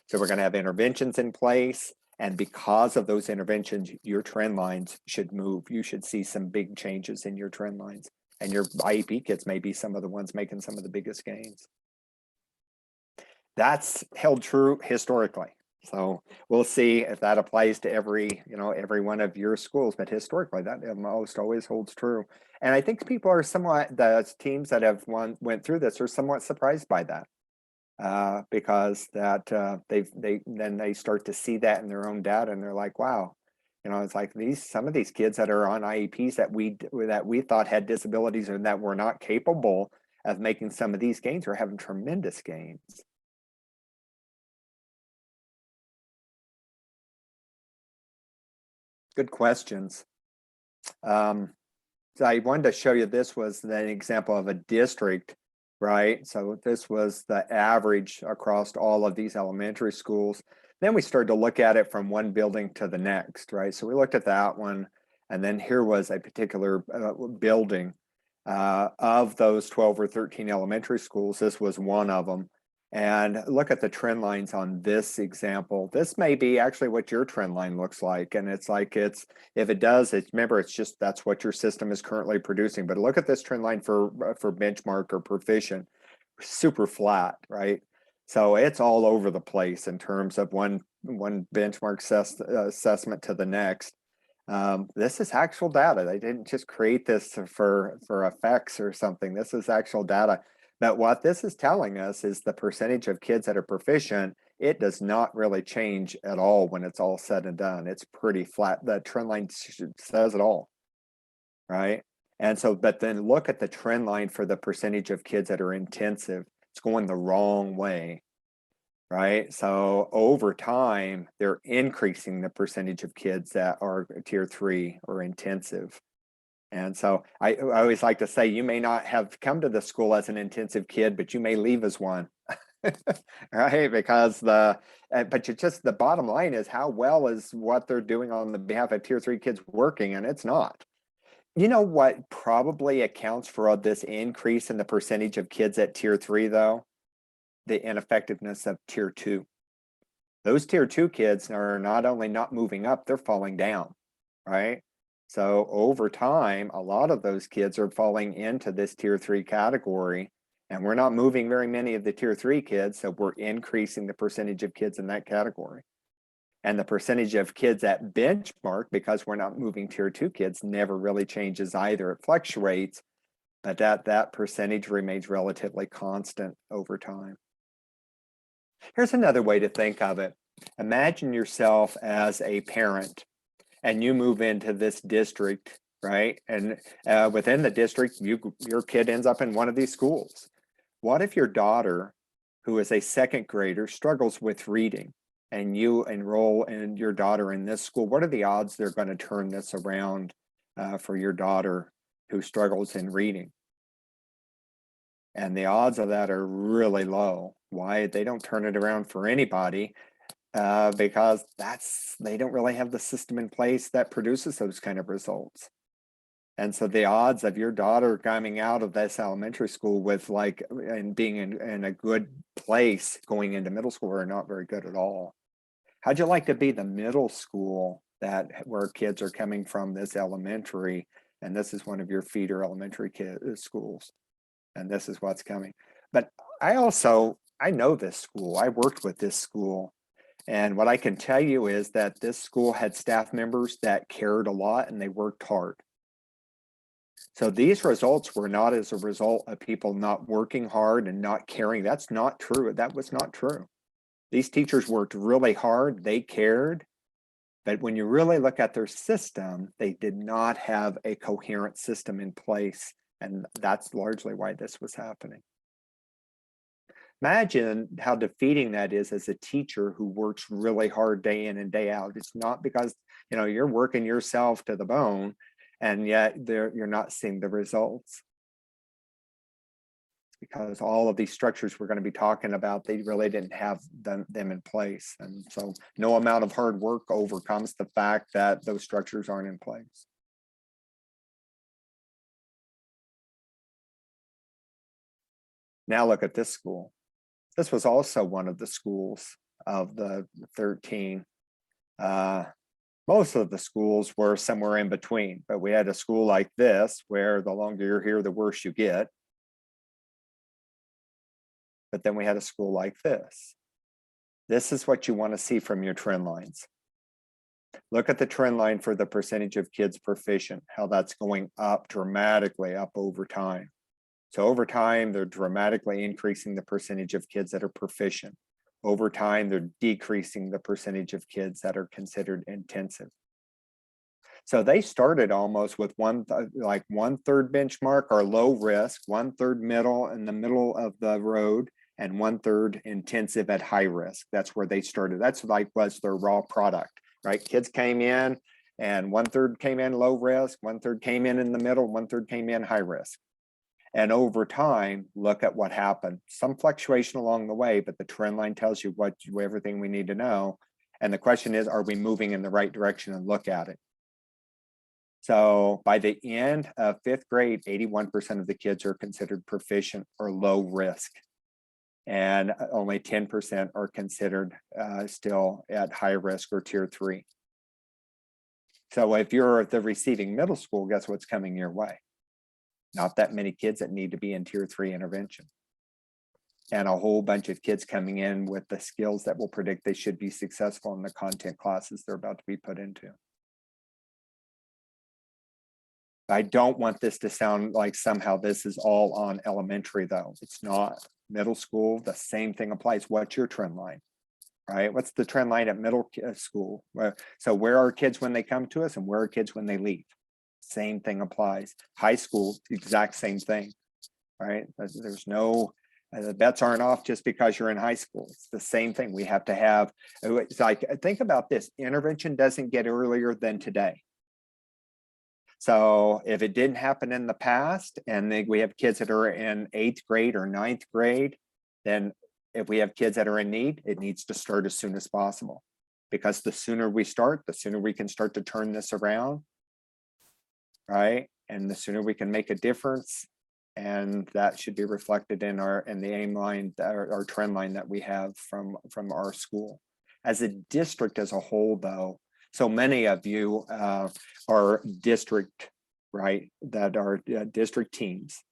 Speaker 9: So we're going to have interventions in place. And because of those interventions, your trend lines should move. You should see some big changes in your trend lines. And your IEP kids may be some of the ones making some of the biggest gains. That's held true historically. So we'll see if that applies to every one of your schools. But historically, that almost always holds true. And I think people are somewhat, the teams that have went through this are somewhat surprised by that. Because that they start to see that in their own data, and they're like, wow, it's like some of these kids that are on IEPs that we thought had disabilities and that were not capable of making some of these gains are having tremendous gains. Good questions. So I wanted to show you, this was an example of a district. Right, so this was the average across all of these elementary schools. Then we started to look at it from one building to the next, right? So we looked at that one, and then here was a particular building. Of those 12 or 13 elementary schools, this was one of them. And look at the trend lines on this example. This may be actually what your trend line looks like. And it's like, if it does, remember, it's just, that's what your system is currently producing. But look at this trend line for benchmark or proficient, super flat, right? So it's all over the place in terms of one benchmark assessment to the next. This is actual data. They didn't just create this for effects or something. This is actual data. But what this is telling us is the percentage of kids that are proficient, it does not really change at all when it's all said and done. It's pretty flat. The trend line says it all, right? And so, but then look at the trend line for the percentage of kids that are intensive. It's going the wrong way, right? So over time, they're increasing the percentage of kids that are tier 3 or intensive. And so I always like to say, you may not have come to the school as an intensive kid, but you may leave as one, right? Because the bottom line is, how well is what they're doing on the behalf of tier 3 kids working? And it's not. You know what probably accounts for this increase in the percentage of kids at tier 3 though? The ineffectiveness of tier 2. Those tier 2 kids are not only not moving up, they're falling down, right? So over time, a lot of those kids are falling into this tier 3 category, and we're not moving very many of the tier 3 kids, so we're increasing the percentage of kids in that category. And the percentage of kids at benchmark, because we're not moving tier 2 kids, never really changes either. It fluctuates, but that percentage remains relatively constant over time. Here's another way to think of it. Imagine yourself as a parent, and you move into this district, right? And within the district, your kid ends up in one of these schools. What if your daughter, who is a second grader, struggles with reading, and you enroll in your daughter in this school? What are the odds they're going to turn this around for your daughter who struggles in reading? And the odds of that are really low. Why? They don't turn it around for anybody. Because they don't really have the system in place that produces those kind of results. And so the odds of your daughter coming out of this elementary school and being in a good place going into middle school are not very good at all. How'd you like to be the middle school where kids are coming from this elementary, and this is one of your feeder elementary schools, and this is what's coming? But I know this school. I worked with this school. And what I can tell you is that this school had staff members that cared a lot, and they worked hard. So these results were not as a result of people not working hard and not caring. That's not true. That was not true. These teachers worked really hard. They cared. But when you really look at their system, they did not have a coherent system in place. And that's largely why this was happening. Imagine how defeating that is as a teacher who works really hard day in and day out. It's not because you're working yourself to the bone. and yet you're not seeing the results. Because all of these structures we're going to be talking about, they really didn't have them in place. And so no amount of hard work overcomes the fact that those structures aren't in place. Now look at this school. This was also one of the schools of the 13. Most of the schools were somewhere in between, but we had a school like this where the longer you're here, the worse you get. But then we had a school like this. This is what you want to see from your trend lines. Look at the trend line for the percentage of kids proficient, how that's going up dramatically up over time. So over time, they're dramatically increasing the percentage of kids that are proficient. Over time, they're decreasing the percentage of kids that are considered intensive. So they started almost with like 1/3 benchmark or low risk, 1/3 middle in the middle of the road, and 1/3 intensive at high risk. That's where they started. That's like was their raw product, right? Kids came in and 1/3 came in low risk, 1/3 came in the middle, 1/3 came in high risk. And over time, look at what happened. Some fluctuation along the way, but the trend line tells you everything we need to know. And the question is, are we moving in the right direction? And look at it. So by the end of 5th grade, 81% of the kids are considered proficient or low risk. And only 10% are considered still at high risk or tier 3. So if you're at the receiving middle school, guess what's coming your way? Not that many kids that need to be in tier 3 intervention. And a whole bunch of kids coming in with the skills that will predict they should be successful in the content classes they're about to be put into. I don't want this to sound like somehow this is all on elementary though. It's not. Middle school, the same thing applies. What's your trend line, right? What's the trend line at middle school? So where are kids when they come to us and where are kids when they leave? Same thing applies. High school, exact same thing, right? There's no, the bets aren't off just because you're in high school. It's the same thing. We have to have, it's like, think about this, intervention doesn't get earlier than today. So if it didn't happen in the past and we have kids that are in 8th grade or 9th grade, then if we have kids that are in need, it needs to start as soon as possible. Because the sooner we start, the sooner we can start to turn this around, right? And the sooner we can make a difference. And that should be reflected in the aim line, our trend line that we have from our school. As a district as a whole though, so many of you are district, right? That are district teams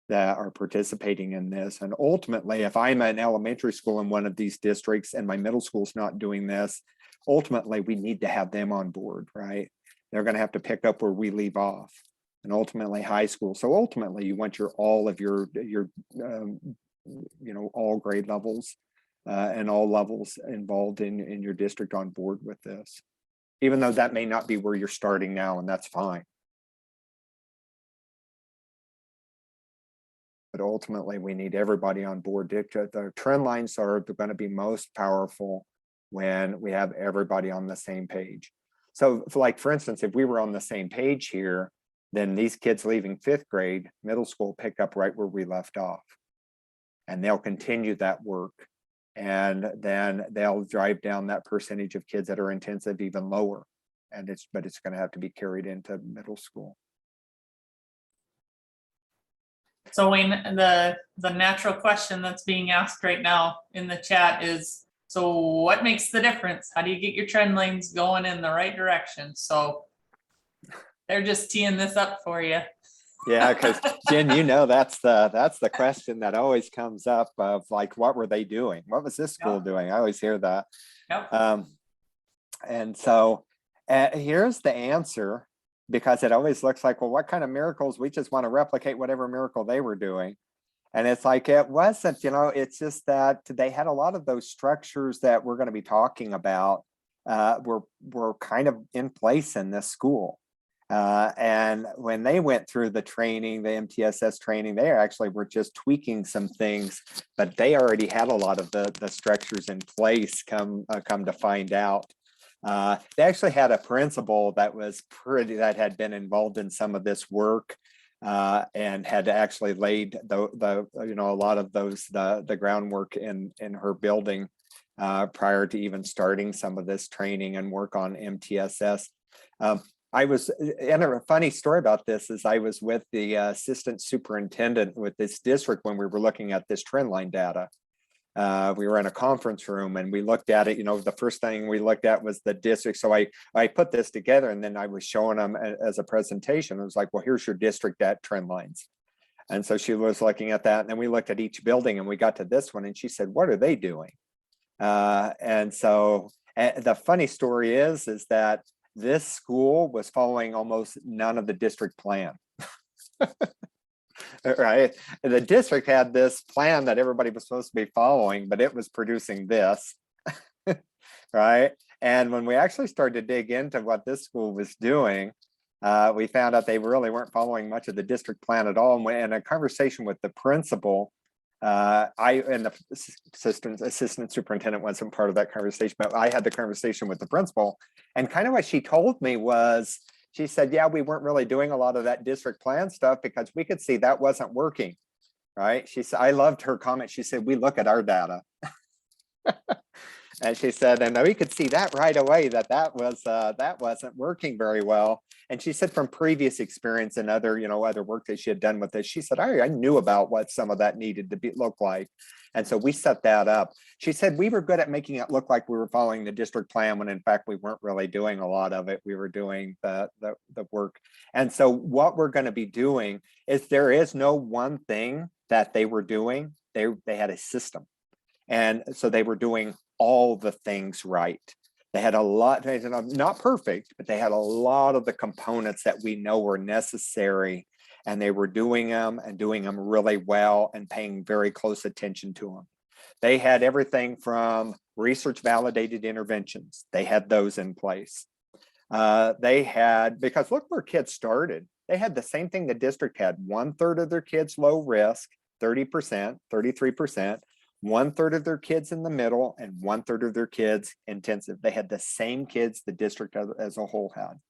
Speaker 9: that are participating in this. And ultimately, if I'm an elementary school in one of these districts and my middle school's not doing this, ultimately we need to have them on board, right? They're going to have to pick up where we leave off. And ultimately high school. So ultimately you want all of your all grade levels and all levels involved in your district on board with this. Even though that may not be where you're starting now, and that's fine. But ultimately, we need everybody on board. The trend lines are going to be most powerful when we have everybody on the same page. So like, for instance, if we were on the same page here, then these kids leaving 5th grade, middle school pick up right where we left off. And they'll continue that work. And then they'll drive down that percentage of kids that are intensive even lower. But it's going to have to be carried into middle school.
Speaker 5: So Wayne, the natural question that's being asked right now in the chat is, so what makes the difference? How do you get your trend lines going in the right direction? So they're just teeing this up for you.
Speaker 9: Yeah, because Jen, that's the question that always comes up of like, what were they doing? What was this school doing? I always hear that.
Speaker 5: Yep.
Speaker 9: And so here's the answer, because it always looks like, well, what kind of miracles? We just want to replicate whatever miracle they were doing. And it's like, it wasn't, it's just that they had a lot of those structures that we're going to be talking about were kind of in place in this school. And when they went through the training, the MTSS training, they actually were just tweaking some things, but they already had a lot of the structures in place come to find out. They actually had a principal that had been involved in some of this work and had actually laid a lot of the groundwork in her building prior to even starting some of this training and work on MTSS. And a funny story about this is I was with the assistant superintendent with this district when we were looking at this trend line data. We were in a conference room and we looked at it. The first thing we looked at was the district. So I put this together and then I was showing them as a presentation. It was like, well, here's your district at trend lines. And so she was looking at that. And then we looked at each building and we got to this one and she said, what are they doing? And so the funny story is that this school was following almost none of the district plan. Right. The district had this plan that everybody was supposed to be following, but it was producing this. Right. And when we actually started to dig into what this school was doing, we found out they really weren't following much of the district plan at all. And in a conversation with the principal, and the assistant superintendent wasn't part of that conversation, but I had the conversation with the principal, and kind of what she told me was, she said, yeah, we weren't really doing a lot of that district plan stuff because we could see that wasn't working. Right. She said, I loved her comment. She said, we look at our data. And she said, and we could see that right away that wasn't working very well. And she said from previous experience and other work that she had done with this, she said, I knew about what some of that needed to look like. And so we set that up. She said, we were good at making it look like we were following the district plan when in fact we weren't really doing a lot of it. We were doing the work. And so what we're going to be doing is there is no one thing that they were doing. They had a system. And so they were doing all the things right. They had a lot, not perfect, but they had a lot of the components that we know were necessary, and they were doing them really well and paying very close attention to them. They had everything from research validated interventions. They had those in place. Because look where kids started. They had the same thing the district had. 1/3 of their kids low risk, 30%, 33%. 1/3 of their kids in the middle and 1/3 of their kids intensive. They had the same kids the district as a whole had.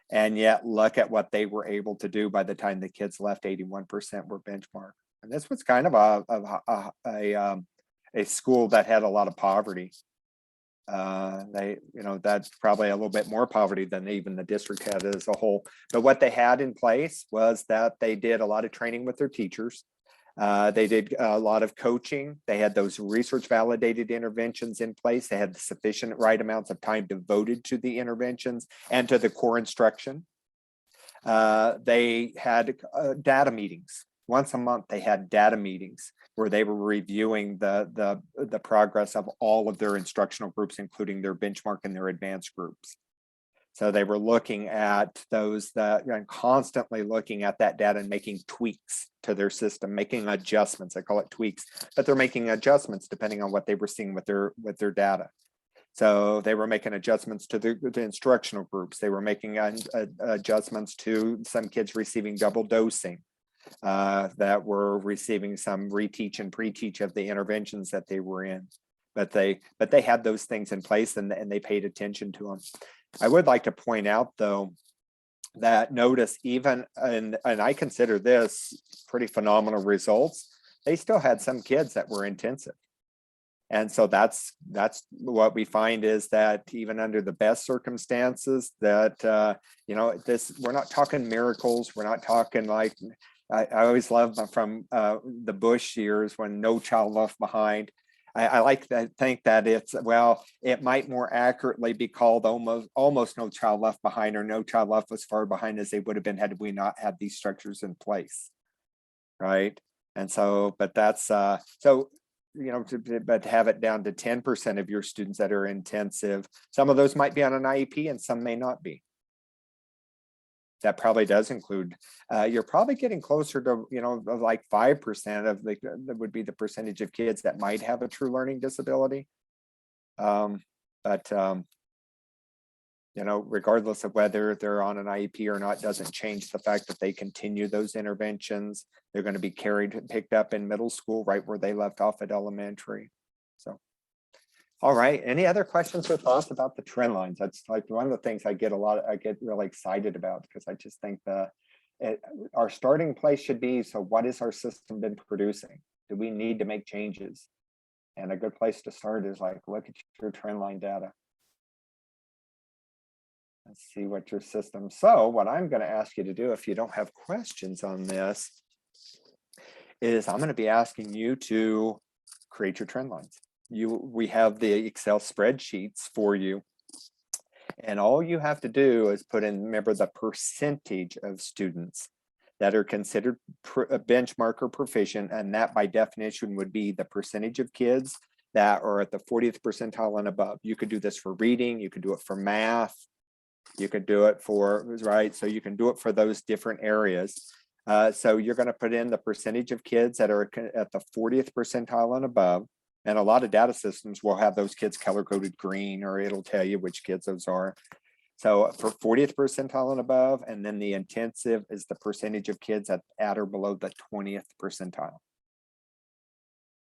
Speaker 9: And yet look at what they were able to do by the time the kids left. 81% were benchmark. And this was kind of a school that had a lot of poverty. That's probably a little bit more poverty than even the district had as a whole. But what they had in place was that they did a lot of training with their teachers. They did a lot of coaching. They had those research validated interventions in place. They had sufficient right amounts of time devoted to the interventions and to the core instruction. They had data meetings. Once a month, they had data meetings where they were reviewing the progress of all of their instructional groups, including their benchmark and their advanced groups. So they were looking at and constantly looking at that data and making tweaks to their system, making adjustments. I call it tweaks, but they're making adjustments depending on what they were seeing with their data. So they were making adjustments to the instructional groups. They were making adjustments to some kids receiving double dosing, that were receiving some reteach and pre-teach of the interventions that they were in. But they had those things in place and they paid attention to them. I would like to point out, though, that notice even, and I consider this pretty phenomenal results, they still had some kids that were intensive. And so that's what we find is that even under the best circumstances that, we're not talking miracles. We're not talking like, I always love from the Bush years when No Child Left Behind. I like to think that it might more accurately be called almost No Child Left Behind, or No Child Left as far behind as they would have been had we not had these structures in place, right? And so, but that's but to have it down to 10% of your students that are intensive, some of those might be on an IEP and some may not be. That probably does include, you're probably getting closer to, like 5% of that would be the percentage of kids that might have a true learning disability. Regardless of whether they're on an IEP or not, doesn't change the fact that they continue those interventions. They're going to be picked up in middle school, right where they left off at elementary. So All right, any other questions or thoughts about the trend lines? That's like one of the things I get really excited about, because I just think our starting place should be, so what has our system been producing? Do we need to make changes? And a good place to start is like, look at your trend line data. Let's see what your system. So what I'm going to ask you to do, if you don't have questions on this, is I'm going to be asking you to create your trend lines. We have the Excel spreadsheets for you. And all you have to do is put in, remember, the percentage of students that are considered a benchmark or proficient. And that by definition would be the percentage of kids that are at the 40th percentile and above. You could do this for reading, you could do it for math, you could do it for, right? So you can do it for those different areas. So you're going to put in the percentage of kids that are at the 40th percentile and above. And a lot of data systems will have those kids color coded green, or it'll tell you which kids those are. So for 40th percentile and above, and then the intensive is the percentage of kids at or below the 20th percentile.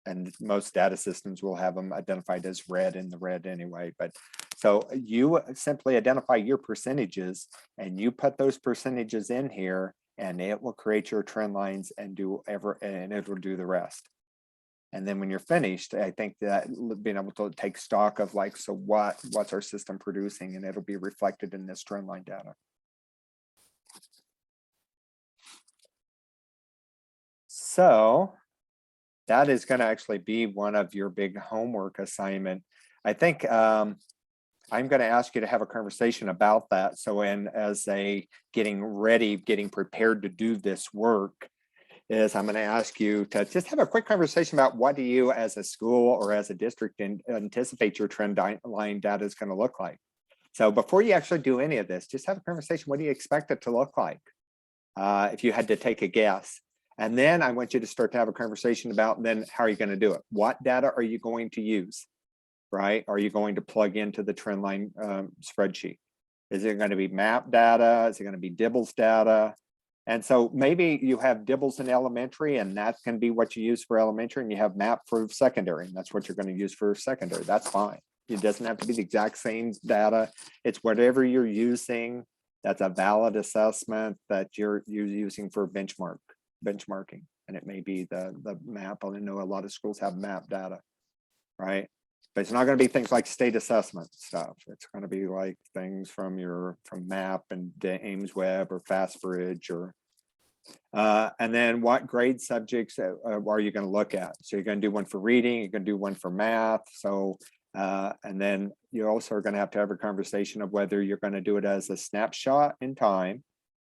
Speaker 9: And most data systems will have them identified as red in the red anyway. But so you simply identify your percentages and you put those percentages in here, and it will create your trend lines and it will do the rest. And then when you're finished, I think that being able to take stock of like, so what's our system producing, and it'll be reflected in this trend line data. So that is going to actually be one of your big homework assignment. I think I'm going to ask you to have a conversation about that. So as getting prepared to do this work, is I'm going to ask you to just have a quick conversation about what do you as a school or as a district anticipate your trend line data is going to look like. So before you actually do any of this, just have a conversation. What do you expect it to look like? If you had to take a guess. And then I want you to start to have a conversation about then how are you going to do it? What data are you going to use, right? Are you going to plug into the trend line spreadsheet? Is it going to be map data? Is it going to be Dibbles data? And so maybe you have Dibbles in elementary, and that can be what you use for elementary, and you have map for secondary, and that's what you're going to use for secondary. That's fine. It doesn't have to be the exact same data. It's whatever you're using that's a valid assessment that you're using for benchmarking. And it may be the map. I know a lot of schools have map data, right? But it's not going to be things like state assessment stuff. It's going to be like things from MAP and Ames Web or FastBridge or and then what grade subjects are you going to look at? So you're going to do one for reading, you're going to do one for math. So and then you also are going to have a conversation of whether you're going to do it as a snapshot in time,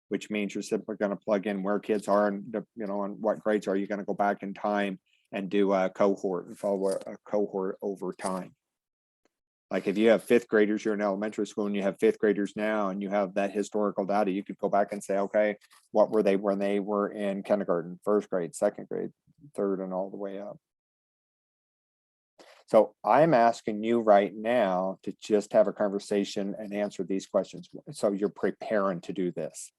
Speaker 9: which means you're simply going to plug in where kids are and and what grades are you going to go back in time and do a cohort, follow a cohort over time. Like if you have fifth graders, you're in elementary school and you have fifth graders now and you have that historical data, you could go back and say, okay, what were they when they were in kindergarten, first grade, second grade, third, and all the way up. So I'm asking you right now to just have a conversation and answer these questions. So you're preparing to do this.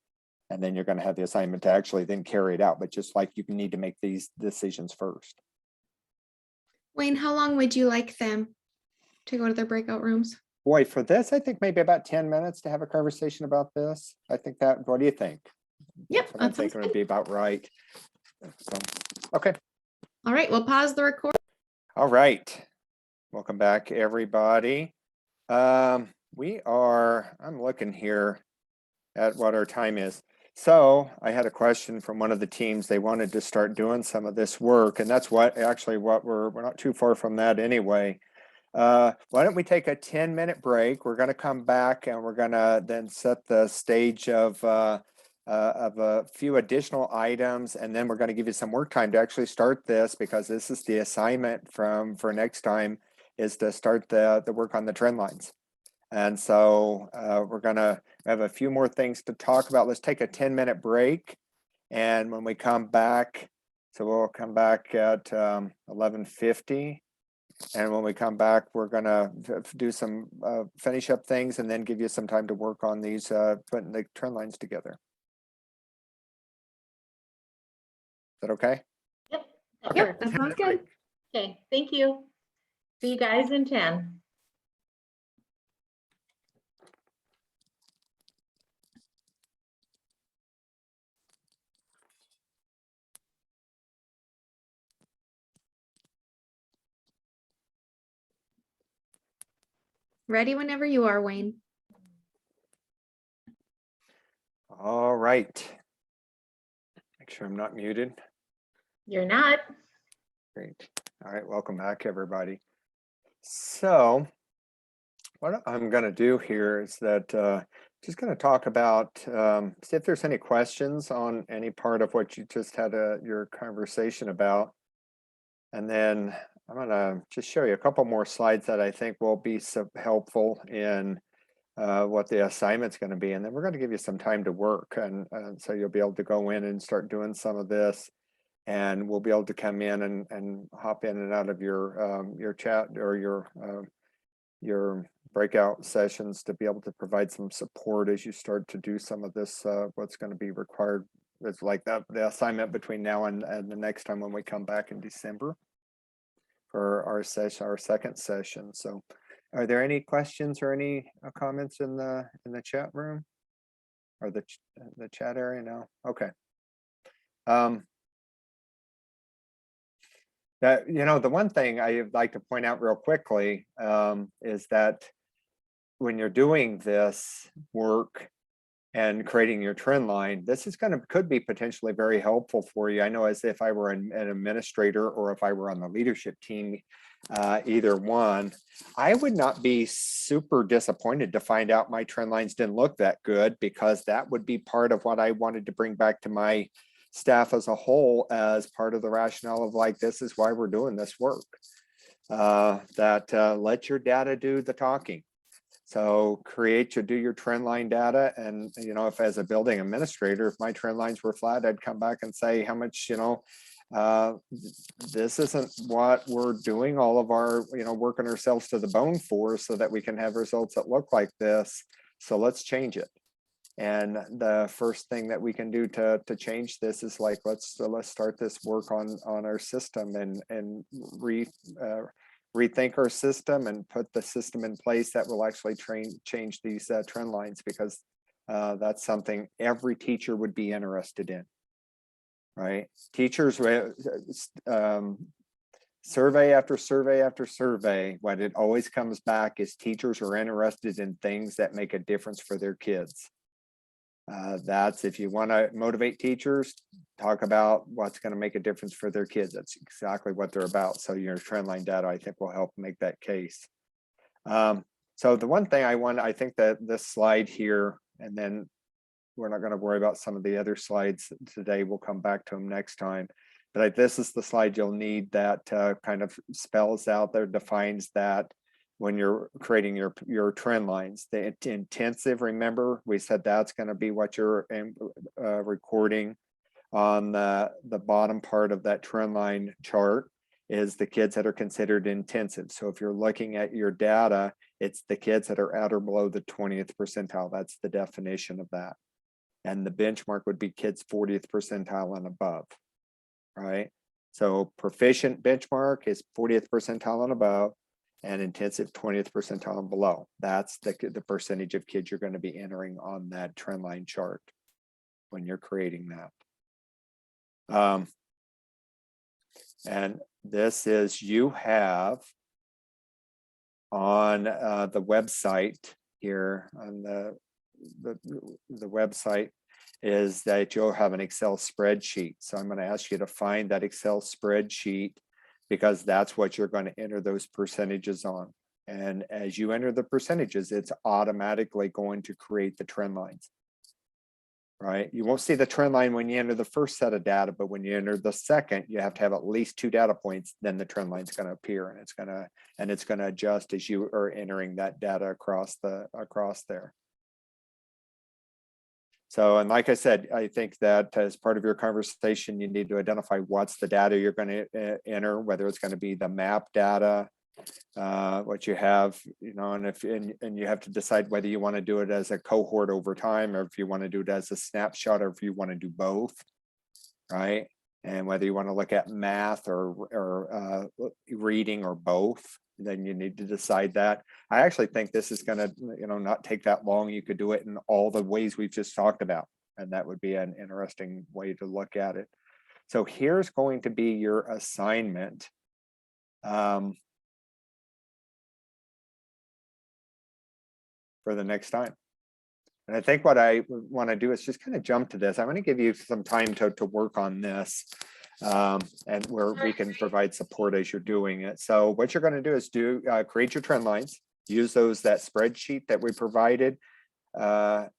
Speaker 9: And then you're going to have the assignment to actually then carry it out. But just like you need to make these decisions first.
Speaker 1: Wayne, how long would you like them to go to their breakout rooms?
Speaker 9: Boy, for this, I think maybe about 10 minutes to have a conversation about this. I think what do you think?
Speaker 1: Yep,
Speaker 9: I think it would be about right. So, okay.
Speaker 1: All right, we'll pause the record.
Speaker 9: All right. Welcome back, everybody. I'm looking here at what our time is. So I had a question from one of the teams. They wanted to start doing some of this work, and that's what we're not too far from that anyway. Why don't we take a 10-minute break? We're going to come back and we're going to then set the stage of a few additional items, and then we're going to give you some work time to actually start this, because this is the assignment for next time, is to start the work on the trend lines. And so we're going to have a few more things to talk about. Let's take a 10-minute break. And when we come back, so we'll come back at 11:50. And when we come back, we're going to do some finish up things and then give you some time to work on these, putting the trend lines together. Is that okay?
Speaker 2: Yep.
Speaker 1: Yep, that sounds good.
Speaker 2: Okay, thank you. See you guys in 10.
Speaker 1: Ready whenever you are, Wayne.
Speaker 9: All right. Make sure I'm not muted.
Speaker 2: You're not.
Speaker 9: Great. All right, welcome back, everybody. So what I'm going to do here is that just going to talk about, see if there's any questions on any part of what you just had your conversation about. And then I'm going to just show you a couple more slides that I think will be so helpful in what the assignment's going to be. And then we're going to give you some time to work. And so you'll be able to go in and start doing some of this. And we'll be able to come in and hop in and out of your chat or your breakout sessions to be able to provide some support as you start to do some of this, what's going to be required. It's like the assignment between now and the next time when we come back in December for our session, our second session. So are there any questions or any comments in the chat room or the chat area now? Okay. That, you know, the one thing I'd like to point out real quickly is that when you're doing this work and creating your trend line, this is could be potentially very helpful for you. I know as if I were an administrator or if I were on the leadership team, either one, I would not be super disappointed to find out my trend lines didn't look that good, because that would be part of what I wanted to bring back to my staff as a whole as part of the rationale of like, this is why we're doing this work, let your data do the talking. So do your trend line data. And, you know, if as a building administrator, if my trend lines were flat, I'd come back and say how much, you know, this isn't what we're doing all of our, you know, working ourselves to the bone for so that we can have results that look like this. So let's change it. And the first thing that we can do to change this is like, let's start this work on our system and rethink our system and put the system in place that will actually change these trend lines, because that's something every teacher would be interested in, right? Teachers, survey after survey after survey, what it always comes back is teachers are interested in things that make a difference for their kids. That's, if you want to motivate teachers, talk about what's going to make a difference for their kids. That's exactly what they're about. So your trend line data, I think, will help make that case. So the one thing I think that this slide here, and then we're not going to worry about some of the other slides today. We'll come back to them next time. But this is the slide you'll need that kind of spells out there, defines that when you're creating your trend lines. The intensive, remember, we said that's going to be what you're recording on the bottom part of that trend line chart is the kids that are considered intensive. So if you're looking at your data, it's the kids that are at or below the 20th percentile. That's the definition of that. And the benchmark would be kids 40th percentile and above, right? So proficient benchmark is 40th percentile and above, and intensive 20th percentile and below. That's the percentage of kids you're going to be entering on that trend line chart when you're creating that. And this is, you have on the website here, on the website, is that you'll have an Excel spreadsheet. So I'm going to ask you to find that Excel spreadsheet, because that's what you're going to enter those percentages on. And as you enter the percentages, it's automatically going to create the trend lines, right? You won't see the trend line when you enter the first set of data, but when you enter the second, you have to have at least 2 data points, then the trend line is going to appear, and it's going to adjust as you are entering that data across there. So, and like I said, I think that as part of your conversation, you need to identify what's the data you're going to enter, whether it's going to be the map data, what you have, you know, and you have to decide whether you want to do it as a cohort over time, or if you want to do it as a snapshot, or if you want to do both, right? And whether you want to look at math or reading or both, then you need to decide that. I actually think this is going to, not take that long. You could do it in all the ways we've just talked about, and that would be an interesting way to look at it. So here's going to be your assignment. For the next time. And I think what I want to do is just kind of jump to this. I'm going to give you some time to work on this, and where we can provide support as you're doing it. So what you're going to do is create your trend lines, use that spreadsheet that we provided, and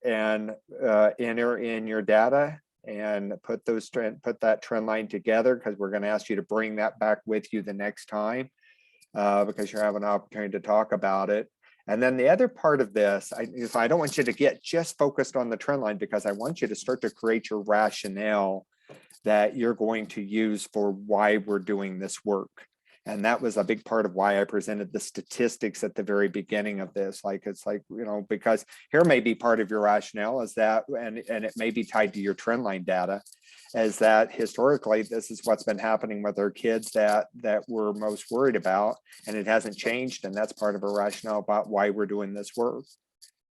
Speaker 9: enter in your data and put that trend line together, because we're going to ask you to bring that back with you the next time, because you're having an opportunity to talk about it. And then the other part of this, I don't want you to get just focused on the trend line, because I want you to start to create your rationale that you're going to use for why we're doing this work. And that was a big part of why I presented the statistics at the very beginning of this. Because here may be part of your rationale is that, and it may be tied to your trend line data, is that historically, this is what's been happening with our kids that we're most worried about, and it hasn't changed. And that's part of a rationale about why we're doing this work,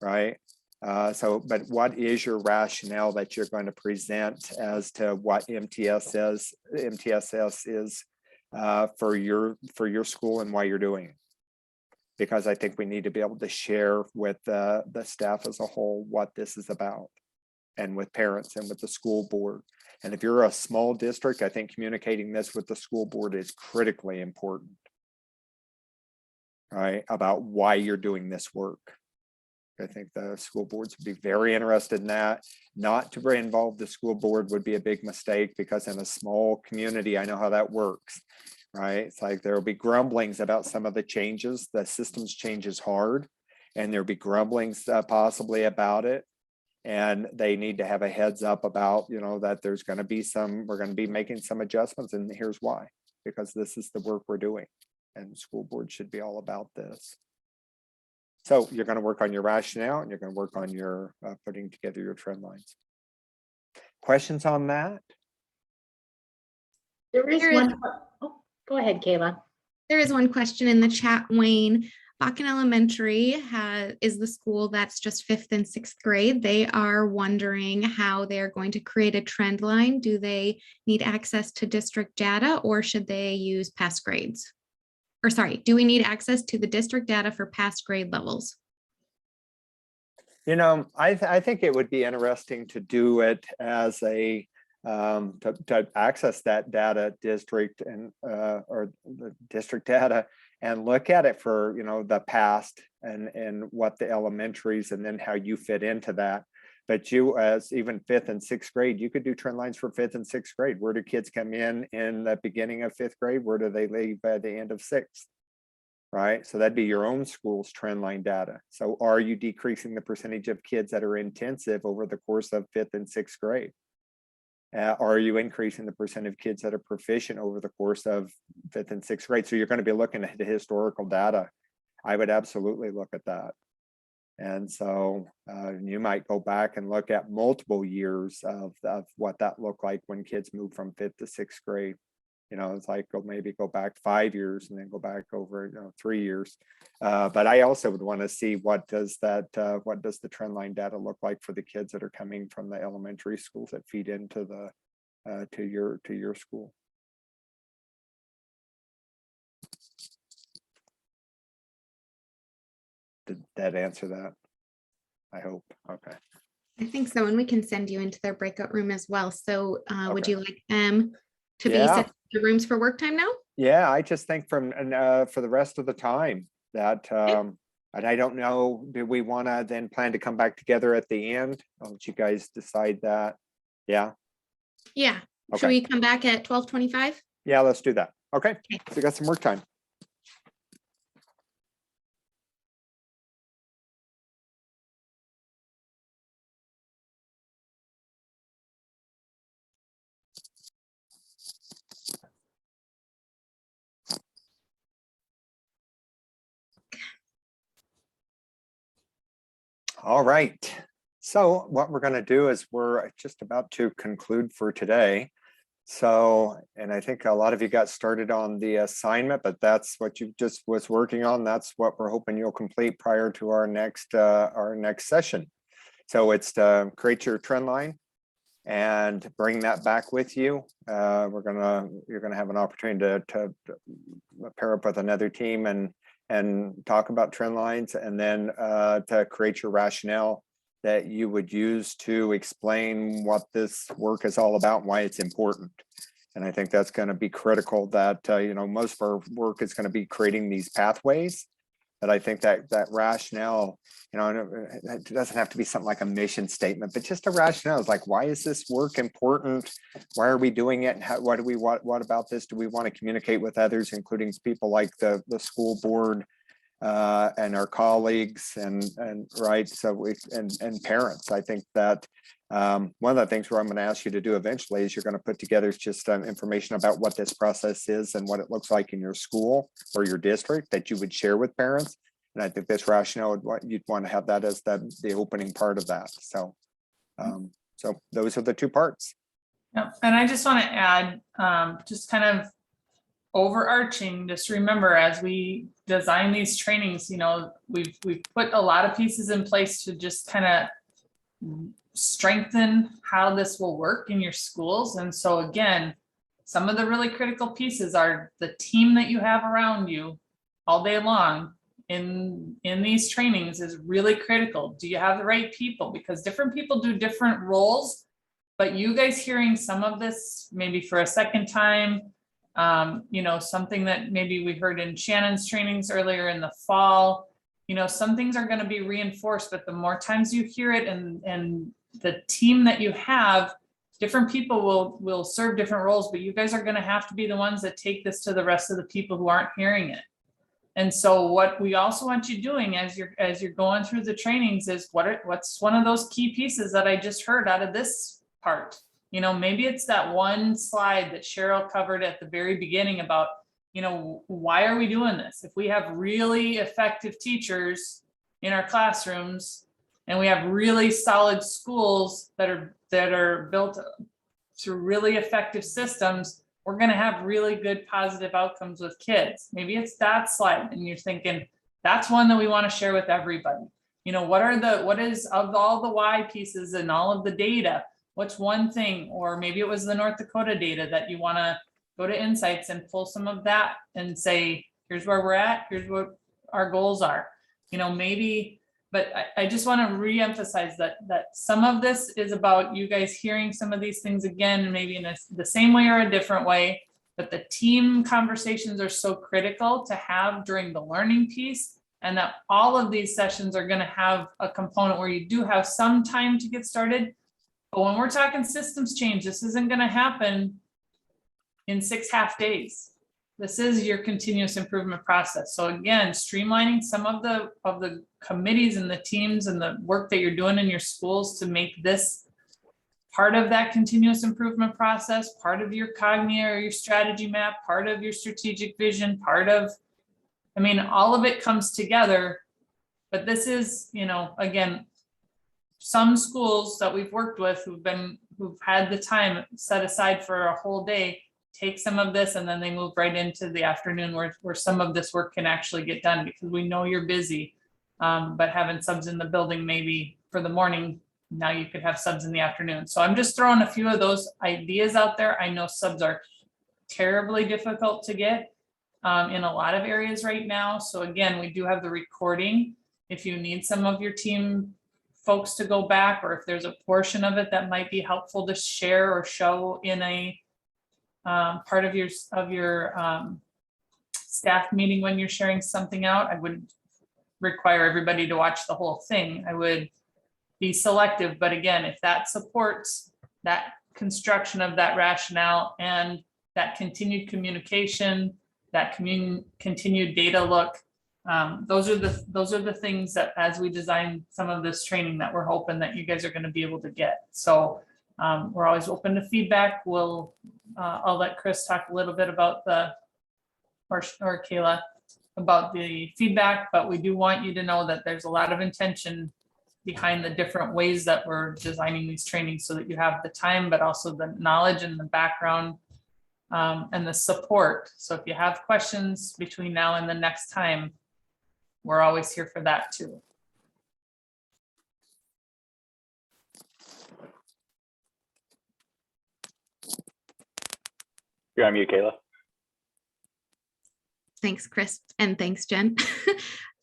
Speaker 9: right? But what is your rationale that you're going to present as to what MTSS is for your school and why you're doing it? Because I think we need to be able to share with the staff as a whole what this is about, and with parents and with the school board. And if you're a small district, I think communicating this with the school board is critically important, right? About why you're doing this work. I think the school boards would be very interested in that. Not to involve the school board would be a big mistake, because in a small community, I know how that works, right? It's like there will be grumblings about some of the changes. The systems change is hard, and there'll be grumblings possibly about it. And they need to have a heads up about, that there's going to be we're going to be making some adjustments, and here's why, because this is the work we're doing, and the school board should be all about this. So you're going to work on your rationale, and you're going to work on your putting together your trend lines. Questions on that?
Speaker 2: There is one. Oh, go ahead, Kayla.
Speaker 1: There is one question in the chat, Wayne. Bakken Elementary is the school that's just 5th and 6th grade. They are wondering how they're going to create a trend line. Do they need access to district data, or should they use past grades? Or sorry, do we need access to the district data for past grade levels?
Speaker 9: I think it would be interesting to do it as a to access that data district and or the district data, and look at it for the past and what the elementaries, and then how you fit into that. But you, as even 5th and 6th grade, you could do trend lines for 5th and 6th grade. Where do kids come in the beginning of 5th grade? Where do they leave by the end of 6th? Right? So that'd be your own school's trend line data. So are you decreasing the percentage of kids that are intensive over the course of 5th and 6th grade? Are you increasing the percent of kids that are proficient over the course of 5th and 6th grade? So you're going to be looking at the historical data. I would absolutely look at that. And so you might go back and look at multiple years of what that looked like when kids moved from 5th to 6th grade. It's like maybe go back 5 years and then go back over 3 years. But I also would want to see what does the trend line data look like for the kids that are coming from the elementary schools that feed into the to your school. Did that answer that? I hope. Okay.
Speaker 1: I think so, and we can send you into their breakout room as well. So would
Speaker 9: Okay.
Speaker 1: you like them to be
Speaker 9: Yeah.
Speaker 1: set the rooms for work time now?
Speaker 9: Yeah, I just think for the rest of the time that, and I don't know, do we want to then plan to come back together at the end? I'll let you guys decide that. Yeah.
Speaker 1: Yeah.
Speaker 9: Okay.
Speaker 1: Should we come back at 12:25?
Speaker 9: Yeah, let's do that. Okay. So we got some work time. All right. So what we're going to do is we're just about to conclude for today. So, and I think a lot of you got started on the assignment, but that's what you just was working on. That's what we're hoping you'll complete prior to our next session. So it's to create your trend line and bring that back with you. You're gonna have an opportunity to pair up with another team and talk about trend lines, and then to create your rationale that you would use to explain what this work is all about and why it's important. And I think that's going to be critical, that most of our work is going to be creating these pathways. But I think that rationale, it doesn't have to be something like a mission statement, but just a rationale is like, why is this work important? Why are we doing it? And what about this do we want to communicate with others, including people like the school board and our colleagues and right. So and parents. I think that one of the things where I'm going to ask you to do eventually is you're going to put together just information about what this process is and what it looks like in your school or your district that you would share with parents. And I think this rationale you'd want to have that as the opening part of that. So so those are the two parts.
Speaker 5: Yeah, and I just want to add, just kind of overarching, just remember as we design these trainings, we've put a lot of pieces in place to just kind of strengthen how this will work in your schools. And so again, some of the really critical pieces are the team that you have around you all day long in these trainings is really critical. Do you have the right people? Because different people do different roles, but you guys hearing some of this maybe for a second time, something that maybe we heard in Shannon's trainings earlier in the fall, some things are going to be reinforced, but the more times you hear it and the team that you have, different people will serve different roles, but you guys are going to have to be the ones that take this to the rest of the people who aren't hearing it. And so what we also want you doing as you're going through the trainings is what's one of those key pieces that I just heard out of this part. Maybe it's that one slide that Cheryl covered at the very beginning about, why are we doing this? If we have really effective teachers in our classrooms and we have really solid schools that are built through really effective systems, we're going to have really good positive outcomes with kids. Maybe it's that slide and you're thinking that's one that we want to share with everybody. What is of all the why pieces and all of the data, what's one thing, or maybe it was the North Dakota data that you want to go to Insights and pull some of that and say, here's where we're at, here's what our goals are, maybe, but I just want to reemphasize that some of this is about you guys hearing some of these things again, and maybe in the same way or a different way, but the team conversations are so critical to have during the learning piece, and that all of these sessions are going to have a component where you do have some time to get started. But when we're talking systems change, this isn't going to happen in 6 half days. This is your continuous improvement process. So again, streamlining some of the committees and the teams and the work that you're doing in your schools to make this part of that continuous improvement process, part of your cognia or your strategy map, part of your strategic vision, all of it comes together. But this is, again, some schools that we've worked with who've had the time set aside for a whole day, take some of this and then they move right into the afternoon where some of this work can actually get done, because we know you're busy. But having subs in the building maybe for the morning, now you could have subs in the afternoon. So I'm just throwing a few of those ideas out there. I know subs are terribly difficult to get in a lot of areas right now. So again, we do have the recording. If you need some of your team folks to go back, or if there's a portion of it that might be helpful to share or show in a part of your staff meeting when you're sharing something out, I wouldn't require everybody to watch the whole thing. I would be selective, but again, if that supports that construction of that rationale and that continued communication, that continued data look, those are the things that as we design some of this training that we're hoping that you guys are going to be able to get. So we're always open to feedback. I'll let Chris talk a little bit about or Kayla about the feedback, but we do want you to know that there's a lot of intention behind the different ways that we're designing these trainings so that you have the time, but also the knowledge and the background and the support. So if you have questions between now and the next time, we're always here for that too.
Speaker 6: You're on mute, Kayla.
Speaker 1: Thanks, Chris, and thanks, Jen.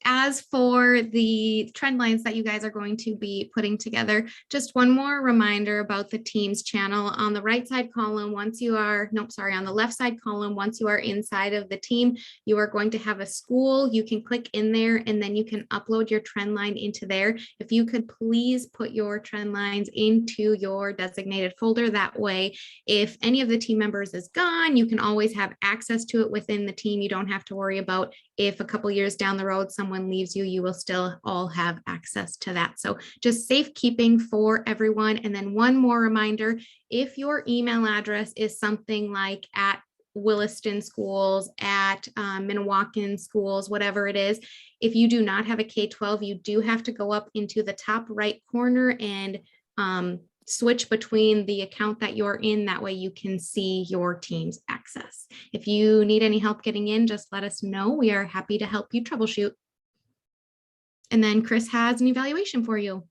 Speaker 1: As for the trend lines that you guys are going to be putting together, just one more reminder about the Teams channel. On the right side column, once you are, nope, sorry, on the left side column, once you are inside of the team, you are going to have a school. You can click in there and then you can upload your trend line into there. If you could please put your trend lines into your designated folder. That way, if any of the team members is gone, you can always have access to it within the team. You don't have to worry about if a couple years down the road someone leaves you, you will still all have access to that. So just safekeeping for everyone. And then one more reminder, if your email address is something like at Williston schools, at Minnewacan schools, whatever it is, if you do not have a K-12, you do have to go up into the top right corner and switch between the account that you're in. That way you can see your team's access. If you need any help getting in, just let us know. We are happy to help you troubleshoot. And then Chris has an evaluation for you.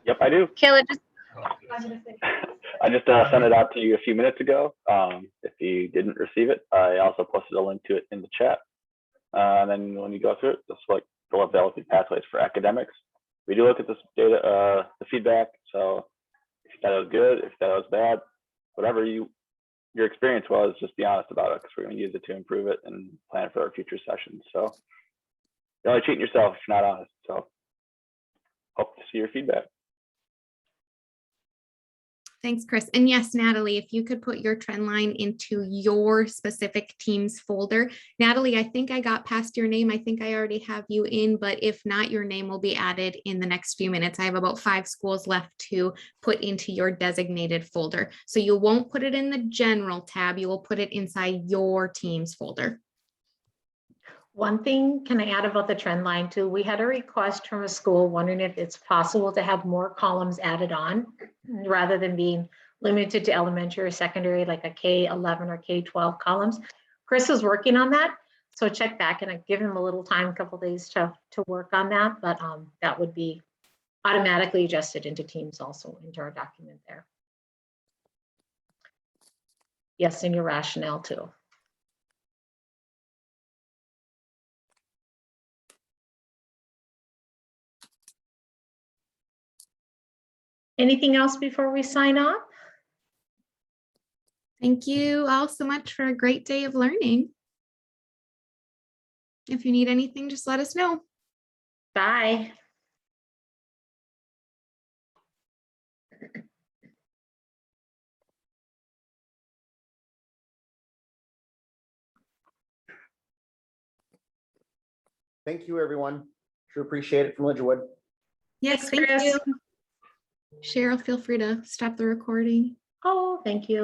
Speaker 6: Yep, I do.
Speaker 18: Kayla, just
Speaker 6: I just sent it out to you a few minutes ago. If you didn't receive it, I also posted a link to it in the chat. And then when you go through it, just like the developing pathways for academics. We do look at this data, the feedback. So if you thought it was good, if you thought it was bad, whatever your experience was, just be honest about it because we're going to use it to improve it and plan for our future sessions. So you're only cheating yourself if you're not honest. So hope to see your feedback.
Speaker 1: Thanks, Chris. And yes, Natalie, if you could put your trend line into your specific team's folder. Natalie, I think I got past your name. I think I already have you in, but if not, your name will be added in the next few minutes. I have about 5 schools left to put into your designated folder. So you won't put it in the general tab. You will put it inside your team's folder.
Speaker 2: One thing can I add about the trend line too? We had a request from a school wondering if it's possible to have more columns added on rather than being limited to elementary or secondary, like a K-11 or K-12 columns. Chris is working on that. So check back and I give him a little time, a couple days to work on that, but that would be automatically adjusted into Teams also into our document there. Yes, and your rationale too. Anything else before we sign off?
Speaker 1: Thank you all so much for a great day of learning. If you need anything, just let us know.
Speaker 2: Bye.
Speaker 17: Thank you, everyone. Sure appreciate it from Ledgerwood.
Speaker 1: Yes,
Speaker 2: Thanks,
Speaker 1: thank you. Cheryl, feel free to stop the recording.
Speaker 2: Oh, thank you.